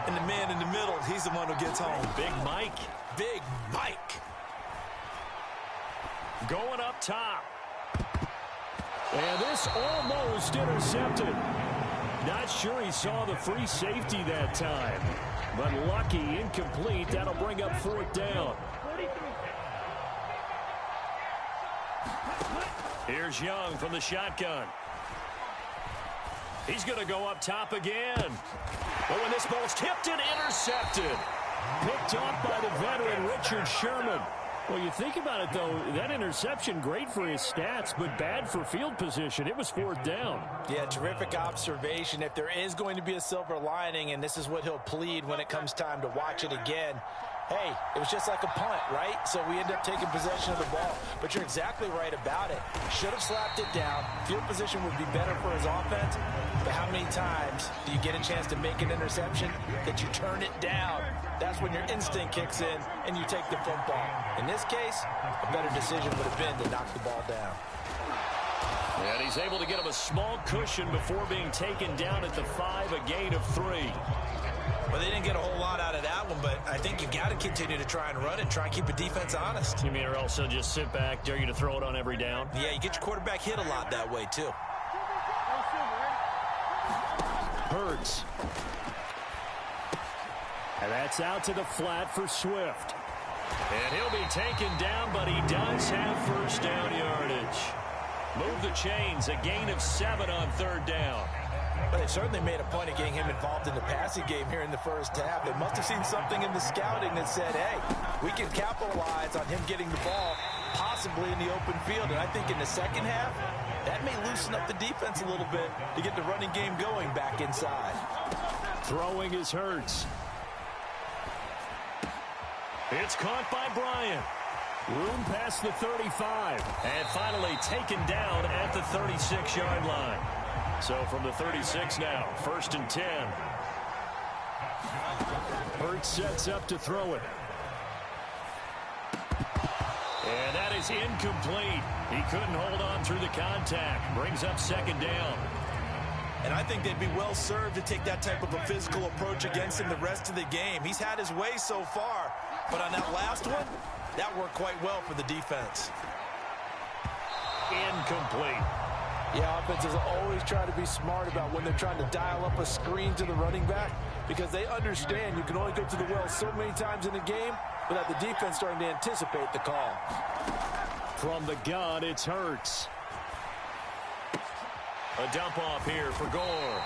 And the man in the middle, he's the one who gets home. Big Mike. Big Mike. Going up top. And this almost intercepted. Not sure he saw the free safety that time. But lucky, incomplete. That'll bring up 4th down. Here's Young from the shotgun. He's going to go up top again. But when this ball's tipped and intercepted. Picked off by the veteran Richard Sherman. Well, you think about it, though, that interception, great for his stats, but bad for field position. It was 4th down. Yeah, terrific observation. If there is going to be a silver lining, and this is what he'll plead when it comes time to watch it again, hey, it was just like a punt, right? So we end up taking possession of the ball. But you're exactly right about it. Should have slapped it down. Field position would be better for his offense. But how many times do you get a chance to make an interception that you turn it down? That's when your instinct kicks in and you take the football. In this case, a better decision would have been to knock the ball down. And he's able to get him a small cushion before being taken down at the 5, a gain of 3. Well, they didn't get a whole lot out of that one, but I think you got to continue to try and run and try and keep a defense honest. You mean or else they'll just sit back, dare you to throw it on every down? Yeah, you get your quarterback hit a lot that way, too. Hurts. And that's out to the flat for Swift. And he'll be taken down, but he does have first down yardage. Move the chains, a gain of 7 on 3rd down. But they certainly made a point of getting him involved in the passing game here in the first half. They must have seen something in the scouting that said, hey, we can capitalize on him getting the ball possibly in the open field. And I think in the second half, that may loosen up the defense a little bit to get the running game going back inside. Throwing is Hurts. It's caught by Bryant. Room past the 35. And finally taken down at the 36-yard line. So from the 36 now, 1st and 10. Hurts sets up to throw it. And that is incomplete. He couldn't hold on through the contact. Brings up 2nd down. And I think they'd be well served to take that type of a physical approach against him the rest of the game. He's had his way so far, but on that last one, that worked quite well for the defense. Incomplete. Yeah, offenses always try to be smart about when they're trying to dial up a screen to the running back because they understand you can only go to the well so many times in a game without the defense starting to anticipate the call. From the gun, it's Hurts. A dump off here for Gore.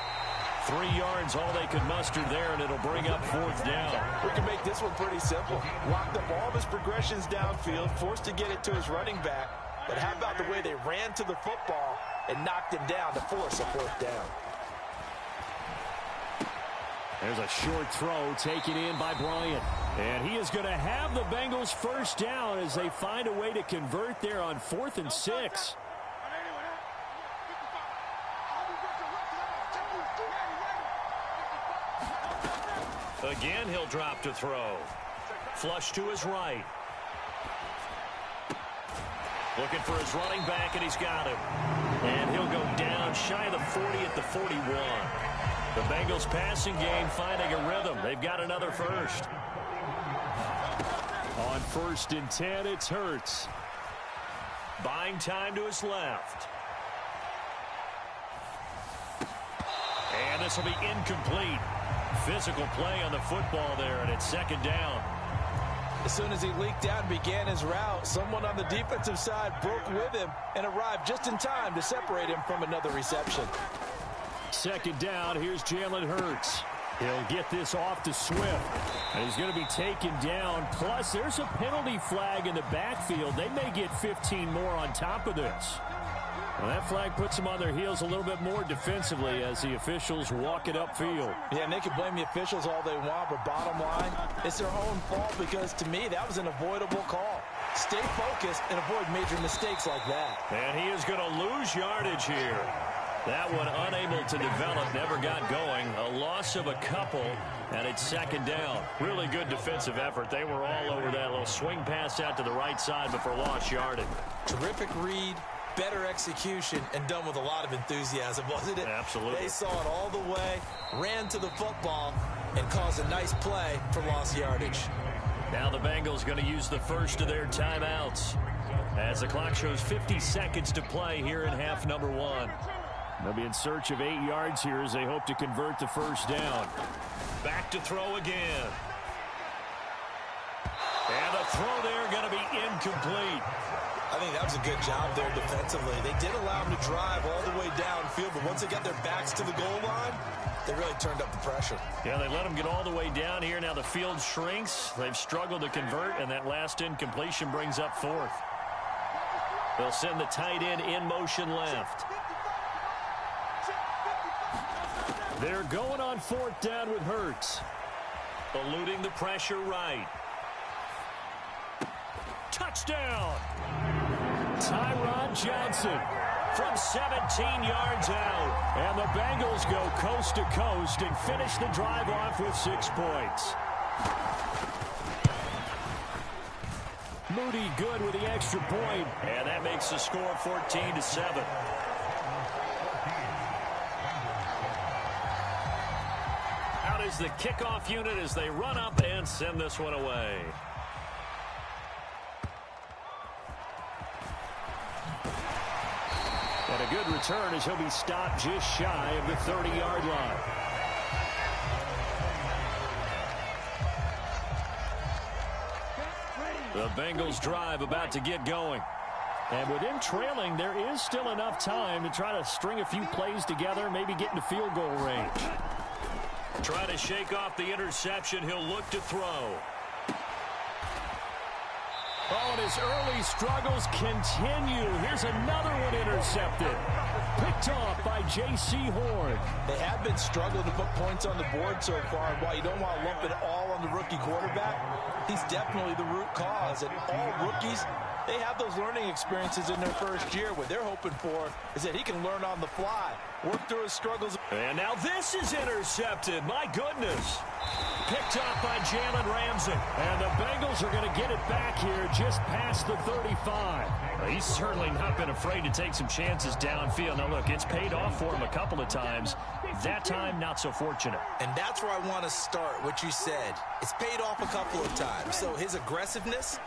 3 yards, all they could muster there, and it'll bring up 4th down. We can make this one pretty simple. Locked up all of his progressions downfield, forced to get it to his running back. But how about the way they ran to the football and knocked him down to force a 4th down? There's a short throw taken in by Bryant. And he is going to have the Bengals 1st down as they find a way to convert there on 4th and 6. Again, he'll drop to throw. Flush to his right. Looking for his running back, and he's got him. And he'll go down shy of the 40 at the 41. The Bengals passing game finding a rhythm. They've got another first. On 1st and 10, it's Hurts. Buying time to his left. And this will be incomplete. Physical play on the football there, and it's 2nd down. As soon as he leaked out and began his route, someone on the defensive side broke with him and arrived just in time to separate him from another reception. 2nd down, here's Jalen Hurts. He'll get this off to Swift. And he's going to be taken down. Plus, there's a penalty flag in the backfield. They may get 15 more on top of this. Well, that flag puts them on their heels a little bit more defensively as the officials walk it upfield. Yeah, and they can blame the officials all they want, but bottom line, it's their own fault because, to me, that was an avoidable call. Stay focused and avoid major mistakes like that. And he is going to lose yardage here. That one unable to develop, never got going. A loss of a couple, and it's 2nd down. Really good defensive effort. They were all over that little swing pass out to the right side, but for lost yardage. Terrific read, better execution, and done with a lot of enthusiasm, wasn't it? Absolutely. They saw it all the way, ran to the football, and caused a nice play for lost yardage. Now the Bengals going to use the first of their timeouts as the clock shows 50 seconds to play here in half number 1. They'll be in search of 8 yards here as they hope to convert the 1st down. Back to throw again. And the throw there going to be incomplete. I think that was a good job there defensively. They did allow them to drive all the way downfield, but once they got their backs to the goal line, they really turned up the pressure. Yeah, they let them get all the way down here. Now the field shrinks. They've struggled to convert, and that last incompletion brings up 4th. They'll send the tight end in motion left. They're going on 4th down with Hurts. Eluding the pressure right. Touchdown! Tyron Johnson from 17 yards out. And the Bengals go coast to coast and finish the drive off with 6 points. Moody good with the extra point. And that makes the score 14-7. Out is the kickoff unit as they run up and send this one away. And a good return as he'll be stopped just shy of the 30-yard line. The Bengals drive about to get going. And with him trailing, there is still enough time to try to string a few plays together, maybe get into field goal range. Try to shake off the interception. He'll look to throw. Oh, and his early struggles continue. Here's another one intercepted. Picked off by J.C. Horn. They have been struggling to put points on the board so far. And while you don't want to lump it all on the rookie quarterback, he's definitely the root cause. And all rookies, they have those learning experiences in their first year. What they're hoping for is that he can learn on the fly, work through his struggles. And now this is intercepted. My goodness. Picked off by Jalen Ramsey. And the Bengals are going to get it back here just past the 35. He's certainly not been afraid to take some chances downfield. Now, look, it's paid off for him a couple of times. That time, not so fortunate. And that's where I want to start, what you said. It's paid off a couple of times. So his aggressiveness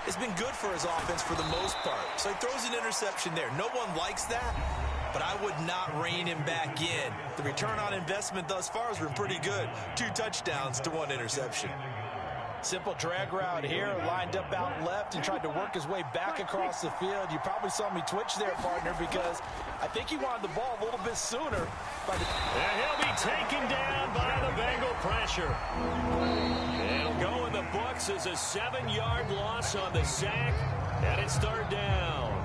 has been good for his offense for the most part. So he throws an interception there. No one likes that. but I would not rein him back in. The return on investment thus far has been pretty good. 2 touchdowns to 1 interception. Simple drag route here, lined up out left and tried to work his way back across the field. You probably saw me twitch there, partner, because I think he wanted the ball a little bit sooner. And he'll be taken down by the Bengal pressure. It'll go in the books as a 7-yard loss on the sack, and it's 3rd down.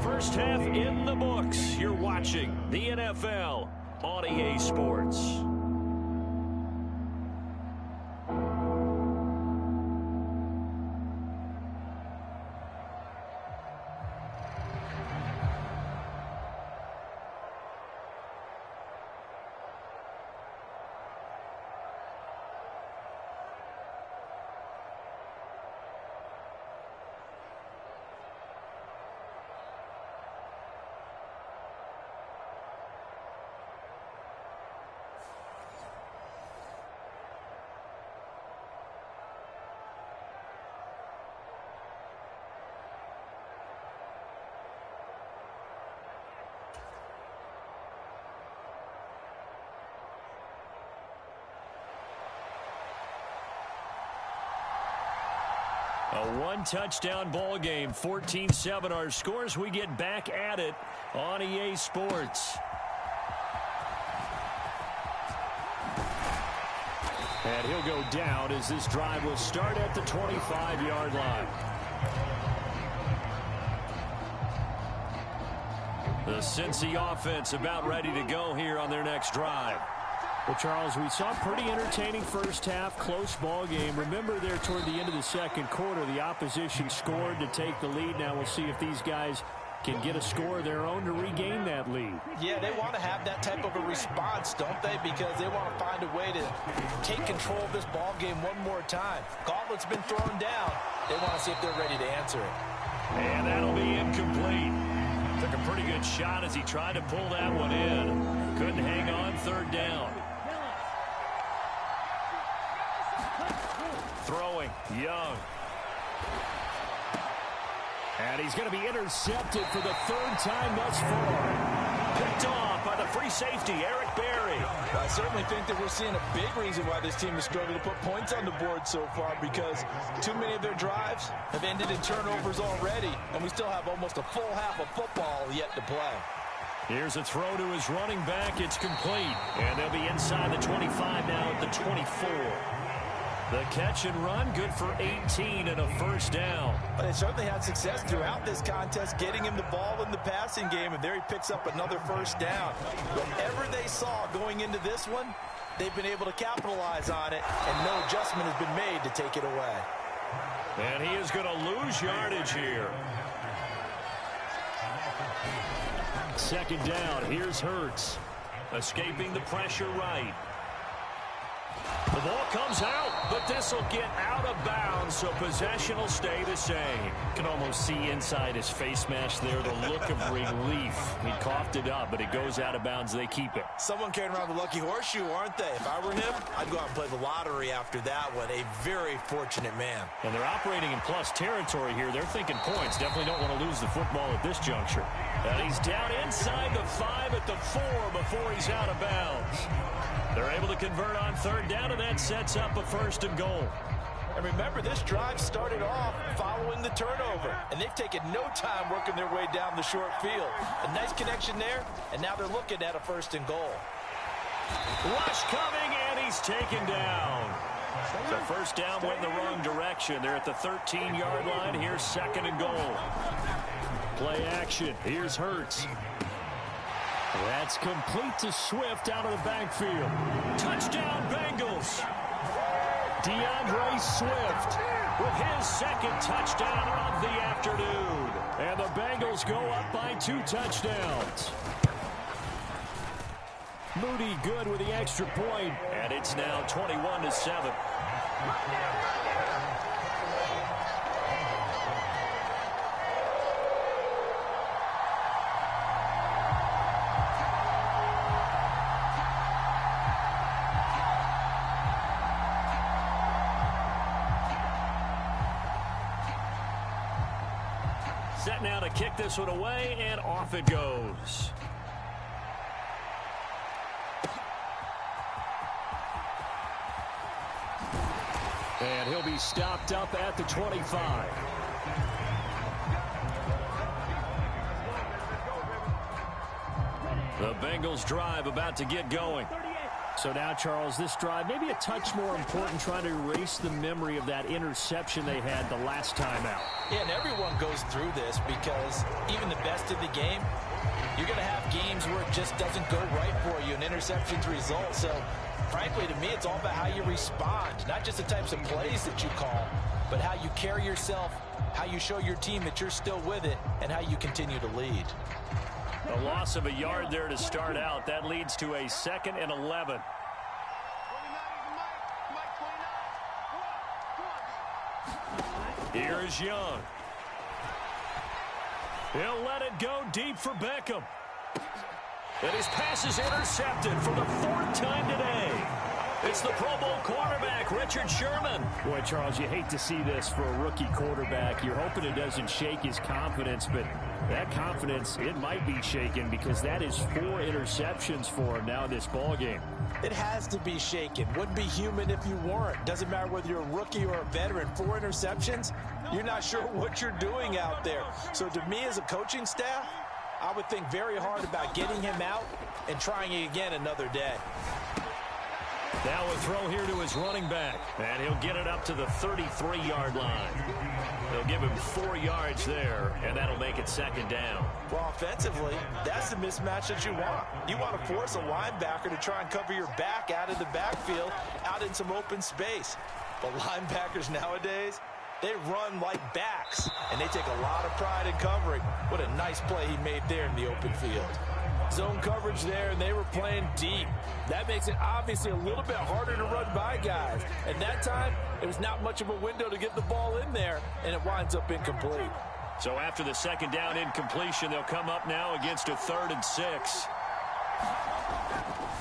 First half in the books. You're watching the NFL on EA Sports. A 1-touchdown ball game, 14-7 our scores. We get back at it on EA Sports. And he'll go down as this drive will start at the 25-yard line. The Cincy offense about ready to go here on their next drive. Well, Charles, we saw a pretty entertaining first half, close ball game. Remember there toward the end of the second quarter, the opposition scored to take the lead. Now we'll see if these guys can get a score of their own to regain that lead. Yeah, they want to have that type of a response, don't they? Because they want to find a way to take control of this ball game one more time. Gauntlet's been thrown down. They want to see if they're ready to answer it. And that'll be incomplete. Took a pretty good shot as he tried to pull that one in. Couldn't hang on, 3rd down. Throwing, Young. And he's going to be intercepted for the 3rd time thus far. Picked off by the free safety, Eric Berry. I certainly think that we're seeing a big reason why this team has struggled to put points on the board so far, because too many of their drives have ended in turnovers already, and we still have almost a full half of football yet to play. Here's a throw to his running back. It's complete. And they'll be inside the 25 now at the 24. The catch and run, good for 18 and a 1st down. But they certainly had success throughout this contest, getting him the ball in the passing game, and there he picks up another 1st down. Whatever they saw going into this one, they've been able to capitalize on it, and no adjustment has been made to take it away. And he is going to lose yardage here. 2nd down, here's Hurts. Escaping the pressure right. The ball comes out, but this will get out of bounds, so possession will stay the same. You can almost see inside his face mask there the look of relief. He coughed it up, but it goes out of bounds. They keep it. Someone carrying around the lucky horseshoe, aren't they? If I were him, I'd go out and play the lottery after that one. A very fortunate man. And they're operating in plus territory here. They're thinking points. Definitely don't want to lose the football at this juncture. And he's down inside the 5 at the 4 before he's out of bounds. They're able to convert on 3rd down, and that sets up a 1st and goal. And remember, this drive started off following the turnover, and they've taken no time working their way down the short field. A nice connection there, and now they're looking at a 1st and goal. Rush coming, and he's taken down. The 1st down went in the wrong direction. They're at the 13-yard line. Here's 2nd and goal. Play action. Here's Hurts. That's complete to Swift out of the backfield. Touchdown, Bengals. DeAndre Swift with his 2nd touchdown of the afternoon. And the Bengals go up by 2 touchdowns. Moody good with the extra point. And it's now 21-7. set now to kick this one away, and off it goes. And he'll be stopped up at the 25. The Bengals drive about to get going. So now, Charles, this drive maybe a touch more important, trying to erase the memory of that interception they had the last time out. Yeah, and everyone goes through this because even the best of the game, you're going to have games where it just doesn't go right for you, and interceptions result. So, frankly, to me, it's all about how you respond, not just the types of plays that you call, but how you carry yourself, how you show your team that you're still with it, and how you continue to lead. A loss of a yard there to start out. That leads to a 2nd and 11. Here's Young. He'll let it go deep for Beckham. And his pass is intercepted for the 4th time today. It's the Pro Bowl quarterback, Richard Sherman. Boy, Charles, you hate to see this for a rookie quarterback. You're hoping it doesn't shake his confidence, but that confidence, it might be shaken because that is 4 interceptions for him now in this ballgame. It has to be shaken. Wouldn't be human if you weren't. Doesn't matter whether you're a rookie or a veteran. 4 interceptions, you're not sure what you're doing out there. So to me as a coaching staff, I would think very hard about getting him out and trying it again another day. Now a throw here to his running back, and he'll get it up to the 33-yard line. They'll give him 4 yards there, and that'll make it 2nd down. Well, offensively, that's the mismatch that you want. You want to force a linebacker to try and cover your back out of the backfield, out in some open space. But linebackers nowadays, they run like backs, and they take a lot of pride in covering. What a nice play he made there in the open field. Zone coverage there, and they were playing deep. That makes it obviously a little bit harder to run by guys. And that time, it was not much of a window to get the ball in there, and it winds up incomplete. So after the 2nd down incompletion, they'll come up now against a 3rd and 6.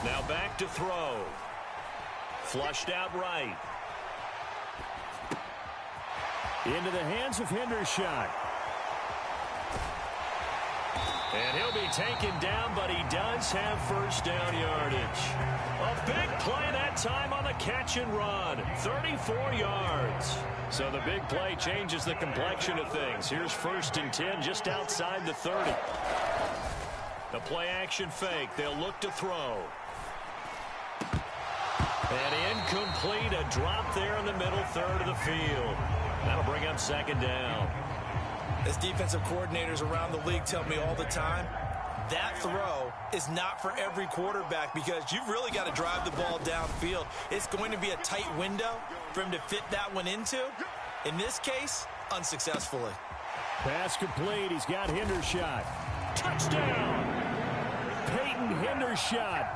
Now back to throw. Flushed out right. Into the hands of Hendershot. And he'll be taken down, but he does have 1st down yardage. A big play that time on the catch and run. 34 yards. So the big play changes the complexion of things. Here's 1st and 10 just outside the 30. The play action fake. They'll look to throw. And incomplete. A drop there in the middle 3rd of the field. That'll bring up 2nd down. As defensive coordinators around the league tell me all the time, that throw is not for every quarterback because you've really got to drive the ball downfield. It's going to be a tight window for him to fit that one into. In this case, unsuccessfully. Pass complete. He's got Hendershot. Touchdown! Peyton Hendershot.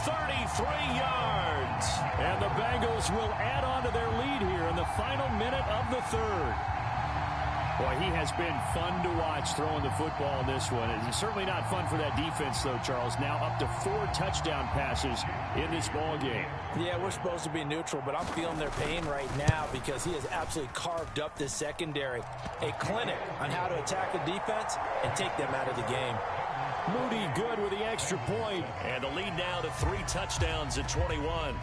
33 yards. And the Bengals will add on to their lead here in the final minute of the 3rd. Boy, he has been fun to watch throwing the football in this one. It's certainly not fun for that defense, though, Charles. Now up to 4 touchdown passes in this ball game. Yeah, we're supposed to be neutral, but I'm feeling their pain right now because he has absolutely carved up this secondary. A clinic on how to attack the defense and take them out of the game. Moody good with the extra point. And the lead now to 3 touchdowns at 21.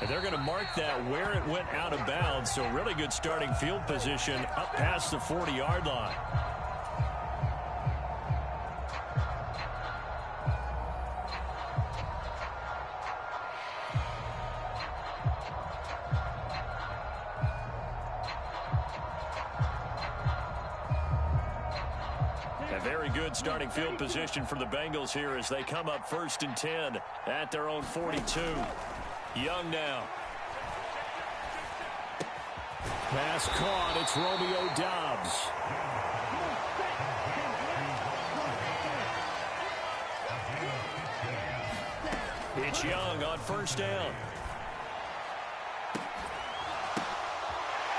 And they're going to mark that where it went out of bounds. So really good starting field position up past the 40-yard line. A very good starting field position for the Bengals here as they come up 1st and 10 at their own 42. Young now. Pass caught. It's Romeo Doubs. It's Young on 1st down.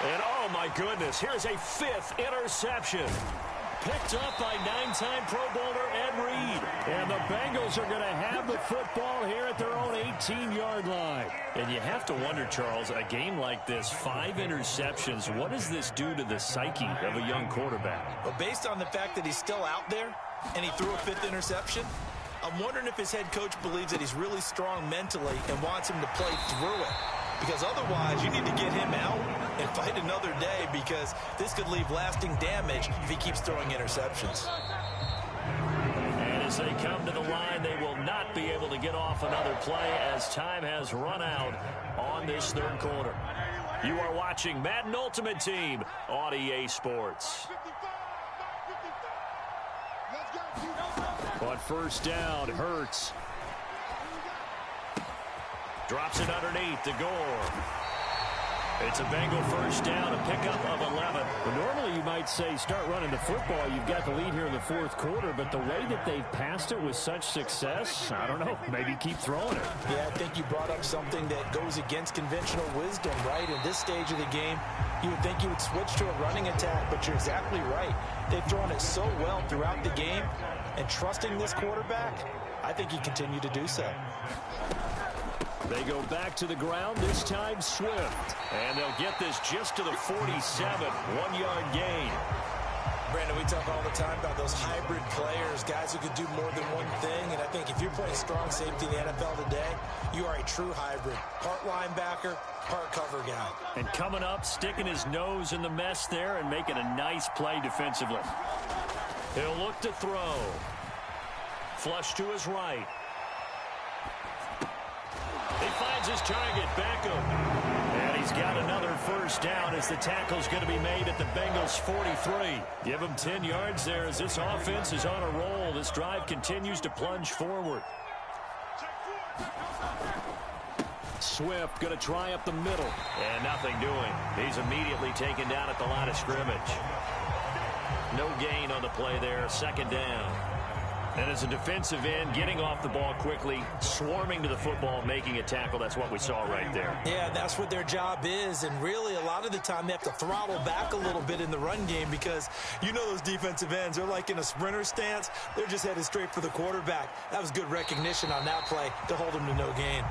And oh my goodness, here's a 5th interception. picked up by 9-time Pro Bowler Ed Reed. And the Bengals are going to have the football here at their own 18-yard line. And you have to wonder, Charles, a game like this, 5 interceptions, what does this do to the psyche of a young quarterback? Well, based on the fact that he's still out there and he threw a 5th interception, I'm wondering if his head coach believes that he's really strong mentally and wants him to play through it. Because otherwise, you need to get him out and fight another day, because this could leave lasting damage if he keeps throwing interceptions. And as they come to the line, they will not be able to get off another play as time has run out on this third quarter. You are watching Madden Ultimate Team on EA Sports. On first down, Hurts. Drops it underneath to Gore. It's a Bengal first down, a pickup of 11. Well, normally you might say start running the football. You've got the lead here in the fourth quarter, but the way that they've passed it with such success, I don't know, maybe keep throwing it. Yeah, I think you brought up something that goes against conventional wisdom, right? In this stage of the game, you would think you would switch to a running attack, but you're exactly right. They've thrown it so well throughout the game, and trusting this quarterback, I think he continued to do so. They go back to the ground, this time Swift. And they'll get this just to the 47, 1-yard gain. Brandon, we talk all the time about those hybrid players, guys who could do more than one thing. And I think if you're playing strong safety in the NFL today, you are a true hybrid. Part linebacker, part cover guy. And coming up, sticking his nose in the mess there and making a nice play defensively. He'll look to throw. Flush to his right. He finds his target, Beckham. And he's got another first down as the tackle's going to be made at the Bengals' 43. Give him 10 yards there as this offense is on a roll. This drive continues to plunge forward. Swift going to try up the middle. And nothing doing. He's immediately taken down at the line of scrimmage. No gain on the play there, second down. And as a defensive end, getting off the ball quickly, swarming to the football, making a tackle, that's what we saw right there. Yeah, that's what their job is, and really a lot of the time they have to throttle back a little bit in the run game, because you know those defensive ends, they're like in a sprinter stance. They're just headed straight for the quarterback. That was good recognition on that play to hold him to no gain.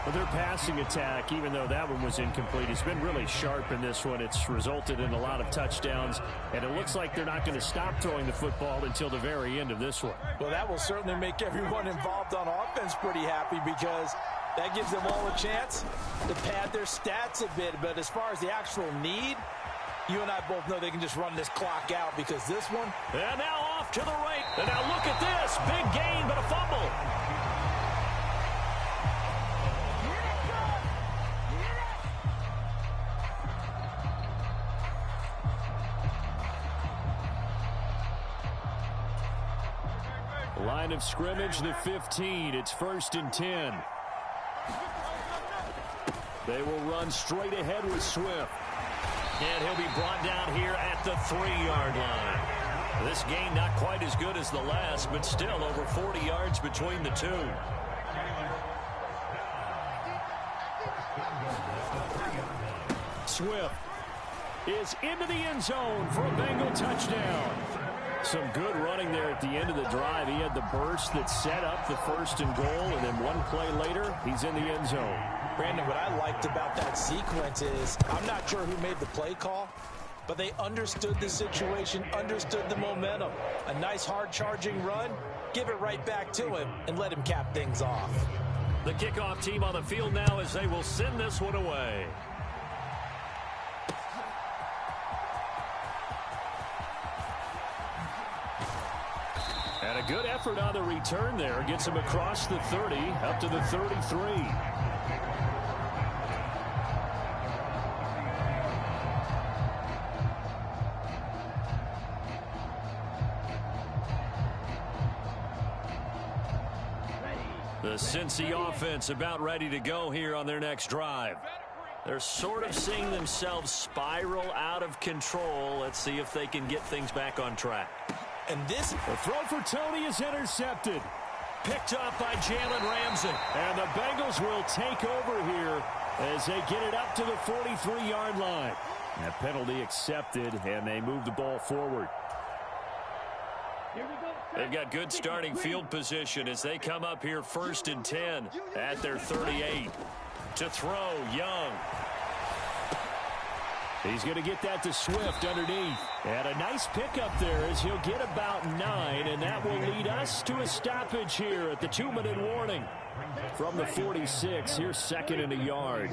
But their passing attack, even though that one was incomplete, has been really sharp in this one. It's resulted in a lot of touchdowns, and it looks like they're not going to stop throwing the football until the very end of this one. Well, that will certainly make everyone involved on offense pretty happy, because that gives them all a chance to pad their stats a bit. But as far as the actual need, you and I both know they can just run this clock out, because this one... And now off to the right. And now look at this. Big gain, but a fumble. Line of scrimmage, the 15. It's 1st and 10. They will run straight ahead with Swift. And he'll be brought down here at the 3-yard line. This gain not quite as good as the last, but still over 40 yards between the two. Swift is into the end zone for a Bengal touchdown. Some good running there at the end of the drive. He had the burst that set up the 1st and goal, and then one play later, he's in the end zone. Brandon, what I liked about that sequence is, I'm not sure who made the play call, but they understood the situation, understood the momentum. A nice hard-charging run, give it right back to him, and let him cap things off. The kickoff team on the field now as they will send this one away. And a good effort on the return there. Gets him across the 30, up to the 33. The Cincy offense about ready to go here on their next drive. They're sort of seeing themselves spiral out of control. Let's see if they can get things back on track. And this... The throw for Tony is intercepted. Picked up by Jalen Ramsey. And the Bengals will take over here as they get it up to the 43-yard line. That penalty accepted, and they move the ball forward. Here we go. They've got good starting field position as they come up here 1st and 10 at their 38. To throw, Young. He's going to get that to Swift underneath. And a nice pickup there as he'll get about 9, and that will lead us to a stoppage here at the 2-minute warning. From the 46, here's 2nd and a yard.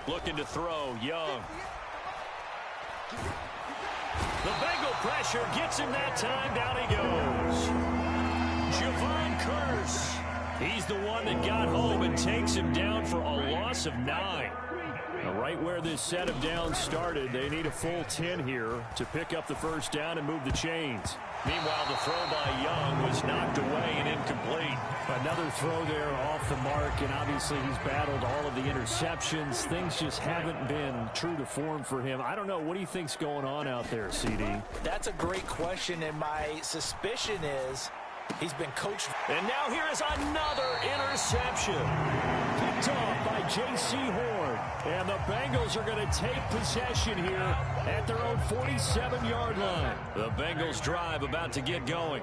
Looking to throw, Young. The Bengal pressure gets him that time. Down he goes. Javon Curse. He's the one that got home and takes him down for a loss of 9. Now, right where this set of downs started, they need a full 10 here to pick up the first down and move the chains. Meanwhile, the throw by Young was knocked away and incomplete. Another throw there off the mark, and obviously he's battled all of the interceptions. Things just haven't been true to form for him. I don't know. What do you think's going on out there, CD? That's a great question, and my suspicion is he's been coached. And now here is another interception. Picked off by J.C. Horn. And the Bengals are going to take possession here at their own 47-yard line. The Bengals drive about to get going.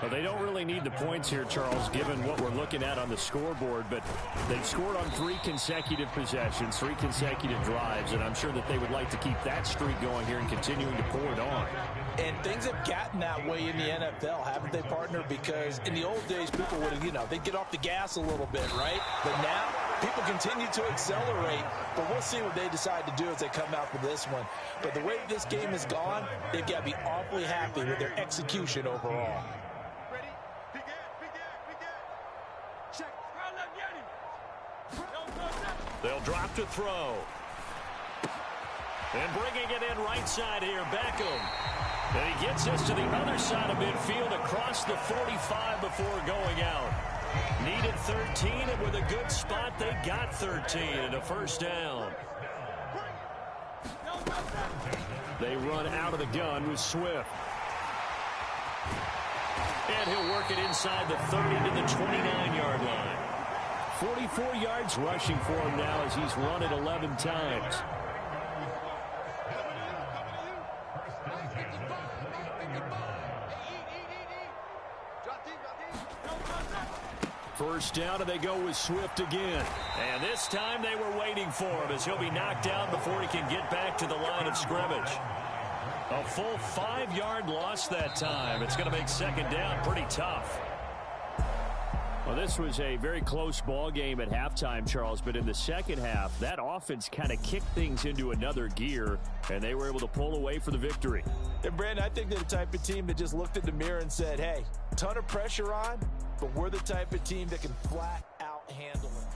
Well, they don't really need the points here, Charles, given what we're looking at on the scoreboard. But they've scored on 3 consecutive possessions, 3 consecutive drives. And I'm sure that they would like to keep that streak going here and continuing to pour it on. And things have gotten that way in the NFL, haven't they, partner? Because in the old days, people would have, they'd get off the gas a little bit, right? But now, people continue to accelerate. But we'll see what they decide to do as they come out with this one. But the way this game has gone, they've got to be awfully happy with their execution overall. Ready? Begin. Check. They'll drop to throw. And bringing it in right side here, Beckham. And he gets us to the other side of midfield across the 45 before going out. Needed 13, and with a good spot, they got 13 and a first down. They run out of the gun with Swift. And he'll work it inside the 30 to the 29-yard line. 44 yards rushing for him now as he's run it 11 times. First down, and they go with Swift again. And this time they were waiting for him as he'll be knocked down before he can get back to the line of scrimmage. A full 5-yard loss that time. It's going to make second down pretty tough. Well, this was a very close ball game at halftime, Charles, but in the second half, that offense kind of kicked things into another gear, and they were able to pull away for the victory. And, Brandon, I think they're the type of team that just looked in the mirror and said, hey, ton of pressure on, but we're the type of team that can flat out handle it.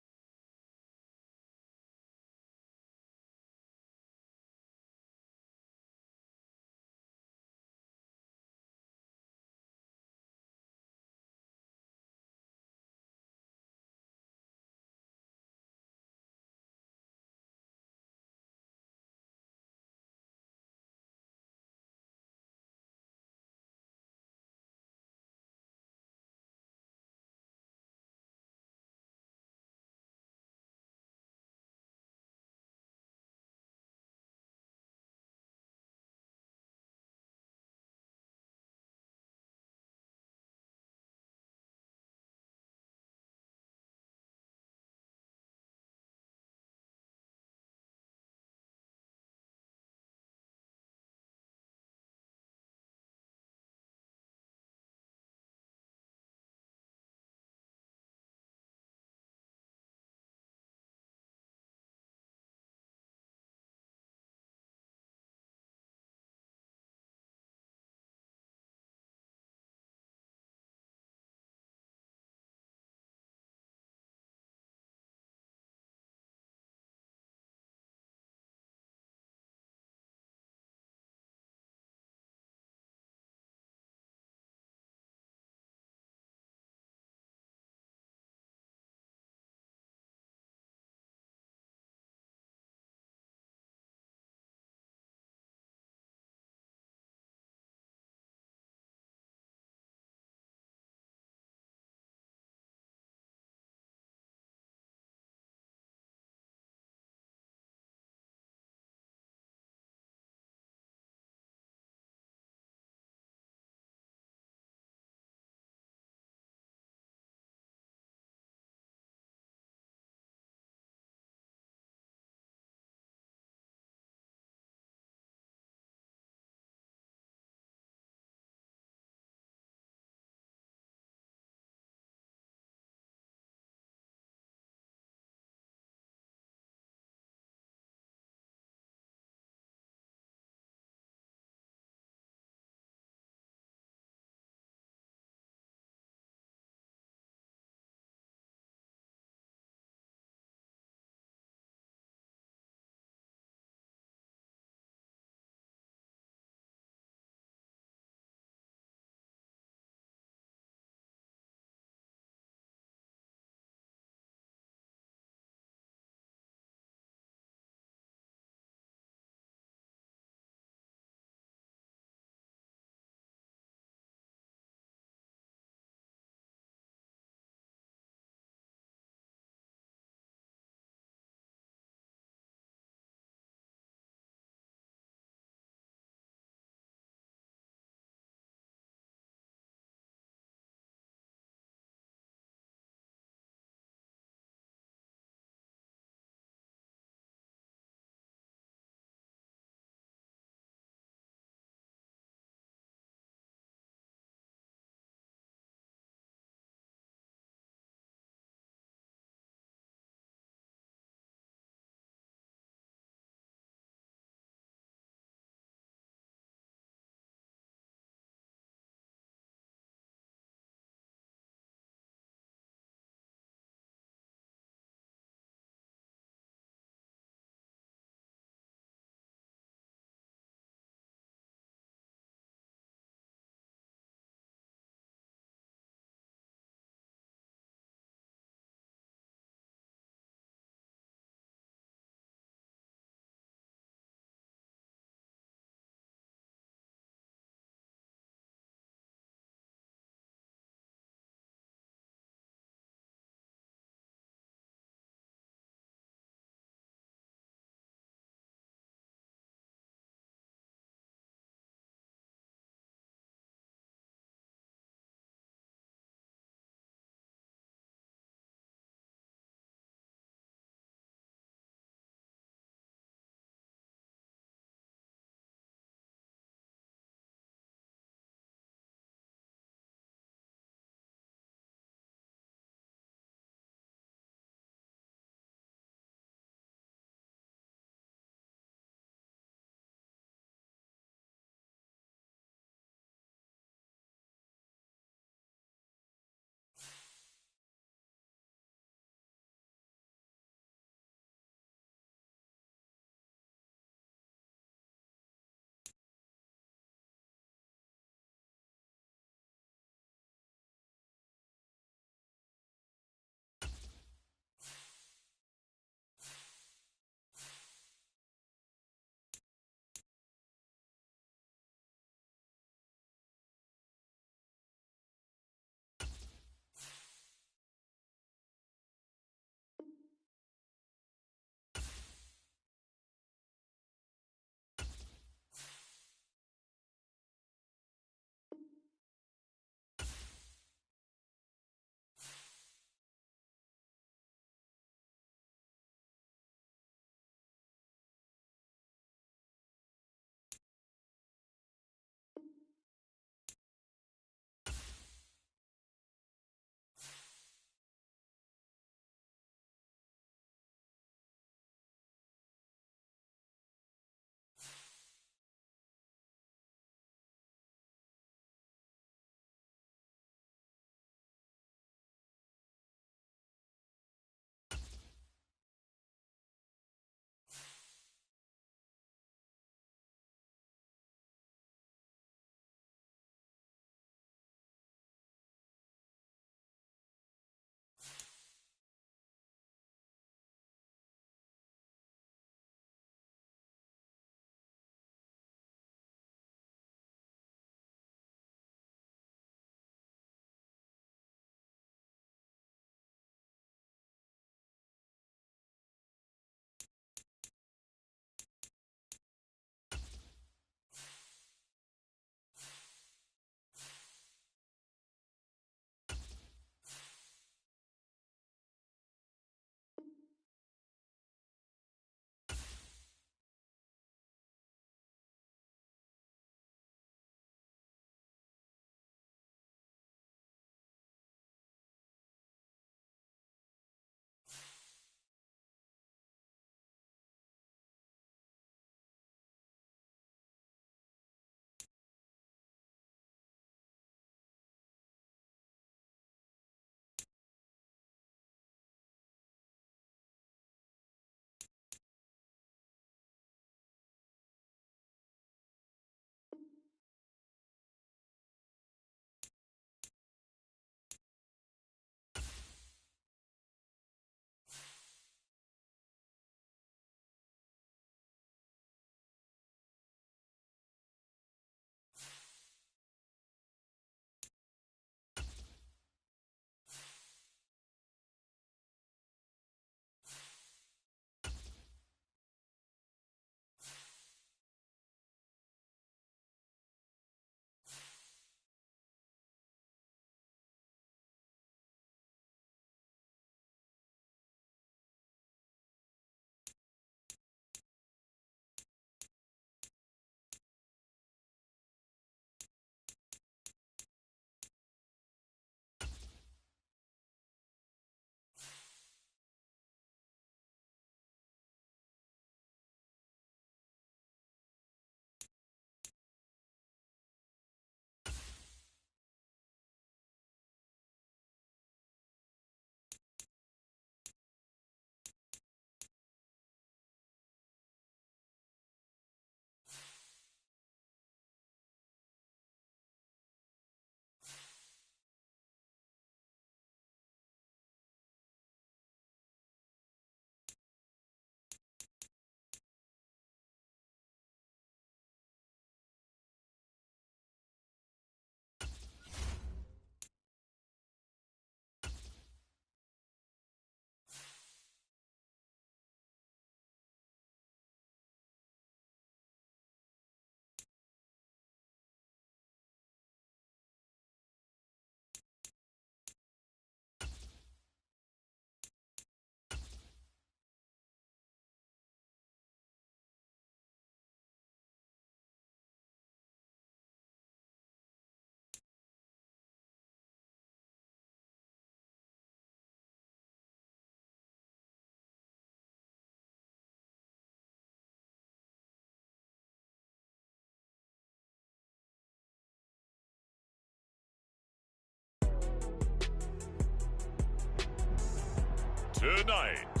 Tonight,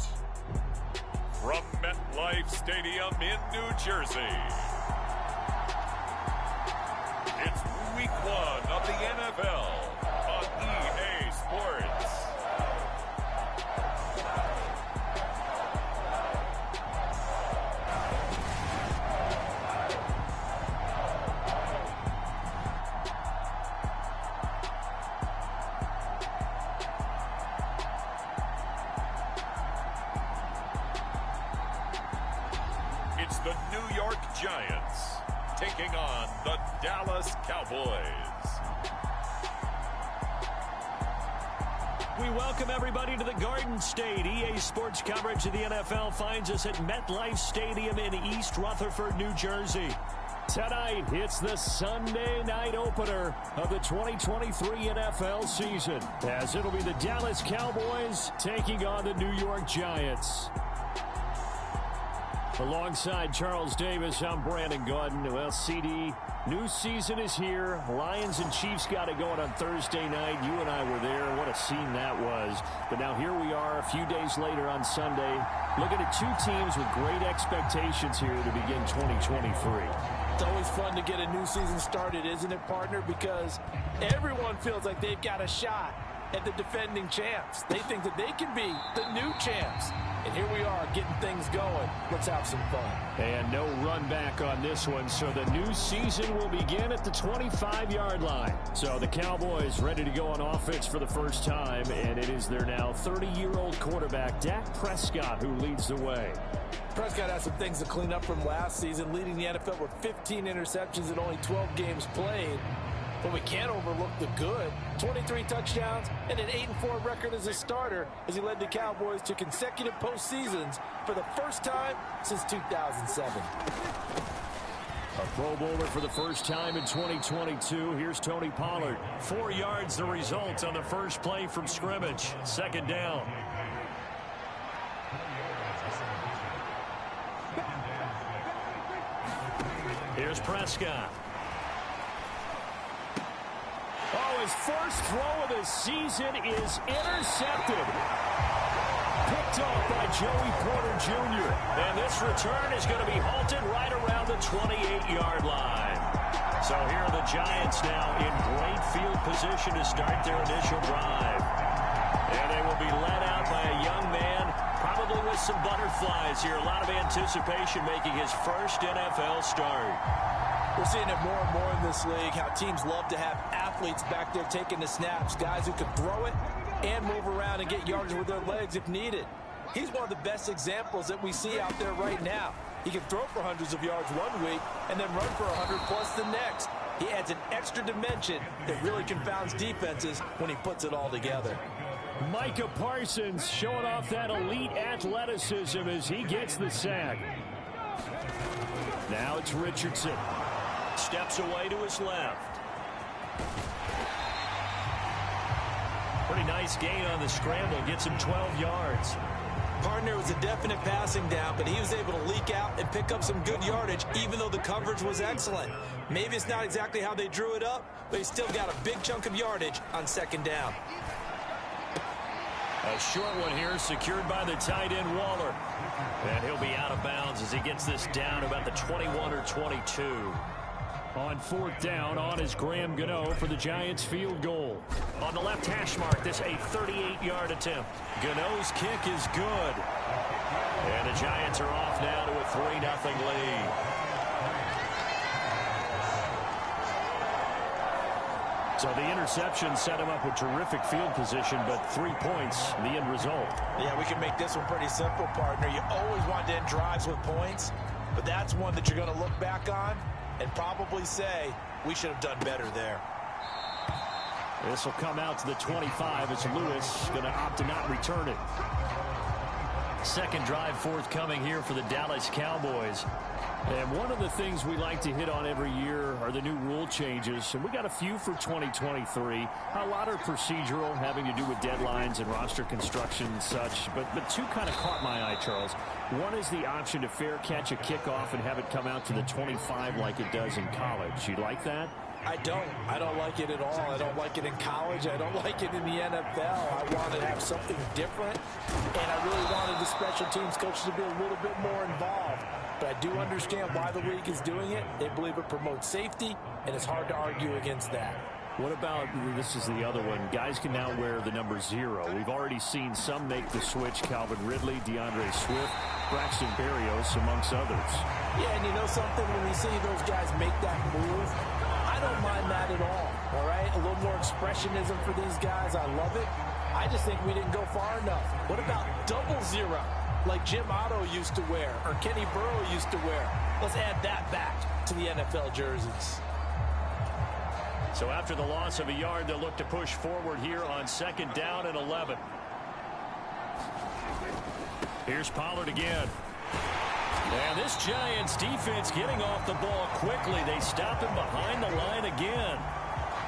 from MetLife Stadium in New Jersey, it's Week 1 of the NFL on EA Sports. It's the New York Giants taking on the Dallas Cowboys. We welcome everybody to the Garden State. EA Sports coverage of the NFL finds us at MetLife Stadium in East Rutherford, New Jersey. Tonight, it's the Sunday night opener of the 2023 NFL season, as it'll be the Dallas Cowboys taking on the New York Giants. Alongside Charles Davis, I'm Brandon Gaudin. Well, CD, new season is here. Lions and Chiefs got it going on Thursday night. You and I were there. What a scene that was. But now here we are a few days later on Sunday, looking at two teams with great expectations here to begin 2023. It's always fun to get a new season started, isn't it, partner? Because everyone feels like they've got a shot at the defending champs. They think that they can be the new champs. And here we are getting things going. Let's have some fun. And no run back on this one. So the new season will begin at the 25-yard line. So the Cowboys ready to go on offense for the first time. And it is their now 30-year-old quarterback, Dak Prescott, who leads the way. Prescott has some things to clean up from last season, leading the NFL with 15 interceptions in only 12 games played. But we can't overlook the good. 23 touchdowns and an 8-4 record as a starter as he led the Cowboys to consecutive postseasons for the first time since 2007. A Pro Bowler for the first time in 2022. Here's Tony Pollard. 4 yards the result on the first play from scrimmage. Second down. Here's Prescott. Oh, his first throw of the season is intercepted. Picked off by Joey Porter Jr. And this return is going to be halted right around the 28-yard line. So here are the Giants now in great field position to start their initial drive. And they will be led out by a young man, probably with some butterflies here. A lot of anticipation, making his first NFL start. We're seeing it more and more in this league, how teams love to have athletes back there taking the snaps, guys who can throw it and move around and get yardage with their legs if needed. He's one of the best examples that we see out there right now. He can throw for hundreds of yards one week and then run for 100+ the next. He adds an extra dimension that really confounds defenses when he puts it all together. Micah Parsons showing off that elite athleticism as he gets the sack. Now it's Richardson. Steps away to his left. Pretty nice gain on the scramble. Gets him 12 yards. Partner, was a definite passing down, but he was able to leak out and pick up some good yardage, even though the coverage was excellent. Maybe it's not exactly how they drew it up, but he still got a big chunk of yardage on second down. A short one here, secured by the tight end Waller. And he'll be out of bounds as he gets this down about the 21 or 22. On fourth down, on is Graham Gano for the Giants field goal. On the left hash mark, this a 38-yard attempt. Gano's kick is good. And the Giants are off now to a 3-0 lead. So the interception set him up with terrific field position, but 3 points, the end result. Yeah, we can make this one pretty simple, partner. You always want to end drives with points, but that's one that you're going to look back on and probably say, we should have done better there. This will come out to the 25 as Lewis going to opt to not return it. Second drive forthcoming here for the Dallas Cowboys. And one of the things we like to hit on every year are the new rule changes. And we got a few for 2023. A lot are procedural, having to do with deadlines and roster construction and such. But two kind of caught my eye, Charles. One is the option to fair catch a kickoff and have it come out to the 25 like it does in college. You like that? I don't like it at all. I don't like it in college. I don't like it in the NFL. I want to have something different, and I really wanted the special teams coaches to be a little bit more involved. But I do understand why the league is doing it. They believe it promotes safety, and it's hard to argue against that. What about, this is the other one, guys can now wear the number 0. We've already seen some make the switch, Calvin Ridley, DeAndre Swift, Braxton Berrios, amongst others. Yeah, and you know something, when we see those guys make that move, I don't mind that at all right? A little more expressionism for these guys. I love it. I just think we didn't go far enough. What about double 0, like Jim Otto used to wear, or Kenny Burrow used to wear? Let's add that back to the NFL jerseys. So after the loss of a yard, they'll look to push forward here on 2nd down and 11. Here's Pollard again. And this Giants defense getting off the ball quickly. They stop him behind the line again.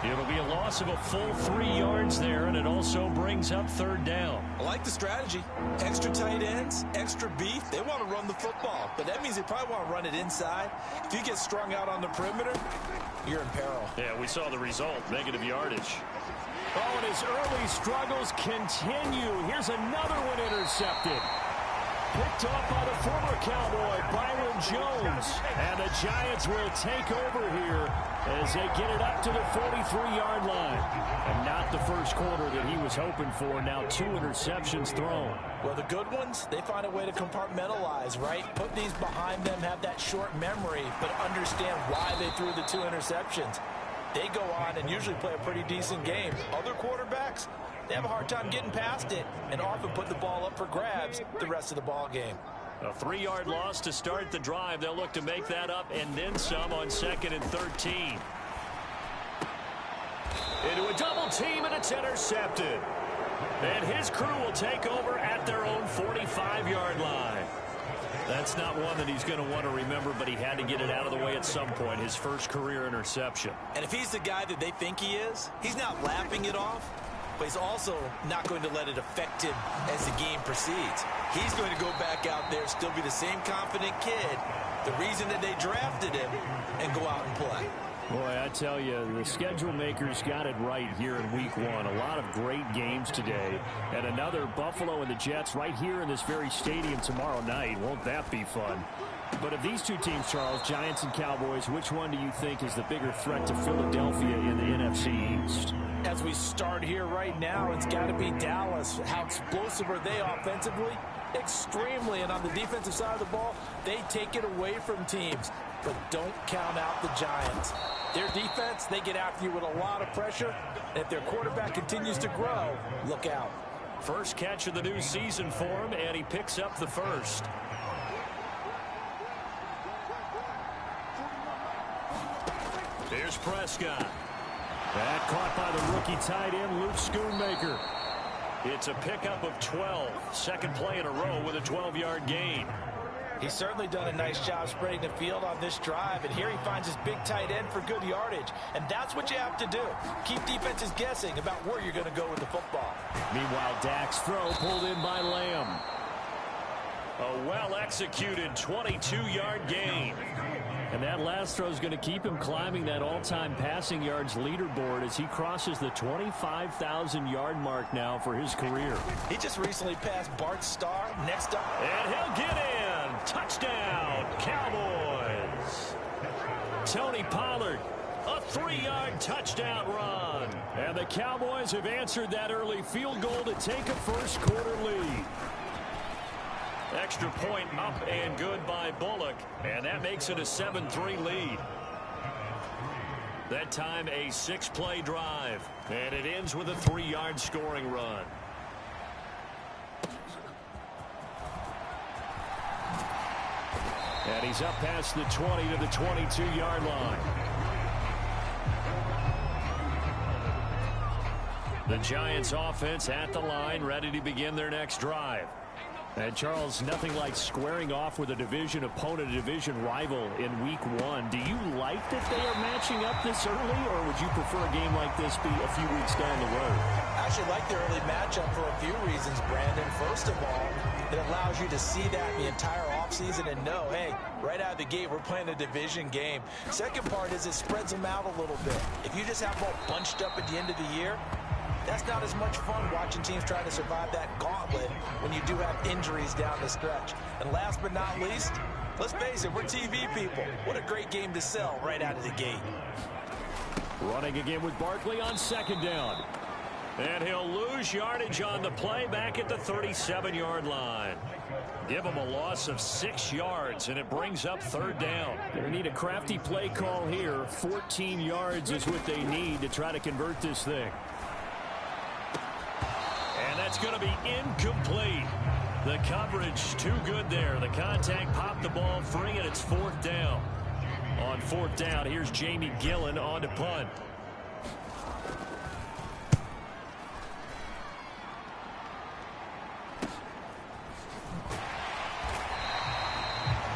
It'll be a loss of a full 3 yards there, and it also brings up 3rd down. I like the strategy. Extra tight ends, extra beef. They want to run the football, but that means they probably want to run it inside. If you get strung out on the perimeter, you're in peril. Yeah, we saw the result, negative yardage. Oh, and his early struggles continue. Here's another one intercepted. Picked off by the former Cowboy, Byron Jones. And the Giants will take over here as they get it up to the 43-yard line. And not the first quarter that he was hoping for. Now 2 interceptions thrown. Well, the good ones, they find a way to compartmentalize, right? Put these behind them, have that short memory, but understand why they threw the 2 interceptions. They go on and usually play a pretty decent game. Other quarterbacks, they have a hard time getting past it and often put the ball up for grabs the rest of the ball game. A 3-yard loss to start the drive. They'll look to make that up and then some on 2nd and 13. Into a double team, and it's intercepted. And his crew will take over at their own 45-yard line. That's not one that he's going to want to remember, but he had to get it out of the way at some point, his first career interception. And if he's the guy that they think he is, he's not laughing it off, but he's also not going to let it affect him as the game proceeds. He's going to go back out there, still be the same confident kid, the reason that they drafted him, and go out and play. Boy, I tell you, the schedule makers got it right here in Week 1. A lot of great games today. And another Buffalo and the Jets right here in this very stadium tomorrow night. Won't that be fun? But of these two teams, Charles, Giants and Cowboys, which one do you think is the bigger threat to Philadelphia in the NFC East? As we start here right now, it's got to be Dallas. How explosive are they offensively? Extremely. And on the defensive side of the ball, they take it away from teams. But don't count out the Giants. Their defense, they get after you with a lot of pressure. And if their quarterback continues to grow, look out. First catch of the new season for him, and he picks up the first. Here's Prescott. That caught by the rookie tight end, Luke Schoonmaker. It's a pickup of 12. Second play in a row with a 12-yard gain. He's certainly done a nice job spreading the field on this drive, and here he finds his big tight end for good yardage. And that's what you have to do. Keep defenses guessing about where you're going to go with the football. Meanwhile, Dak's throw pulled in by Lamb. A well-executed 22-yard gain. And that last throw is going to keep him climbing that all-time passing yards leaderboard as he crosses the 25,000-yard mark now for his career. He just recently passed Bart Starr. Next up. And he'll get in. Touchdown, Cowboys. Tony Pollard, a 3-yard touchdown run. And the Cowboys have answered that early field goal to take a first-quarter lead. Extra point up and good by Bullock, and that makes it a 7-3 lead. That time a 6-play drive, and it ends with a 3-yard scoring run. And he's up past the 20 to the 22-yard line. The Giants offense at the line, ready to begin their next drive. And, Charles, nothing like squaring off with a division opponent, a division rival in Week 1. Do you like that they are matching up this early, or would you prefer a game like this be a few weeks down the road? I actually like the early matchup for a few reasons, Brandon. First of all, It allows you to see that the entire offseason and know, hey, right out of the gate, we're playing a division game. Second part is it spreads them out a little bit. If you just have them all bunched up at the end of the year, that's not as much fun watching teams try to survive that gauntlet when you do have injuries down the stretch. And last but not least, let's face it, we're TV people. What a great game to sell right out of the gate. Running again with Barkley on second down. And he'll lose yardage on the play back at the 37-yard line. Give him a loss of 6 yards, and it brings up third down. They need a crafty play call here. 14 yards is what they need to try to convert this thing. And that's going to be incomplete. The coverage too good there. The contact popped the ball free, and it's fourth down. On fourth down, here's Jamie Gillen on to punt.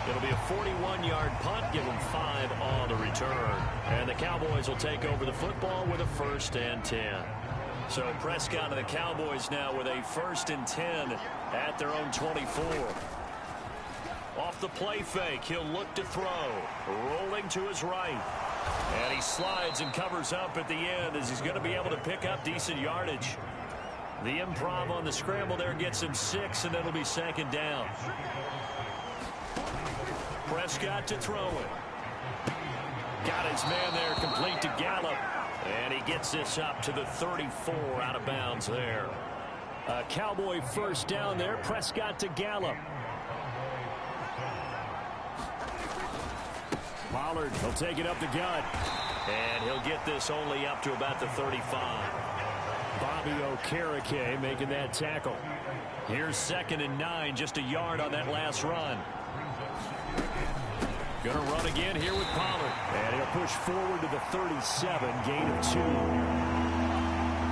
It'll be a 41-yard punt. Give them 5 on the return. And the Cowboys will take over the football with a 1st and 10. So Prescott and the Cowboys now with a 1st and 10 at their own 24. Off the play fake, he'll look to throw. Rolling to his right. And he slides and covers up at the end as he's going to be able to pick up decent yardage. The improv on the scramble there gets him 6, and it'll be second down. Prescott to throw it. Got his man there complete to Gallup. And he gets this up to the 34 out of bounds there. A Cowboy first down there. Prescott to Gallup. Pollard, he'll take it up the gut. And he'll get this only up to about the 35. Bobby Okereke making that tackle. Here's 2nd and 9, just a yard on that last run. Going to run again here with Pollard. And he'll push forward to the 37, gain of 2.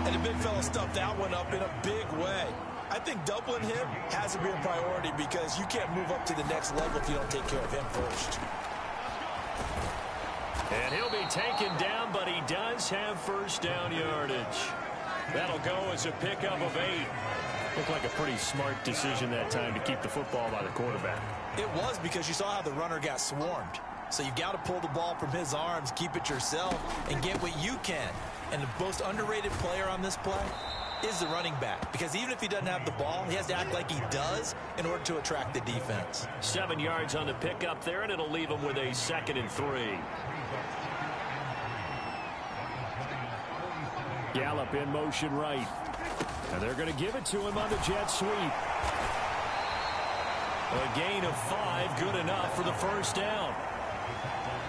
And the big fella stuffed that one up in a big way. I think doubling him has to be a priority because you can't move up to the next level if you don't take care of him first. And he'll be taken down, but he does have first down yardage. That'll go as a pickup of 8. Looked like a pretty smart decision that time to keep the football by the quarterback. It was because you saw how the runner got swarmed. So you've got to pull the ball from his arms, keep it yourself, and get what you can. And the most underrated player on this play is the running back. Because even if he doesn't have the ball, he has to act like he does in order to attract the defense. 7 yards on the pickup there, and it'll leave him with a 2nd and 3. Gallup in motion right. And they're going to give it to him on the jet sweep. A gain of 5, good enough for the first down.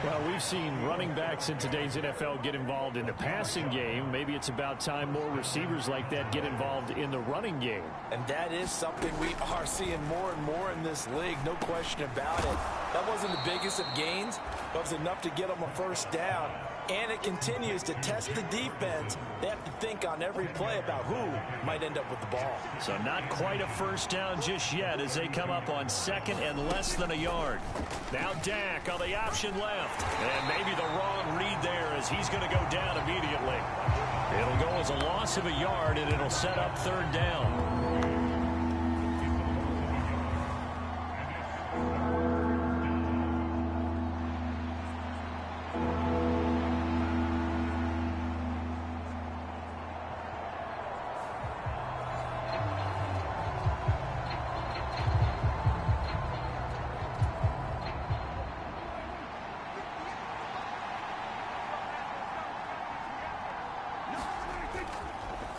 Well, we've seen running backs in today's NFL get involved in the passing game. Maybe it's about time more receivers like that get involved in the running game. And that is something we are seeing more and more in this league, no question about it. That wasn't the biggest of gains, but it was enough to get them a first down. And it continues to test the defense. They have to think on every play about who might end up with the ball. So not quite a first down just yet as they come up on 2nd and less than a yard. Now Dak on the option left. And maybe the wrong read there as he's going to go down immediately. It'll go as a loss of a yard, and it'll set up third down.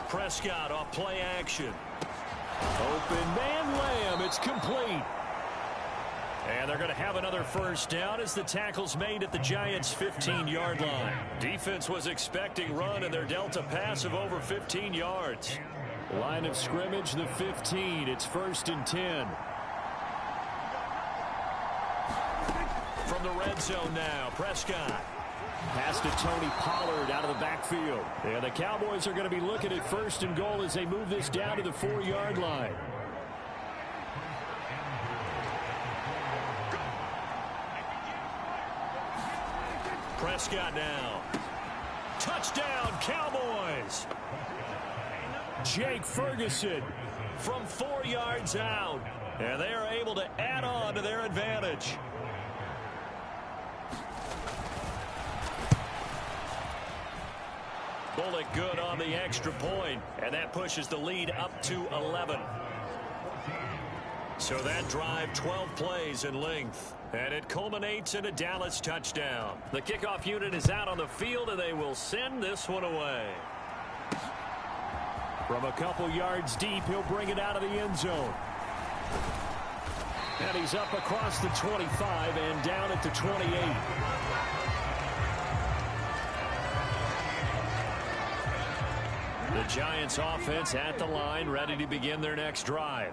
Prescott off play action. Open man Lamb. It's complete. And they're going to have another first down as the tackle's made at the Giants' 15-yard line. Defense was expecting run, and they're dealt a pass of over 15 yards. Line of scrimmage, the 15. It's 1st and 10. From the red zone now, Prescott. Pass to Tony Pollard out of the backfield. And the Cowboys are going to be looking at 1st and goal as they move this down to the 4-yard line. Prescott now. Touchdown, Cowboys. Jake Ferguson from 4 yards out. And they are able to add on to their advantage. Bullock good on the extra point, and that pushes the lead up to 11. So that drive, 12 plays in length, and it culminates in a Dallas touchdown. The kickoff unit is out on the field, and they will send this one away. From a couple yards deep, he'll bring it out of the end zone. And he's up across the 25 and down at the 28. The Giants offense at the line, ready to begin their next drive.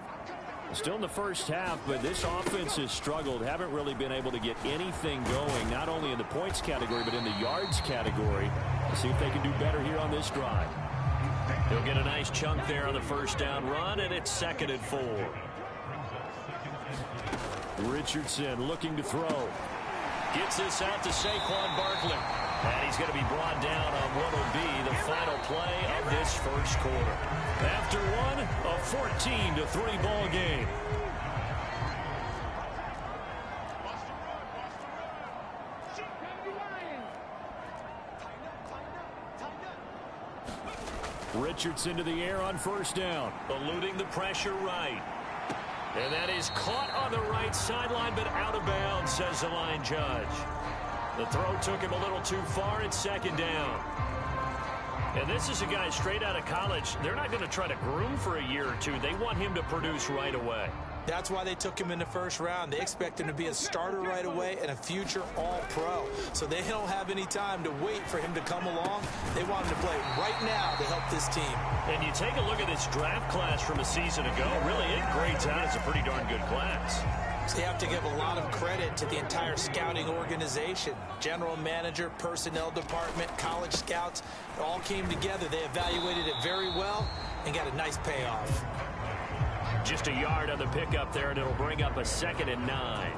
Still in the first half, but this offense has struggled. Haven't really been able to get anything going, not only in the points category, but in the yards category. Let's see if they can do better here on this drive. He'll get a nice chunk there on the first down run, and it's 2nd and 4. Richardson looking to throw. Gets this out to Saquon Barkley. And he's going to be brought down on what will be the final play of this first quarter. After one, a 14-3 ball game. Richardson to the air on first down. Eluding the pressure right. And that is caught on the right sideline, but out of bounds, says the line judge. The throw took him a little too far. It's 2nd down. And this is a guy straight out of college. They're not going to try to groom for a year or two. They want him to produce right away. That's why they took him in the first round. They expect him to be a starter right away and a future all-pro. So they don't have any time to wait for him to come along. They want him to play right now to help this team. And you take a look at this draft class from a season ago. Really, it grades out as a pretty darn good class. So they have to give a lot of credit to the entire scouting organization. General manager, personnel department, college scouts, it all came together. They evaluated it very well and got a nice payoff. Just a yard on the pickup there, and it'll bring up a 2nd and 9.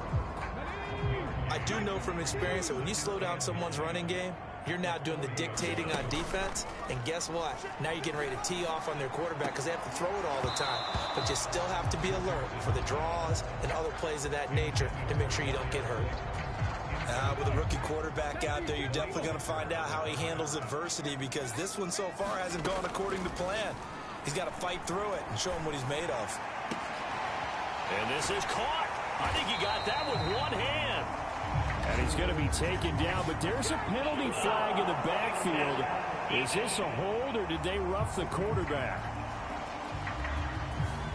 I do know from experience that when you slow down someone's running game, you're now doing the dictating on defense, and guess what? Now you're getting ready to tee off on their quarterback because they have to throw it all the time. But you still have to be alert for the draws and other plays of that nature to make sure you don't get hurt. With a rookie quarterback out there, you're definitely going to find out how he handles adversity because this one so far hasn't gone according to plan. He's got to fight through it and show him what he's made of. And this is caught. I think he got that with one hand. And he's going to be taken down, but there's a penalty flag in the backfield. Is this a hold, or did they rough the quarterback?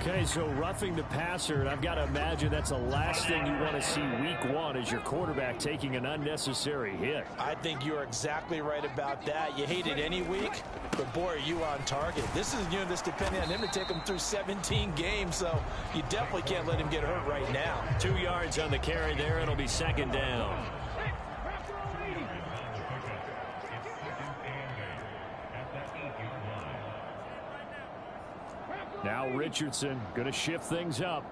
Okay, so roughing the passer, and I've got to imagine that's the last thing you want to see week one is your quarterback taking an unnecessary hit. I think you're exactly right about that. You hate it any week, but boy, are you on target. This is a unit that's depending on him to take him through 17 games, so you definitely can't let him get hurt right now. 2 yards on the carry there. It'll be 2nd down. Now Richardson going to shift things up.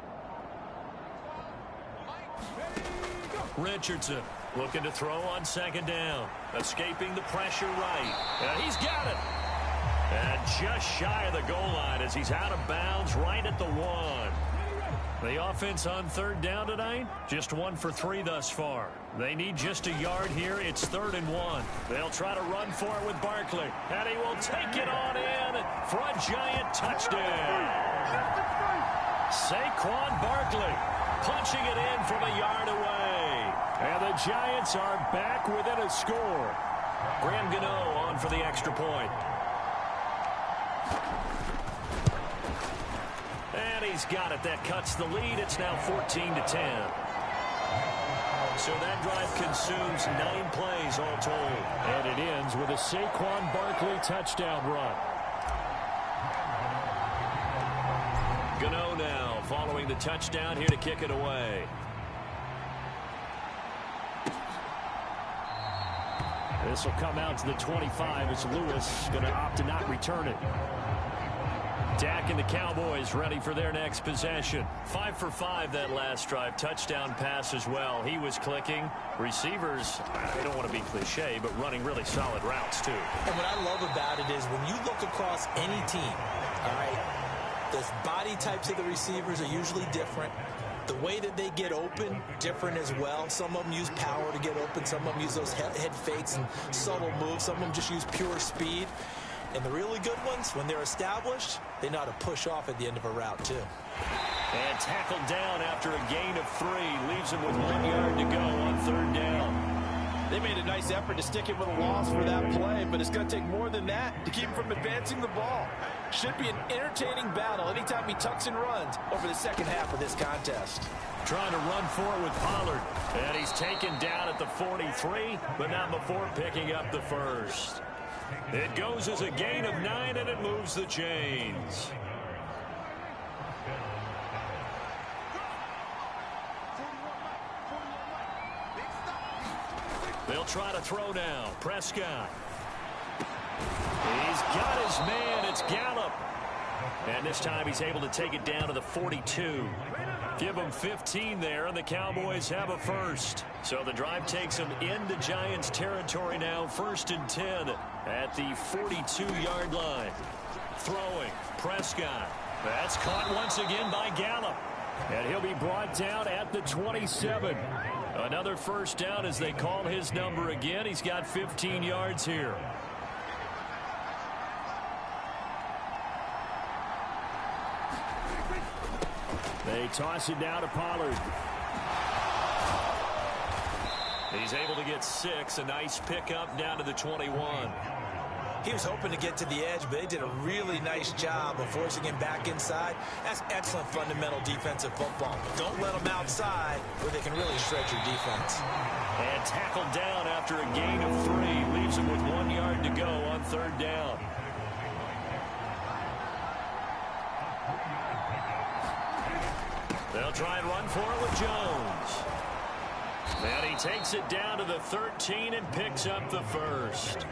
Richardson looking to throw on 2nd down. Escaping the pressure right. And he's got it. And just shy of the goal line as he's out of bounds right at the 1. The offense on 3rd down tonight, just 1 for 3 thus far. They need just a yard here. It's 3rd and 1. They'll try to run for it with Barkley. And he will take it on in for a giant touchdown. Saquon Barkley punching it in from a yard away. And the Giants are back within a score. Graham Gano on for the extra point. And he's got it. That cuts the lead. It's now 14-10. So that drive consumes 9 plays all told. And it ends with a Saquon Barkley touchdown run. Gano now following the touchdown here to kick it away. This will come out to the 25 as Lewis going to opt to not return it. Dak and the Cowboys ready for their next possession. 5 for 5 that last drive. Touchdown pass as well. He was clicking. Receivers, I don't want to be cliche, but running really solid routes too. And what I love about it is when you look across any team, all right, The body types of the receivers are usually different. The way that they get open, different as well. Some of them use power to get open. Some of them use those head fakes and subtle moves. Some of them just use pure speed. And the really good ones, when they're established, they know how to push off at the end of a route, too. And tackled down after a gain of 3. Leaves him with 1 yard to go on 3rd down. They made a nice effort to stick him with a loss for that play, but it's going to take more than that to keep him from advancing the ball. Should be an entertaining battle anytime he tucks and runs over the second half of this contest. Trying to run for it with Pollard. And he's taken down at the 43, but not before picking up the first. It goes as a gain of 9, and it moves the chains. They'll try to throw now. Prescott. He's got his man. It's Gallup. And this time he's able to take it down to the 42. Give him 15 there, and the Cowboys have a first. So the drive takes them into Giants territory now. 1st and 10 at the 42-yard line. Throwing. Prescott. That's caught once again by Gallup. And he'll be brought down at the 27. Another first down as they call his number again. He's got 15 yards here. They toss it down to Pollard. He's able to get 6. A nice pickup down to the 21. He was hoping to get to the edge, but they did a really nice job of forcing him back inside. That's excellent fundamental defensive football. Don't let them outside where they can really stretch your defense. And tackled down after a gain of 3. Leaves him with 1 yard to go on 3rd down. They'll try and run for it with Jones. And he takes it down to the 13 and picks up the first.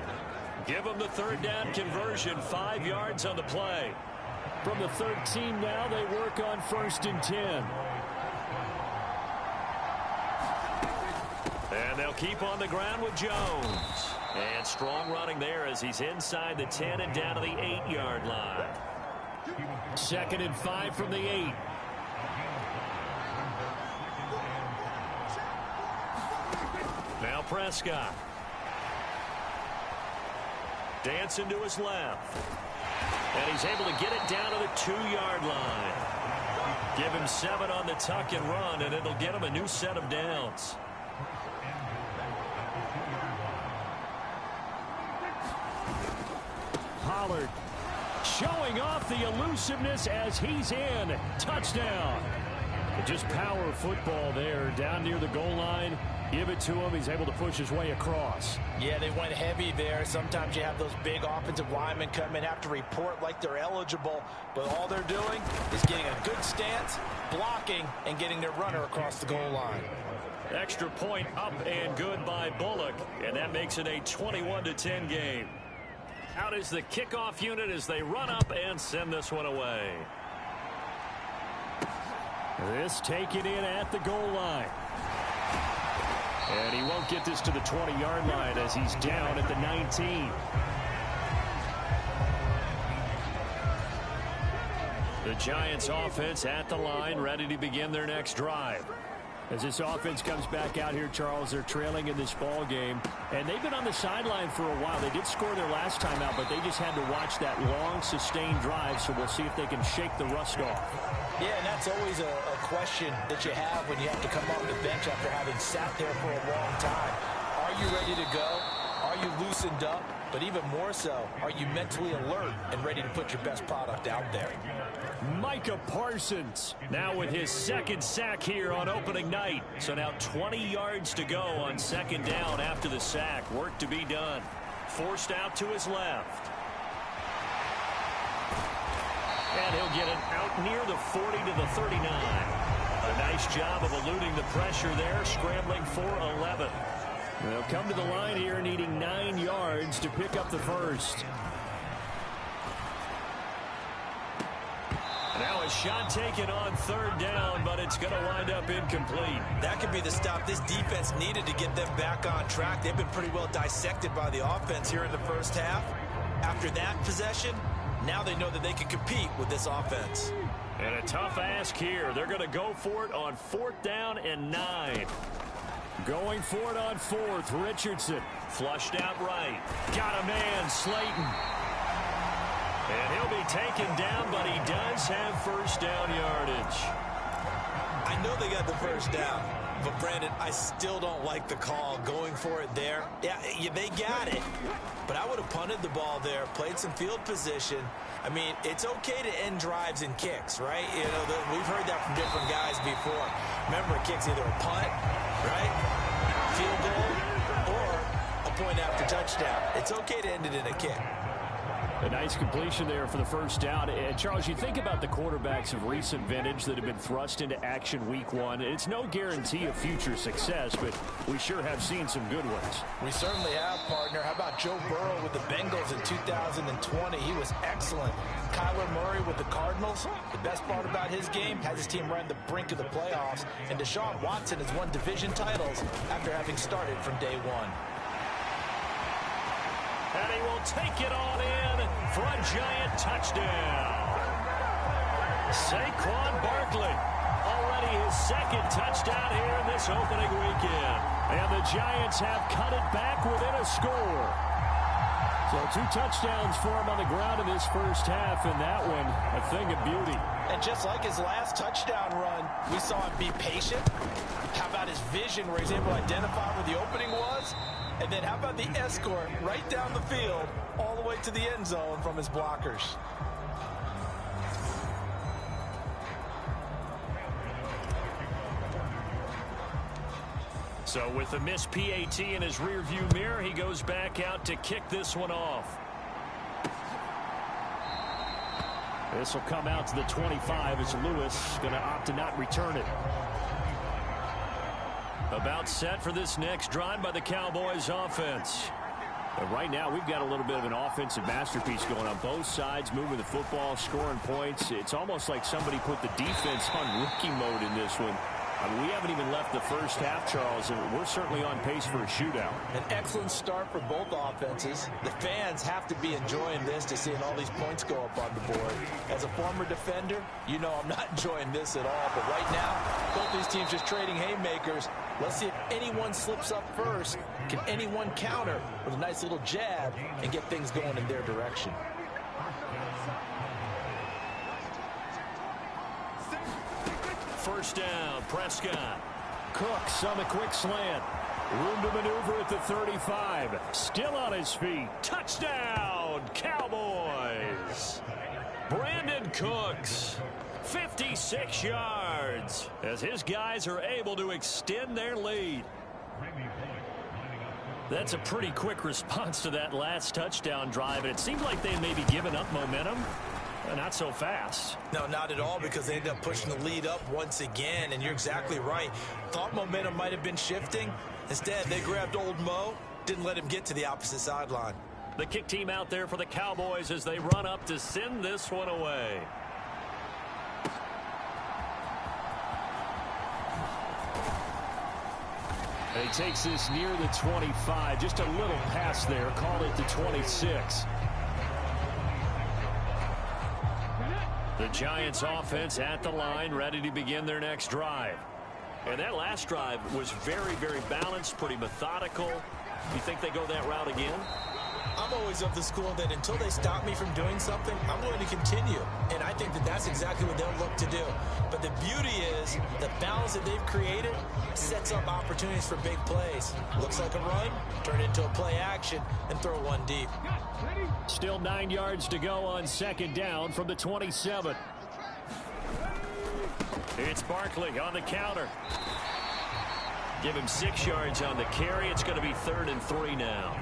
Give them the 3rd down conversion. 5 yards on the play. From the 13 now, they work on 1st and 10. And they'll keep on the ground with Jones. And strong running there as he's inside the 10 and down to the 8-yard line. 2nd and 5 from the 8. Now Prescott. Dancing to his left. And he's able to get it down to the 2-yard line. Give him 7 on the tuck and run, and it'll get him a new set of downs. Pollard showing off the elusiveness as he's in. Touchdown. Just power football there down near the goal line. Give it to him. He's able to push his way across. Yeah, they went heavy there. Sometimes you have those big offensive linemen come in, have to report like they're eligible, but all they're doing is getting a good stance, blocking, and getting their runner across the goal line. Extra point up and good by Bullock, and that makes it a 21-10 game. Out is the kickoff unit as they run up and send this one away. This taken in at the goal line. And he won't get this to the 20-yard line as he's down at the 19. The Giants offense at the line, ready to begin their next drive. As this offense comes back out here, Charles, they're trailing in this ball game. And they've been on the sideline for a while. They did score their last time out, but they just had to watch that long, sustained drive, so we'll see if they can shake the rust off. Yeah, and that's always a question that you have when you have to come off the bench after having sat there for a long time. Are you ready to go? Are you loosened up? But even more so, are you mentally alert and ready to put your best product out there? Micah Parsons now with his 2nd sack here on opening night. So now 20 yards to go on 2nd down after the sack. Work to be done. Forced out to his left. And he'll get it out near the 40 to the 39. A nice job of eluding the pressure there, scrambling for 11. They'll come to the line here needing 9 yards to pick up the first. Now a shot taken on 3rd down, but it's going to wind up incomplete. That could be the stop this defense needed to get them back on track. They've been pretty well dissected by the offense here in the first half. After that possession, Now they know that they can compete with this offense. And a tough ask here. They're going to go for it on 4th down and 9. Going for it on 4th, Richardson. Flushed out right. Got a man, Slayton. And he'll be taken down, but he does have first down yardage. I know they got the first down, but Brandon, I still don't like the call going for it there. Yeah, they got it, but I would have punted the ball there, played some field position. I mean, it's okay to end drives and kicks, right? You know, we've heard that from different guys before. Remember, a kick's either a punt, right, field goal, or a point after touchdown. It's okay to end it in a kick. A nice completion there for the first down. And Charles, you think about the quarterbacks of recent vintage that have been thrust into action week 1. It's no guarantee of future success, but we sure have seen some good ones. We certainly have, partner. How about Joe Burrow with the Bengals in 2020? He was excellent. Kyler Murray with the Cardinals. The best part about his game, has his team right on the brink of the playoffs. And Deshaun Watson has won division titles after having started from day 1. And he will take it on in for a Giant touchdown. Saquon Barkley, already his 2nd touchdown here in this opening weekend. And the Giants have cut it back within a score. So 2 touchdowns for him on the ground in this first half, and that one a thing of beauty. And just like his last touchdown run, we saw him be patient. How about his vision where he's able to identify where the opening was? And then how about the escort right down the field all the way to the end zone from his blockers? So with the missed PAT in his rearview mirror, he goes back out to kick this one off. This will come out to the 25 as Lewis going to opt to not return it. About set for this next drive by the Cowboys offense. But right now, we've got a little bit of an offensive masterpiece going on both sides, moving the football, scoring points. It's almost like somebody put the defense on rookie mode in this one. I mean, we haven't even left the first half, Charles, and we're certainly on pace for a shootout. An excellent start for both offenses. The fans have to be enjoying this to seeing all these points go up on the board. As a former defender, you know I'm not enjoying this at all. But right now, both these teams just trading haymakers. Let's see if anyone slips up first. Can anyone counter with a nice little jab and get things going in their direction? First down, Prescott. Cooks on the quick slant. Room to maneuver at the 35. Still on his feet. Touchdown, Cowboys. Brandon Cooks, 56 yards, as his guys are able to extend their lead. That's a pretty quick response to that last touchdown drive, and it seemed like they may be giving up momentum. Not so fast. No, not at all, because they ended up pushing the lead up once again, and you're exactly right. Thought momentum might have been shifting. Instead, they grabbed old Mo, didn't let him get to the opposite sideline. The kick team out there for the Cowboys as they run up to send this one away. He takes this near the 25, just a little pass there, called it the 26. The Giants offense at the line, ready to begin their next drive. And that last drive was very, very balanced, pretty methodical. You think they go that route again? I'm always of the school that until they stop me from doing something, I'm going to continue. And I think that that's exactly what they'll look to do. But the beauty is the balance that they've created sets up opportunities for big plays. Looks like a run, turn it into a play action, and throw one deep. Still 9 yards to go on second down from the 27. It's Barkley on the counter. Give him 6 yards on the carry. It's going to be 3rd and 3 now.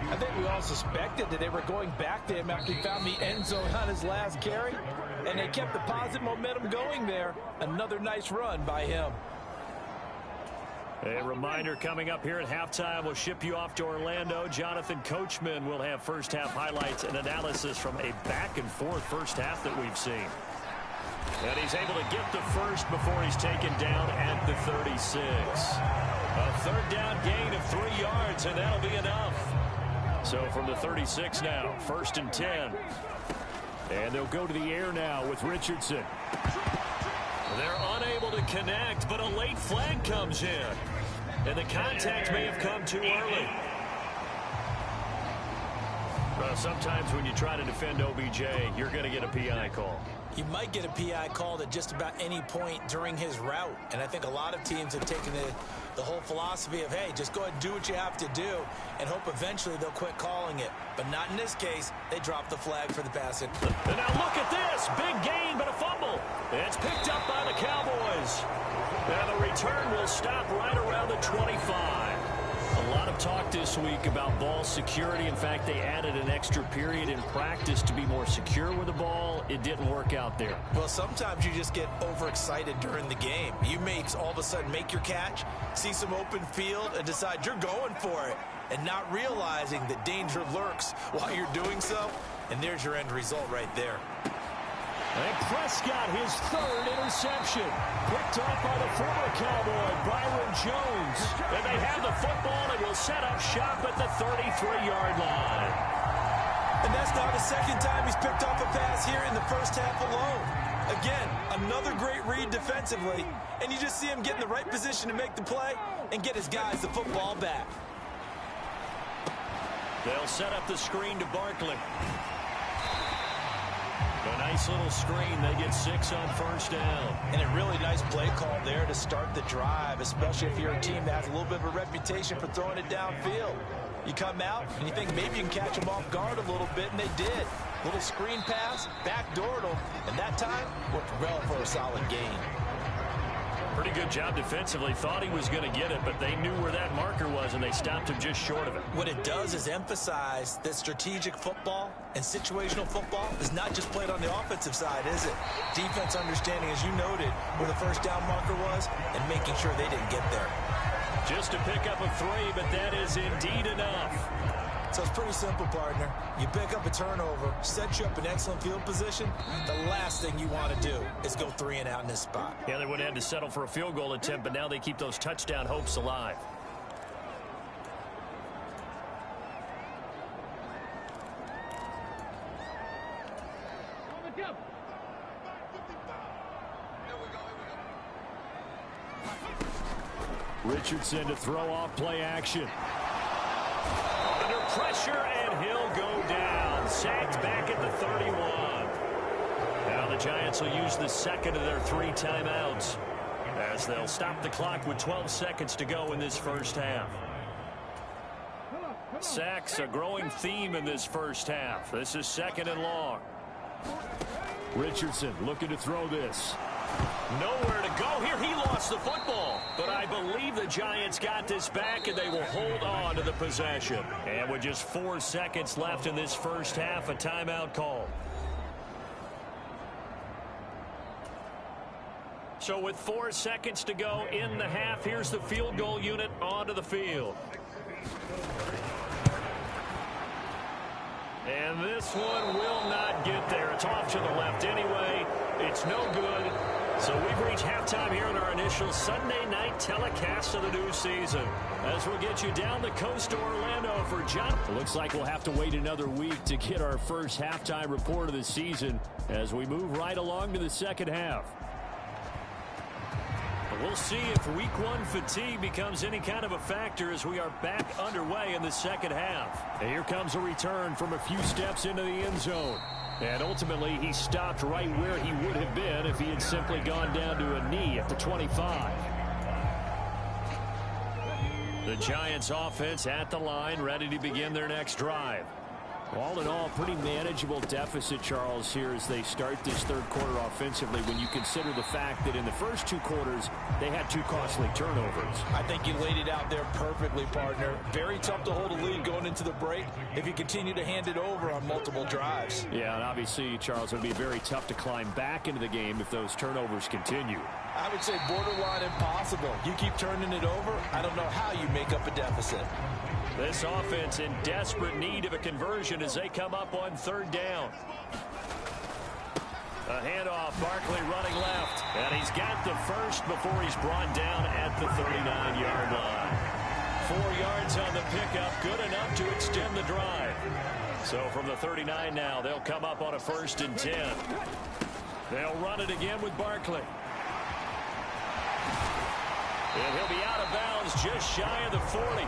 I think we all suspected that they were going back to him after he found the end zone on his last carry, and they kept the positive momentum going there. Another nice run by him. A reminder coming up here at halftime. We'll ship you off to Orlando. Jonathan Coachman will have first half highlights and analysis from a back-and-forth first half that we've seen. And he's able to get the first before he's taken down at the 36. A third down gain of 3 yards, and that'll be enough. So from the 36 now, 1st and 10. And they'll go to the air now with Richardson. They're unable to connect, but a late flag comes in. And the contact may have come too early. Well, sometimes when you try to defend OBJ, you're going to get a PI call. You might get a PI called at just about any point during his route. And I think a lot of teams have taken the whole philosophy of, hey, just go ahead and do what you have to do and hope eventually they'll quit calling it. But not in this case. They dropped the flag for the passing. And now look at this. Big gain, but a fumble. It's picked up by the Cowboys. Now the return will stop right around the 25. A lot of talk this week about ball security. In fact, they added an extra period in practice to be more secure with the ball. It didn't work out there. Well, sometimes you just get overexcited during the game. You may all of a sudden make your catch, see some open field, and decide you're going for it, and not realizing that danger lurks while you're doing so. And there's your end result right there. And Prescott, his third interception. Picked off by the former Cowboy, Byron Jones. And they have the football and will set up shop at the 33-yard line. And that's now the second time he's picked off a pass here in the first half alone. Again, another great read defensively. And you just see him get in the right position to make the play and get his guys the football back. They'll set up the screen to Barkley. A nice little screen. They get 6 on first down. And a really nice play call there to start the drive, especially if you're a team that has a little bit of a reputation for throwing it downfield. You come out and you think maybe you can catch them off guard a little bit, and they did. Little screen pass, backdoored them, and that time worked well for a solid gain. Pretty good job defensively. Thought he was going to get it, but they knew where that marker was, and they stopped him just short of it. What it does is emphasize that strategic football and situational football is not just played on the offensive side, is it? Defense understanding, as you noted, where the first down marker was and making sure they didn't get there. Just to pick up a 3, but that is indeed enough. So it's pretty simple, partner. You pick up a turnover, set you up in excellent field position. The last thing you want to do is go 3 and out in this spot. Yeah, they would have had to settle for a field goal attempt, but now they keep those touchdown hopes alive. Richardson to throw off play action. Under pressure, and he'll go down. Sacked back at the 31. Now the Giants will use the second of their 3 timeouts as they'll stop the clock with 12 seconds to go in this first half. Sacks, a growing theme in this first half. This is 2nd and long. Richardson looking to throw this. Nowhere to go here. He lost the football. But I believe the Giants got this back, and they will hold on to the possession. And with just 4 seconds left in this first half, a timeout call. So with 4 seconds to go in the half, here's the field goal unit onto the field. And this one will not get there. It's off to the left anyway. It's no good. So we've reached halftime here in our initial Sunday night telecast of the new season. As we'll get you down the coast to Orlando for John. It looks like we'll have to wait another week to get our first halftime report of the season as we move right along to the second half. We'll see if week 1 fatigue becomes any kind of a factor as we are back underway in the second half. And here comes a return from a few steps into the end zone. And ultimately, he stopped right where he would have been if he had simply gone down to a knee at the 25. The Giants offense at the line, ready to begin their next drive. All in all, pretty manageable deficit, Charles, here as they start this third quarter offensively when you consider the fact that in the first 2 quarters, they had 2 costly turnovers. I think you laid it out there perfectly, partner. Very tough to hold a lead going into the break if you continue to hand it over on multiple drives. Yeah, and obviously, Charles, it would be very tough to climb back into the game if those turnovers continue. I would say borderline impossible. You keep turning it over, I don't know how you make up a deficit. This offense in desperate need of a conversion as they come up on 3rd down. A handoff, Barkley running left. And he's got the first before he's brought down at the 39-yard line. 4 yards on the pickup, good enough to extend the drive. So from the 39 now, they'll come up on a 1st and 10. They'll run it again with Barkley. And he'll be out of bounds just shy of the 40.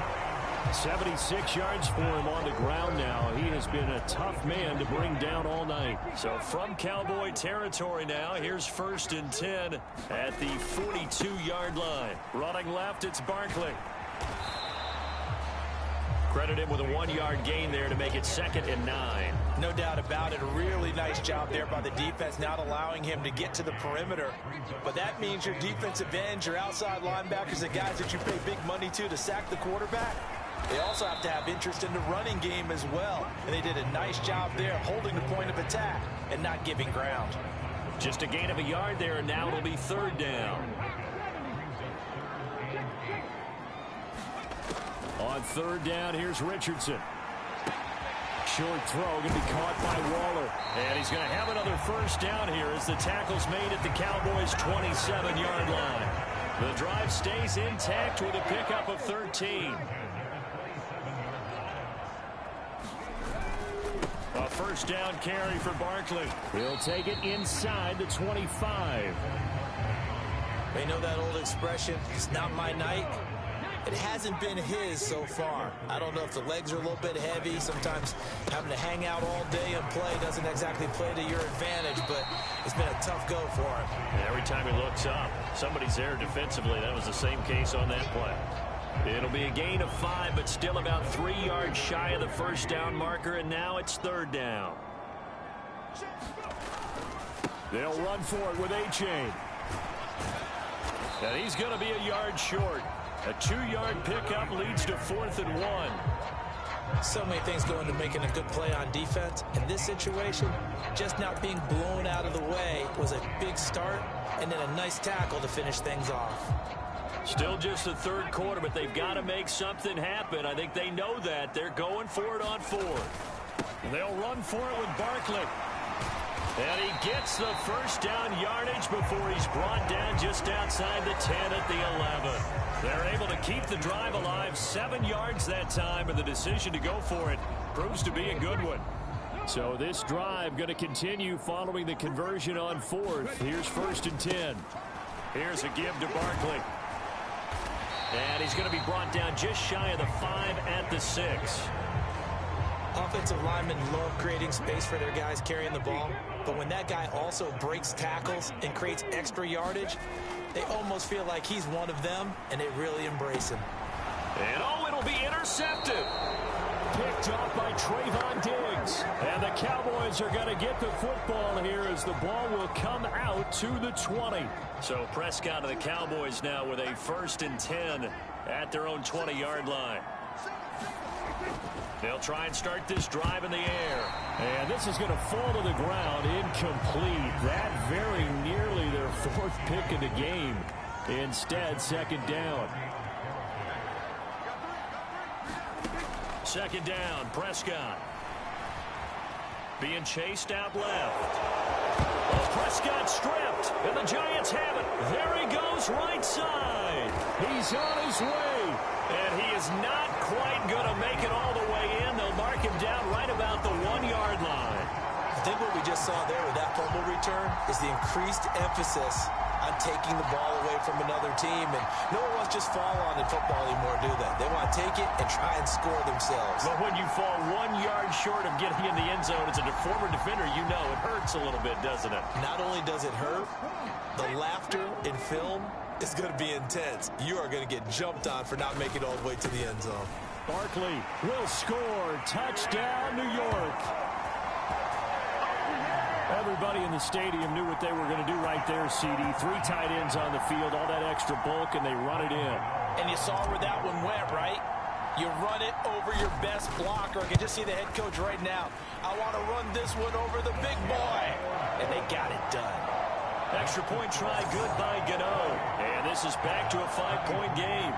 76 yards for him on the ground now. He has been a tough man to bring down all night. So from Cowboy territory now, here's 1st and 10 at the 42-yard line. Running left, it's Barkley. Credit him with a 1-yard gain there to make it 2nd and 9. No doubt about it. A really nice job there by the defense, not allowing him to get to the perimeter. But that means your defensive ends, your outside linebackers, the guys that you pay big money to sack the quarterback, they also have to have interest in the running game as well. And they did a nice job there holding the point of attack and not giving ground. Just a gain of a yard there, and now it'll be 3rd down. On 3rd down, here's Richardson. Short throw going to be caught by Waller. And he's going to have another 1st down here as the tackle's made at the Cowboys' 27-yard line. The drive stays intact with a pickup of 13. A 1st down carry for Barkley. He'll take it inside the 25. They know that old expression, it's not my night. It hasn't been his so far. I don't know if the legs are a little bit heavy. Sometimes having to hang out all day and play doesn't exactly play to your advantage, but it's been a tough go for him. And every time he looks up, somebody's there defensively. That was the same case on that play. It'll be a gain of 5, but still about 3 yards shy of the 1st down marker, and now it's 3rd down. They'll run for it with A-Chain. And he's going to be a yard short. A 2-yard pickup leads to 4th and 1. So many things go into making a good play on defense. In this situation, just not being blown out of the way was a big start, and then a nice tackle to finish things off. Still just the 3rd quarter, but they've got to make something happen. I think they know that. They're going for it on 4th. They'll run for it with Barkley. And he gets the 1st down yardage before he's brought down just outside the 10 at the 11. They're able to keep the drive alive, 7 yards that time, and the decision to go for it proves to be a good one. So this drive going to continue following the conversion on 4th. Here's 1st and 10. Here's a give to Barkley. And he's going to be brought down just shy of the 5 at the 6. Offensive linemen love creating space for their guys carrying the ball, but when that guy also breaks tackles and creates extra yardage, they almost feel like he's one of them, and they really embrace him. And it'll be intercepted. Picked off by Trayvon Diggs. And the Cowboys are going to get the football here as the ball will come out to the 20. So Prescott and the Cowboys now with a 1st and 10 at their own 20-yard line. They'll try and start this drive in the air. And this is going to fall to the ground incomplete. That very nearly their 4th pick of the game. Instead, 2nd down. 2nd down, Prescott. Being chased out left. Oh, Prescott stripped, and the Giants have it. There he goes, right side. He's on his way. And he is not quite going to make it all the way in. They'll mark him down right about the 1-yard line. I think what we just saw there with that fumble return is the increased emphasis on taking the ball away from another team. And no one wants to just fall on in football anymore, do they? They want to take it and try and score themselves. But when you fall 1 yard short of getting in the end zone as a former defender, you know it hurts a little bit, doesn't it? Not only does it hurt, the laughter in film is going to be intense. You are going to get jumped on for not making it all the way to the end zone. Barkley will score. Touchdown, New York. Everybody in the stadium knew what they were going to do right there, CD. 3 tight ends on the field, all that extra bulk, and they run it in. And you saw where that one went, right? You run it over your best blocker. I can just see the head coach right now. I want to run this one over the big boy. And they got it done. Extra point try good by Gano. And this is back to a 5-point game.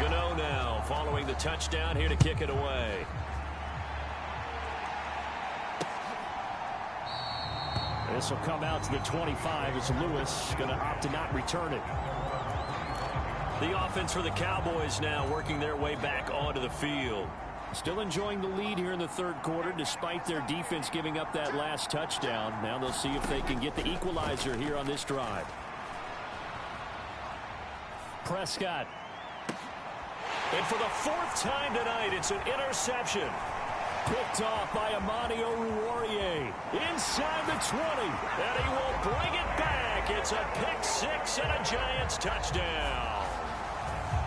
Gano now following the touchdown here to kick it away. This will come out to the 25 as Lewis going to opt to not return it. The offense for the Cowboys now working their way back onto the field. Still enjoying the lead here in the third quarter despite their defense giving up that last touchdown. Now they'll see if they can get the equalizer here on this drive. Prescott. And for the fourth time tonight, it's an interception. Picked off by Amani Oruwariye. Inside the 20. And he will bring it back. It's a pick six and a Giants touchdown.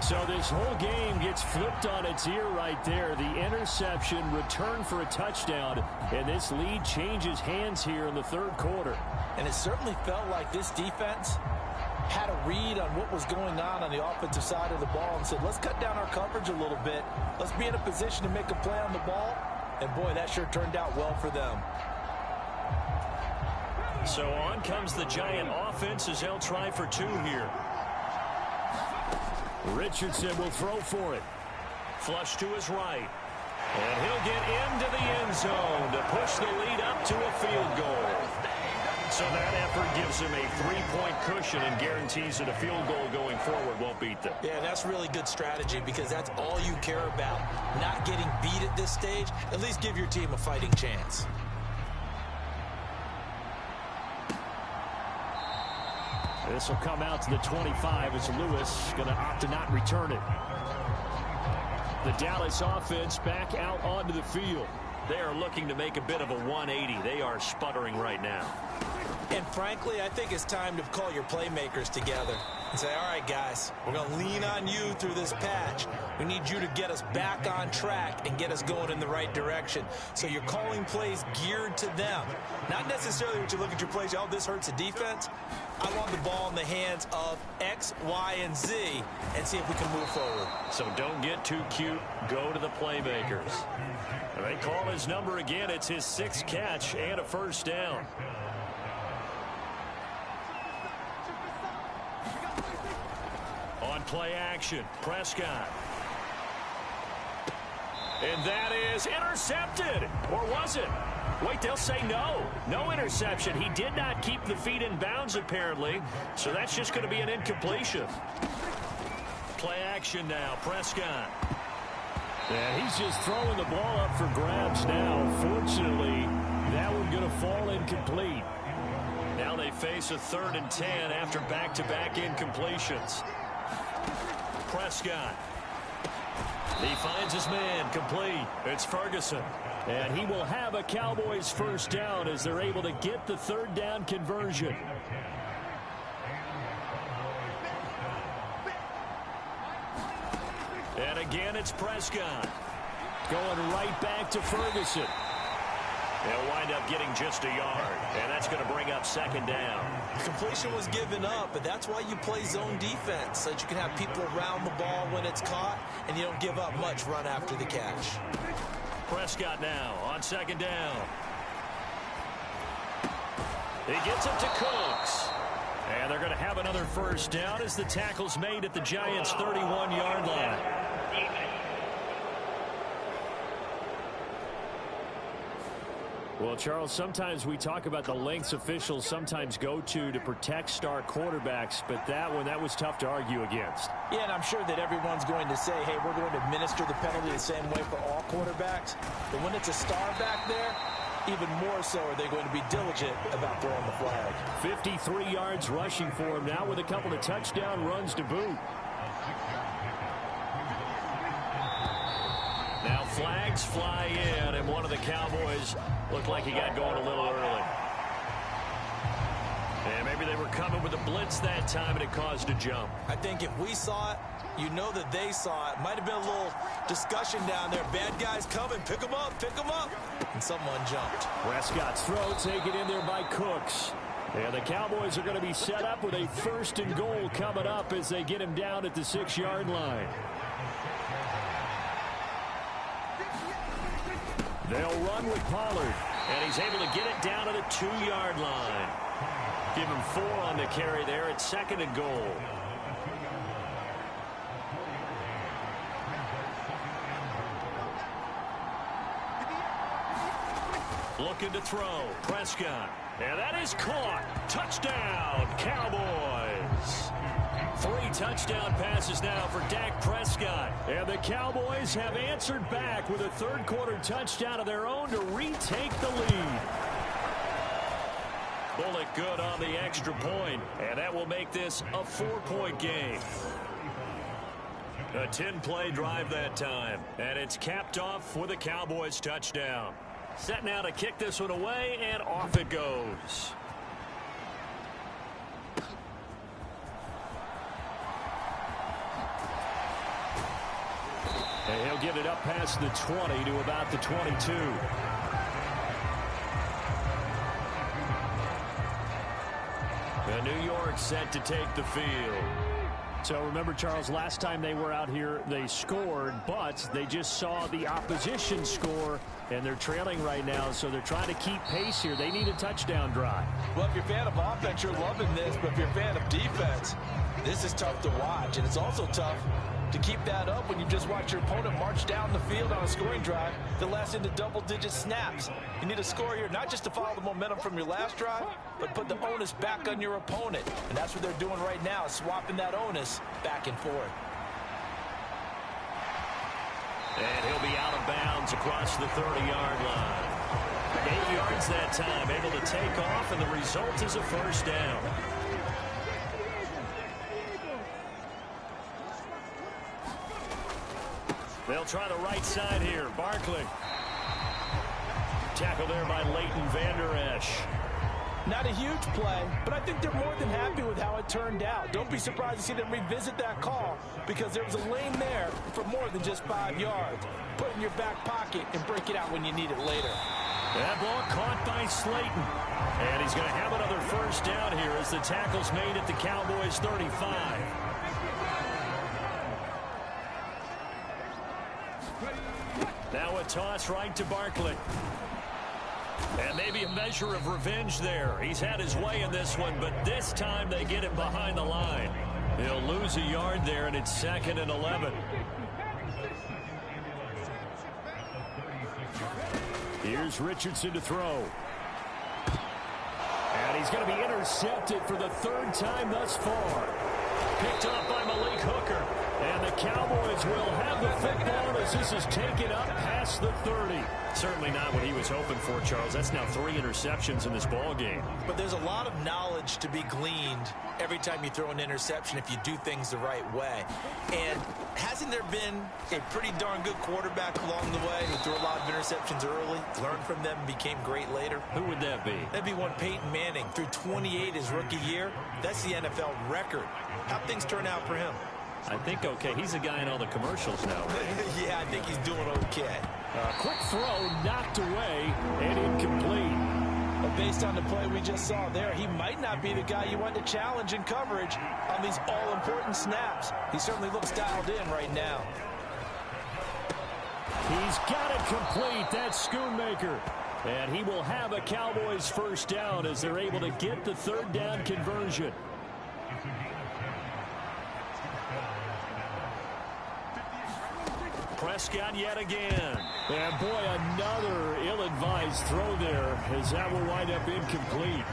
So this whole game gets flipped on its ear right there. The interception, return for a touchdown, and this lead changes hands here in the third quarter. And it certainly felt like this defense had a read on what was going on the offensive side of the ball and said, let's cut down our coverage a little bit. Let's be in a position to make a play on the ball. And, boy, that sure turned out well for them. So on comes the Giant offense as they'll try for two here. Richardson will throw for it. Flush to his right. And he'll get into the end zone to push the lead up to a field goal. So that effort gives him a three-point cushion and guarantees that a field goal going forward won't beat them. Yeah, that's really good strategy because that's all you care about. Not getting beat at this stage. At least give your team a fighting chance. This will come out to the 25 as Lewis going to opt to not return it. The Dallas offense back out onto the field. They are looking to make a bit of a 180. They are sputtering right now. And frankly, I think it's time to call your playmakers together and say, all right, guys, we're going to lean on you through this patch. We need you to get us back on track and get us going in the right direction. So you're calling plays geared to them. Not necessarily when you look at your plays, oh, this hurts the defense. I want the ball in the hands of X, Y, and Z and see if we can move forward. So don't get too cute. Go to the playmakers. They call his number again. It's his sixth catch and a first down. On play action, Prescott. And that is intercepted. Or was it? Wait, they'll say no. No interception. He did not keep the feet in bounds, apparently. So that's just going to be an incompletion. Play action now, Prescott. Yeah, he's just throwing the ball up for grabs now. Fortunately, that one's going to fall incomplete. Now they face a 3rd and 10 after back-to-back incompletions. Prescott. He finds his man complete. It's Ferguson. And he will have a Cowboys first down as they're able to get the 3rd down conversion. And again, it's Prescott. Going right back to Ferguson. They'll wind up getting just a yard, and that's going to bring up 2nd down. The completion was given up, but that's why you play zone defense, so that you can have people around the ball when it's caught, and you don't give up much run after the catch. Prescott now on 2nd down. He gets it to Cooks. And they're going to have another first down as the tackle's made at the Giants' 31-yard line. Well, Charles, sometimes we talk about the lengths officials sometimes go to protect star quarterbacks, but that was tough to argue against. Yeah, and I'm sure that everyone's going to say, hey, we're going to administer the penalty the same way for all quarterbacks. But when it's a star back there, even more so are they going to be diligent about throwing the flag. 53 yards rushing for him now with a couple of touchdown runs to boot. Now flags fly in, and one of the Cowboys looked like he got going a little early. And maybe they were coming with a blitz that time, and it caused a jump. I think if we saw it, you know that they saw it. Might have been a little discussion down there. Bad guys coming. Pick them up. Pick them up. And someone jumped. Prescott's throw taken in there by Cooks. And the Cowboys are going to be set up with a 1st and goal coming up as they get him down at the 6-yard line. They'll run with Pollard. And he's able to get it down to the 2-yard line. Give him 4 on the carry there at 2nd and goal. Looking to throw. Prescott. And that is caught. Touchdown, Cowboys. 3 touchdown passes now for Dak Prescott. And the Cowboys have answered back with a third-quarter touchdown of their own to retake the lead. Bullock good on the extra point, and that will make this a 4-point game. A 10-play drive that time, and it's capped off with a Cowboys touchdown. Set now to kick this one away, and off it goes. And he'll get it up past the 20 to about the 22. And New York set to take the field. So remember, Charles, last time they were out here, they scored, but they just saw the opposition score, and they're trailing right now, so they're trying to keep pace here. They need a touchdown drive. Well, if you're a fan of offense, you're loving this, but if you're a fan of defense, this is tough to watch, and it's also tough to keep that up when you just watch your opponent march down the field on a scoring drive that lasts into double-digit snaps. You need a score here, not just to follow the momentum from your last drive, but put the onus back on your opponent. And that's what they're doing right now, swapping that onus back and forth. And he'll be out of bounds across the 30-yard line. 8 yards that time, able to take off, and the result is a first down. They'll try the right side here. Barkley. Tackle there by Leighton Vander Esch. Not a huge play, but I think they're more than happy with how it turned out. Don't be surprised to see them revisit that call because there was a lane there for more than just 5 yards. Put it in your back pocket and break it out when you need it later. That ball caught by Slayton. And he's going to have another first down here as the tackle's made at the Cowboys' 35. Now a toss right to Barkley. And maybe a measure of revenge there. He's had his way in this one, but this time they get him behind the line. He'll lose a yard there, and it's 2nd and 11. Here's Richardson to throw. And he's going to be intercepted for the 3rd time thus far. Picked up by Malik Hooker. And the Cowboys will have the football as this is taken up past the 30. Certainly not what he was hoping for, Charles. That's now 3 interceptions in this ball game. But there's a lot of knowledge to be gleaned every time you throw an interception if you do things the right way. And hasn't there been a pretty darn good quarterback along the way who threw a lot of interceptions early, learned from them, and became great later? Who would that be? That'd be one Peyton Manning. Threw 28 his rookie year. That's the NFL record. How'd things turn out for him? I think okay. He's a guy in all the commercials now. Yeah, I think he's doing okay. Quick throw knocked away and incomplete. But based on the play we just saw there, he might not be the guy you want to challenge in coverage on these all-important snaps. He certainly looks dialed in right now. He's got it complete. That's Schoonmaker. And he will have a Cowboys first down as they're able to get the 3rd down conversion. Prescott yet again. And boy, another ill-advised throw there as that will wind up incomplete.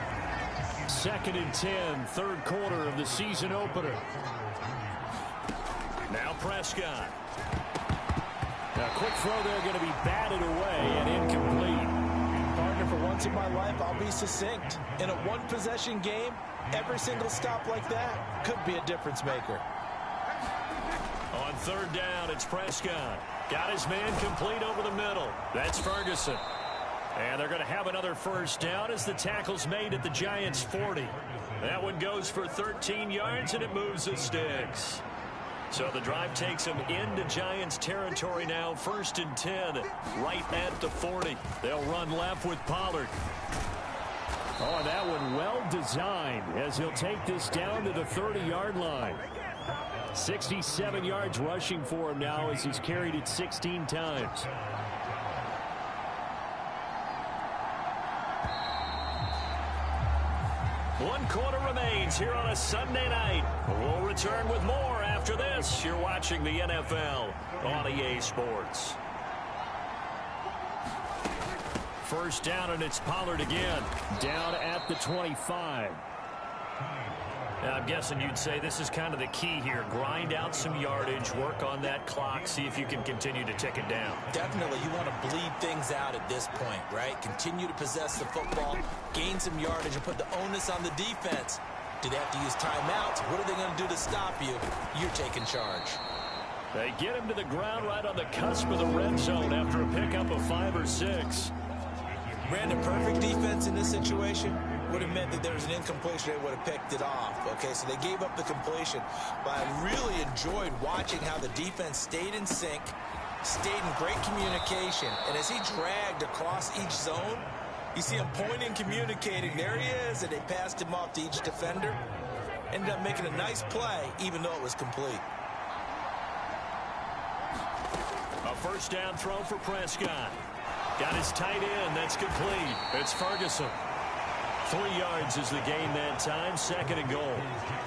2nd and 10, 3rd quarter of the season opener. Now Prescott. A quick throw there going to be batted away and incomplete. Partner, for once in my life, I'll be succinct. In a one-possession game, every single stop like that could be a difference maker. On 3rd down, it's Prescott. Got his man complete over the middle. That's Ferguson. And they're going to have another first down as the tackle's made at the Giants' 40. That one goes for 13 yards, and it moves the sticks. So the drive takes them into Giants territory now. 1st and 10, right at the 40. They'll run left with Pollard. Oh, that one well designed as he'll take this down to the 30-yard line. 67 yards rushing for him now as he's carried it 16 times. One quarter remains here on a Sunday night. We'll return with more after this. You're watching the NFL on EA Sports. First down, and it's Pollard again. Down at the 25. I'm guessing you'd say this is kind of the key here. Grind out some yardage, work on that clock, see if you can continue to tick it down. Definitely, you want to bleed things out at this point, right? Continue to possess the football, gain some yardage, and put the onus on the defense. Do they have to use timeouts? What are they going to do to stop you? You're taking charge. They get him to the ground right on the cusp of the red zone after a pickup of 5 or 6. Brandon, perfect defense in this situation would have meant that there was an incompletion. They would have picked it off. Okay, so they gave up the completion. But I really enjoyed watching how the defense stayed in sync, stayed in great communication. And as he dragged across each zone, you see him pointing, communicating. There he is, and they passed him off to each defender. Ended up making a nice play, even though it was complete. A first down throw for Prescott. Got his tight end. That's complete. It's Ferguson. 3 yards is the gain that time. 2nd and goal.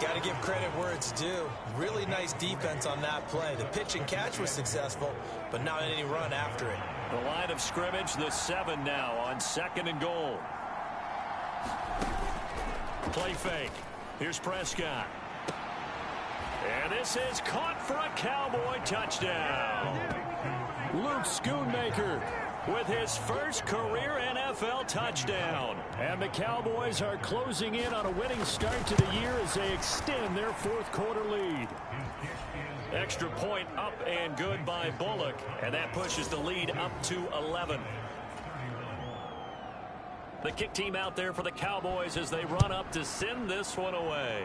Got to give credit where it's due. Really nice defense on that play. The pitch and catch was successful, but not any run after it. The line of scrimmage, the 7 now on 2nd and goal. Play fake. Here's Prescott. And this is caught for a Cowboy touchdown. Luke Schoonmaker with his first career NFL touchdown. And the Cowboys are closing in on a winning start to the year as they extend their 4th quarter lead. Extra point up and good by Bullock, and that pushes the lead up to 11. The kick team out there for the Cowboys as they run up to send this one away.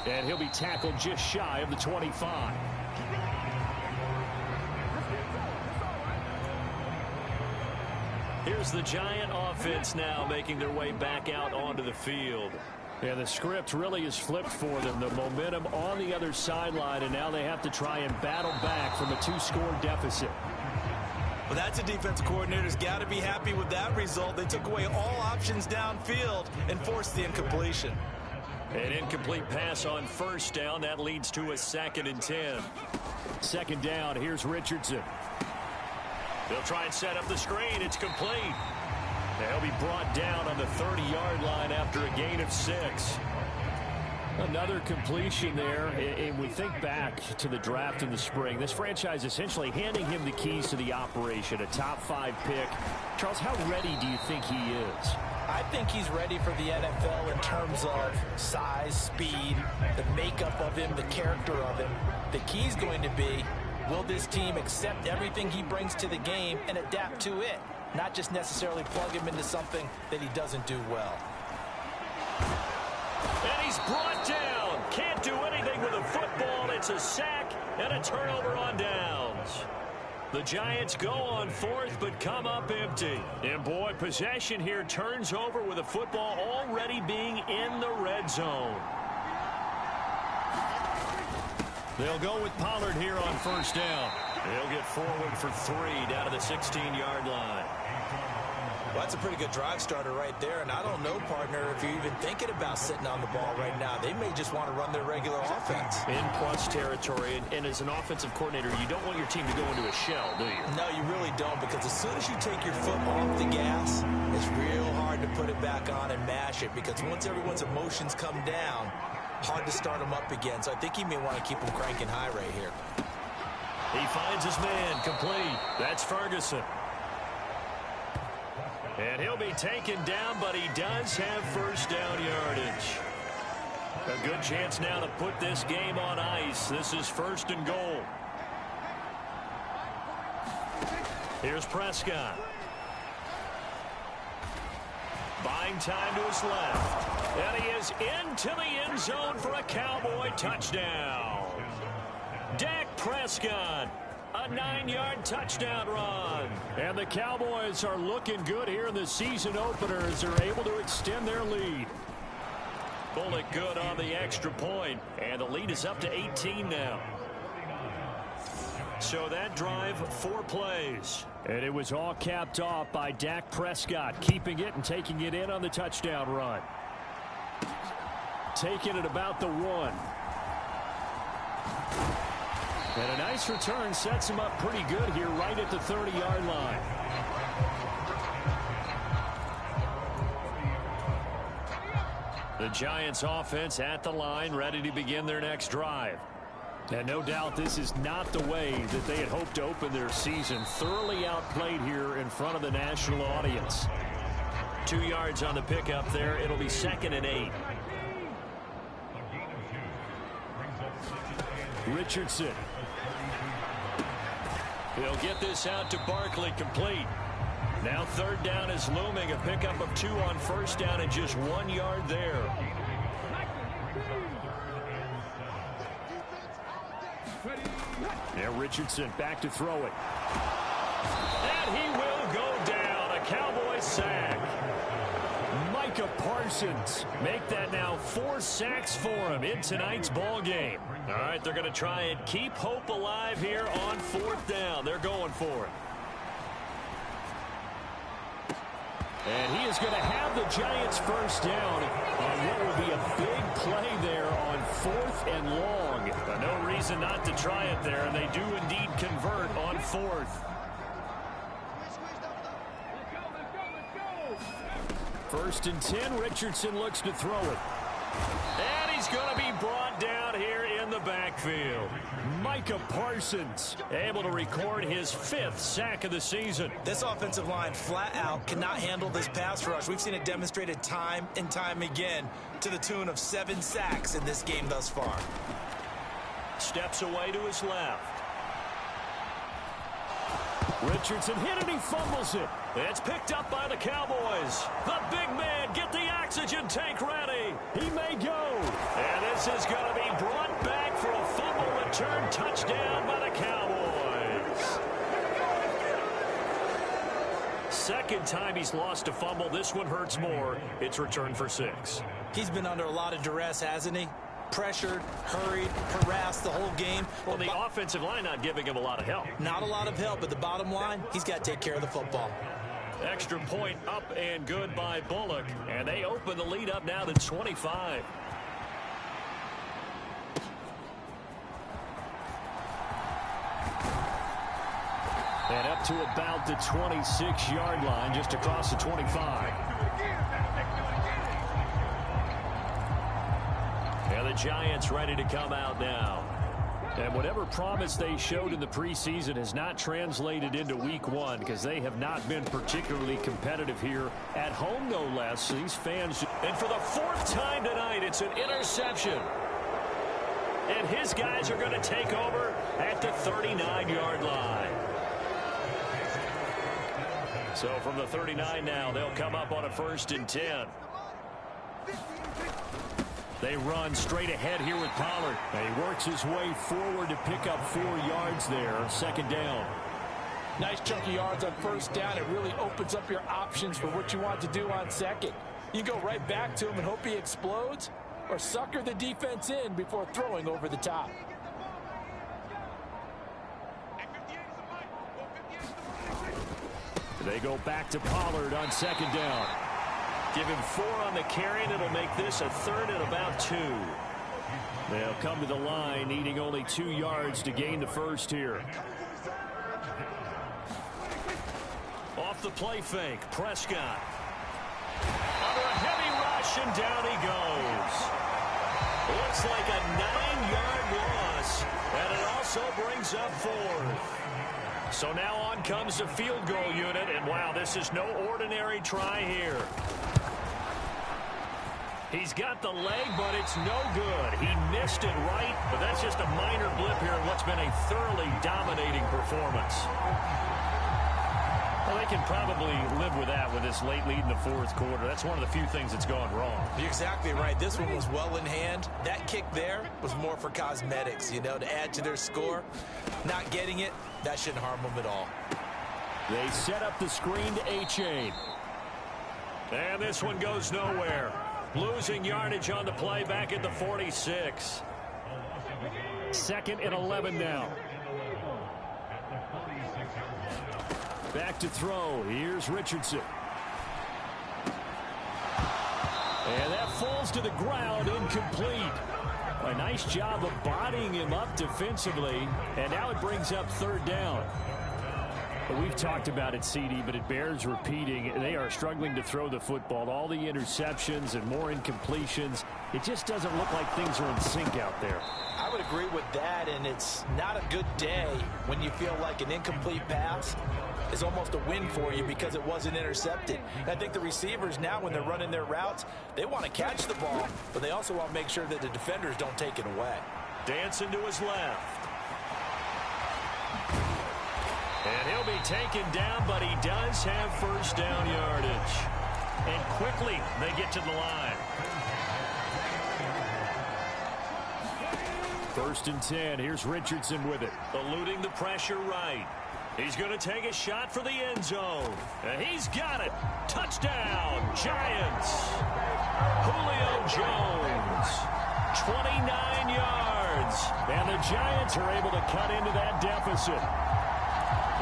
And he'll be tackled just shy of the 25. Here's the Giant offense now making their way back out onto the field. Yeah, the script really is flipped for them. The momentum on the other sideline, and now they have to try and battle back from a 2-score deficit. Well, that's a defensive coordinator's got to be happy with that result. They took away all options downfield and forced the incompletion. An incomplete pass on first down. That leads to a 2nd and 10. 2nd down. Here's Richardson. They'll try and set up the screen. It's complete. They'll be brought down on the 30-yard line after a gain of 6. Another completion there. And we think back to the draft in the spring. This franchise essentially handing him the keys to the operation, a top 5 pick. Charles, how ready do you think he is? I think he's ready for the NFL in terms of size, speed, the makeup of him, the character of him. The key's going to be, will this team accept everything he brings to the game and adapt to it, not just necessarily plug him into something that he doesn't do well. And he's brought down. Can't do anything with a football. It's a sack and a turnover on downs. The Giants go on 4th, but come up empty. And boy, possession here turns over with a football already being in the red zone. They'll go with Pollard here on first down. They'll get forward for 3 down to the 16-yard line. Well, that's a pretty good drive starter right there. And I don't know, partner, if you're even thinking about sitting on the ball right now. They may just want to run their regular offense. In plus territory, and as an offensive coordinator, you don't want your team to go into a shell, do you? No, you really don't, because as soon as you take your foot off the gas, it's real hard to put it back on and mash it, because once everyone's emotions come down, hard to start them up again. So I think he may want to keep them cranking high right here. He finds his man, complete. That's Ferguson. And he'll be taken down, but he does have first down yardage. A good chance now to put this game on ice. This is 1st and goal. Here's Prescott. Buying time to his left. And he is into the end zone for a Cowboy touchdown. Dak Prescott. A 9-yard touchdown run. And the Cowboys are looking good here in the season opener as they're able to extend their lead. Bullock good on the extra point. And the lead is up to 18 now. So that drive, 4 plays. And it was all capped off by Dak Prescott, keeping it and taking it in on the touchdown run. Taking it about the 1. And a nice return sets him up pretty good here right at the 30-yard line. The Giants offense at the line, ready to begin their next drive. And no doubt this is not the way that they had hoped to open their season. Thoroughly outplayed here in front of the national audience. 2 yards on the pickup there. It'll be 2nd and 8. Richardson. He'll get this out to Barkley, complete. Now 3rd down is looming. A pickup of 2 on 1st down and just 1 yard there. Yeah, Richardson back to throw it. And he will go down. A Cowboy sack. Micah Parsons make that now 4 sacks for him in tonight's ball game. All right, they're going to try and keep hope alive here on 4th down. They're going for it. And he is going to have the Giants first down on what will be a big play there on 4th and long. But no reason not to try it there, and they do indeed convert on 4th. First and 10, Richardson looks to throw it. And he's going to be brought down here in the backfield. Micah Parsons able to record his 5th sack of the season. This offensive line flat out cannot handle this pass rush. We've seen it demonstrated time and time again to the tune of 7 sacks in this game thus far. Steps away to his left. Richardson hit and he fumbles it. It's picked up by the Cowboys. The big man, get the oxygen tank ready. He may go. And this is going to be brought back for a fumble return touchdown by the Cowboys. 2nd time he's lost a fumble. This one hurts more. It's returned for 6. He's been under a lot of duress, hasn't he? Pressured, hurried, harassed the whole game. Well, the offensive line not giving him a lot of help. Not a lot of help, but the bottom line, he's got to take care of the football. Extra point up and good by Bullock. And they open the lead up now to 25. And up to about the 26-yard line, just across the 25. And the Giants ready to come out now. And whatever promise they showed in the preseason has not translated into week 1 because they have not been particularly competitive here at home, no less. These fans. And for the 4th time tonight, it's an interception. And his guys are going to take over at the 39-yard line. So from the 39 now, they'll come up on a 1st and 10. They run straight ahead here with Pollard. And he works his way forward to pick up 4 yards there. 2nd down. Nice chunk of yards on 1st down. It really opens up your options for what you want to do on 2nd. You go right back to him and hope he explodes, or sucker the defense in before throwing over the top. They go back to Pollard on 2nd down. Give him 4 on the carry, and it'll make this a 3rd and about 2. They'll come to the line, needing only 2 yards to gain the first here. Off the play fake, Prescott. Under a heavy rush, and down he goes. Looks like a 9-yard loss, and it also brings up 4th. So now on comes the field goal unit, and wow, this is no ordinary try here. He's got the leg, but it's no good. He missed it right, but that's just a minor blip here in what's been a thoroughly dominating performance. Well, they can probably live with that with this late lead in the 4th quarter. That's one of the few things that's gone wrong. You're exactly right. This one was well in hand. That kick there was more for cosmetics, you know, to add to their score. Not getting it, that shouldn't harm them at all. They set up the screen to A-Chain. And this one goes nowhere. Losing yardage on the play back at the 46. 2nd and 11 now. Back to throw. Here's Richardson. And that falls to the ground, incomplete. A nice job of bodying him up defensively. And now it brings up 3rd down. We've talked about it, CD, but it bears repeating. They are struggling to throw the football. All the interceptions and more incompletions. It just doesn't look like things are in sync out there. I would agree with that, and it's not a good day when you feel like an incomplete pass is almost a win for you because it wasn't intercepted. And I think the receivers now, when they're running their routes, they want to catch the ball, but they also want to make sure that the defenders don't take it away. Dancing to his left. And he'll be taken down, but he does have first down yardage. And quickly, they get to the line. 1st and 10. Here's Richardson with it. Eluding the pressure right. He's going to take a shot for the end zone. And he's got it. Touchdown, Giants. Julio Jones. 29 yards. And the Giants are able to cut into that deficit.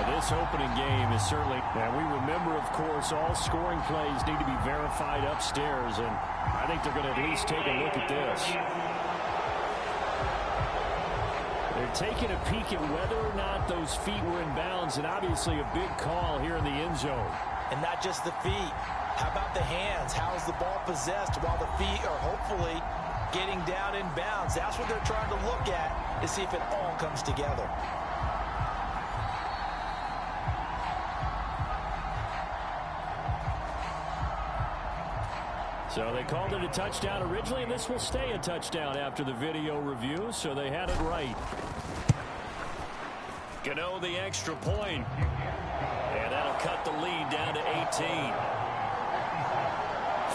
This opening game is certainly, and we remember, of course, all scoring plays need to be verified upstairs, and I think they're going to at least take a look at this. They're taking a peek at whether or not those feet were in bounds, and obviously a big call here in the end zone. And not just the feet. How about the hands? How is the ball possessed while the feet are hopefully getting down in bounds? That's what they're trying to look at to see if it all comes together. So they called it a touchdown originally, and this will stay a touchdown after the video review, so they had it right. Gano the extra point. And that'll cut the lead down to 18.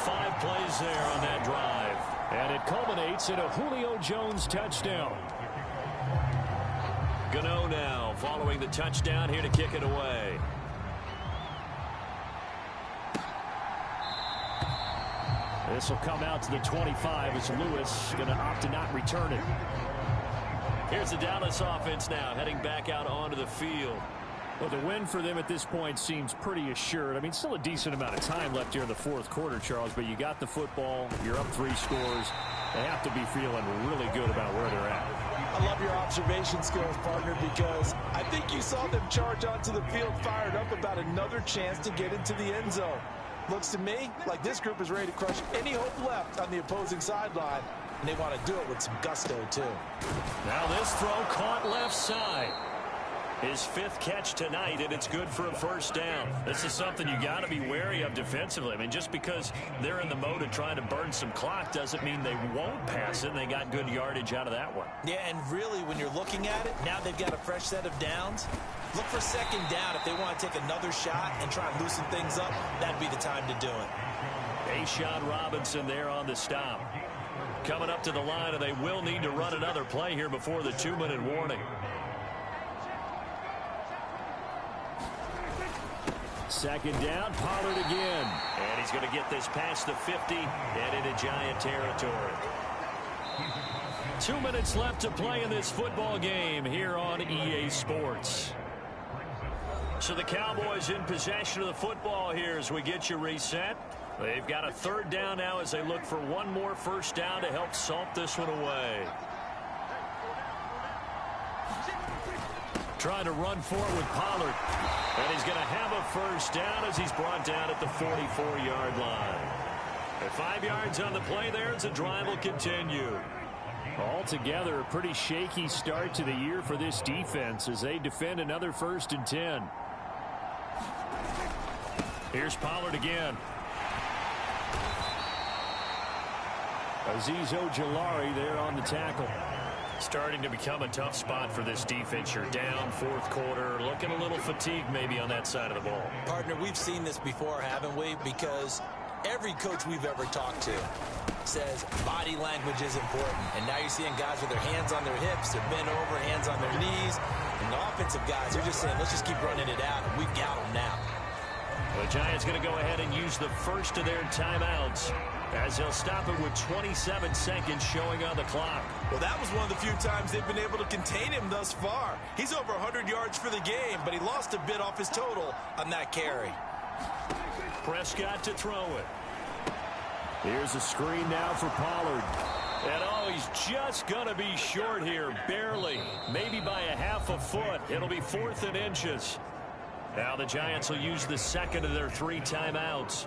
5 plays there on that drive. And it culminates in a Julio Jones touchdown. Gano now following the touchdown here to kick it away. This will come out to the 25 as Lewis going to opt to not return it. Here's the Dallas offense now heading back out onto the field. Well, the win for them at this point seems pretty assured. I mean, still a decent amount of time left here in the 4th quarter, Charles, but you got the football, you're up 3 scores. They have to be feeling really good about where they're at. I love your observation skills, partner, because I think you saw them charge onto the field fired up about another chance to get into the end zone. Looks to me like this group is ready to crush any hope left on the opposing sideline, and they want to do it with some gusto, too. Now this throw caught left side. His 5th catch tonight, and it's good for a first down. This is something you got to be wary of defensively. I mean, just because they're in the mode of trying to burn some clock doesn't mean they won't pass it, and they got good yardage out of that one. Yeah, and really, when you're looking at it, now they've got a fresh set of downs. Look for 2nd down if they want to take another shot and try and loosen things up. That'd be the time to do it. A'Shawn Robinson there on the stop. Coming up to the line, and they will need to run another play here before the 2-minute warning. 2nd down, Pollard again. And he's going to get this past the 50 and into Giant territory. 2 minutes left to play in this football game here on EA Sports. So the Cowboys in possession of the football here as we get you reset. They've got a 3rd down now as they look for one more first down to help salt this one away. Trying to run forward with Pollard. And he's going to have a first down as he's brought down at the 44-yard line. And 5 yards on the play there as the drive will continue. Altogether, a pretty shaky start to the year for this defense as they defend another 1st and 10. Here's Pollard again. Azeez Ojulari there on the tackle. Starting to become a tough spot for this defense. You're down 4th quarter, looking a little fatigued maybe on that side of the ball. Partner, we've seen this before, haven't we? Because every coach we've ever talked to says body language is important. And now you're seeing guys with their hands on their hips, they're bent over, hands on their knees. And the offensive guys are just saying, let's just keep running it out, and we've got them now. The Giants going to go ahead and use the first of their timeouts as they'll stop it with 27 seconds showing on the clock. Well, that was one of the few times they've been able to contain him thus far. He's over 100 yards for the game, but he lost a bit off his total on that carry. Prescott to throw it. Here's a screen now for Pollard. And oh, he's just going to be short here, barely. Maybe by a half a foot. It'll be 4th and inches. Now the Giants will use the second of their 3 timeouts.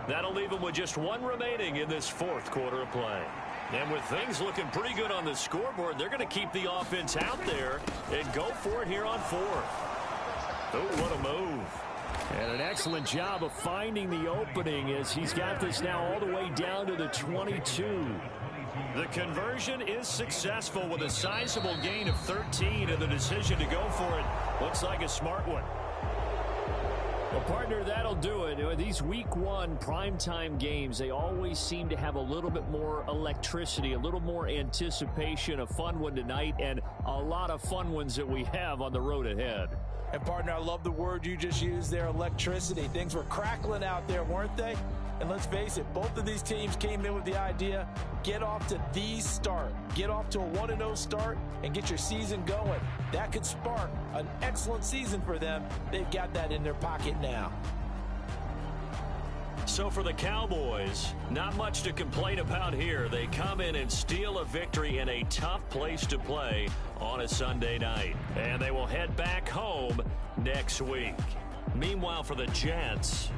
That'll leave them with just 1 remaining in this 4th quarter of play. And with things looking pretty good on the scoreboard, they're going to keep the offense out there and go for it here on 4th. Oh, what a move. And an excellent job of finding the opening as he's got this now all the way down to the 22. The conversion is successful with a sizable gain of 13, and the decision to go for it looks like a smart one. Well, partner, that'll do it. These week 1 primetime games, they always seem to have a little bit more electricity, a little more anticipation. A fun one tonight, and a lot of fun ones that we have on the road ahead. And, partner, I love the word you just used there, electricity. Things were crackling out there, weren't they? And let's face it, both of these teams came in with the idea, get off to the start. Get off to a 1-0 start and get your season going. That could spark an excellent season for them. They've got that in their pocket now. So for the Cowboys, not much to complain about here. They come in and steal a victory in a tough place to play on a Sunday night. And they will head back home next week. Meanwhile, for the Jets,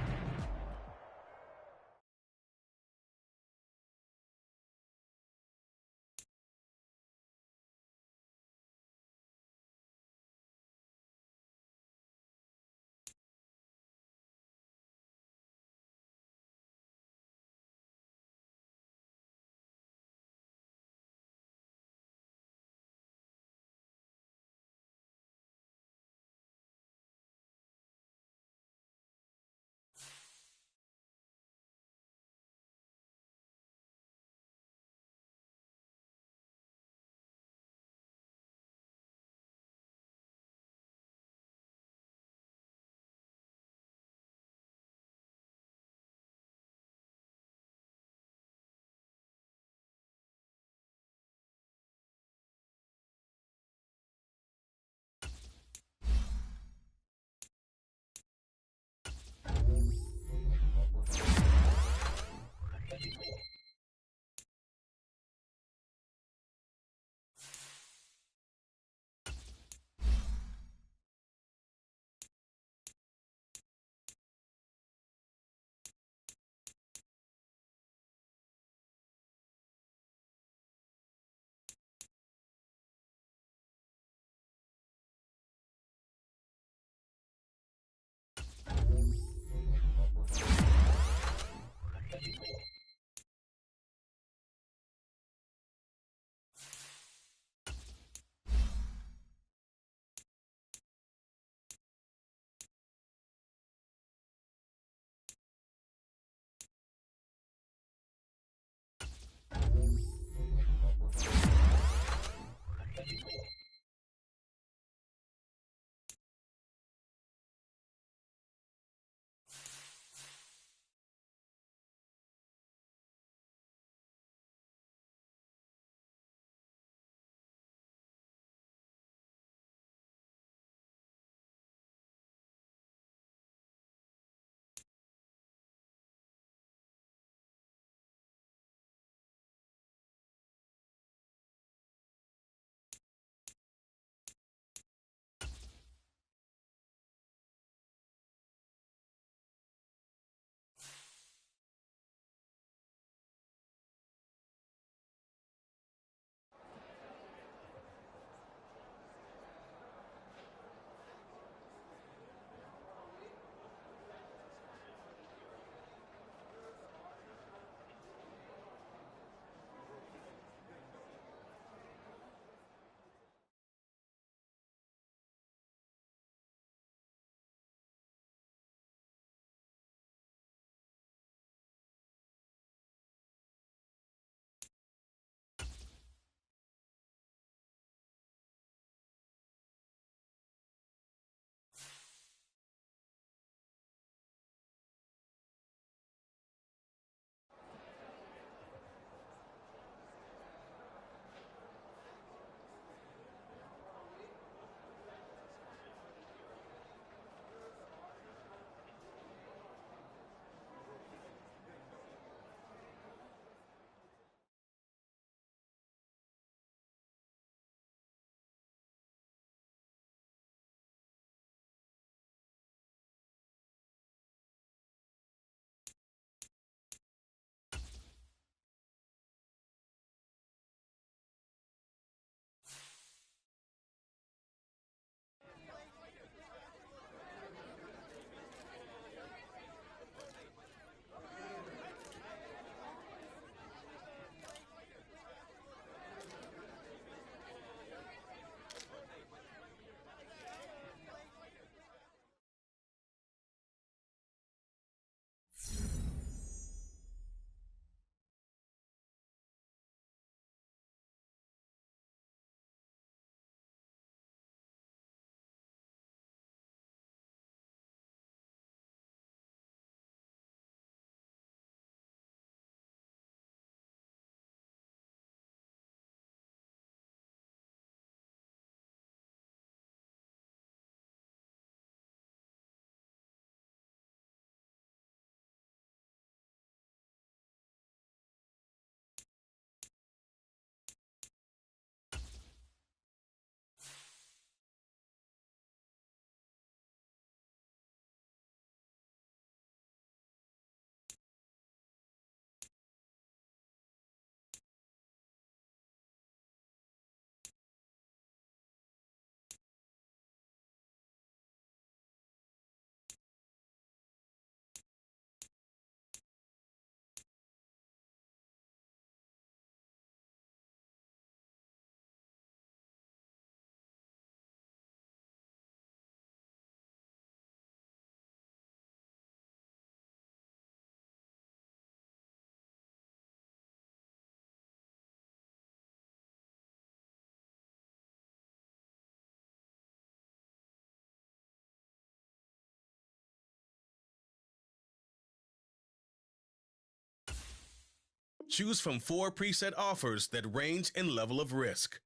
Choose from 4 preset offers that range in level of risk.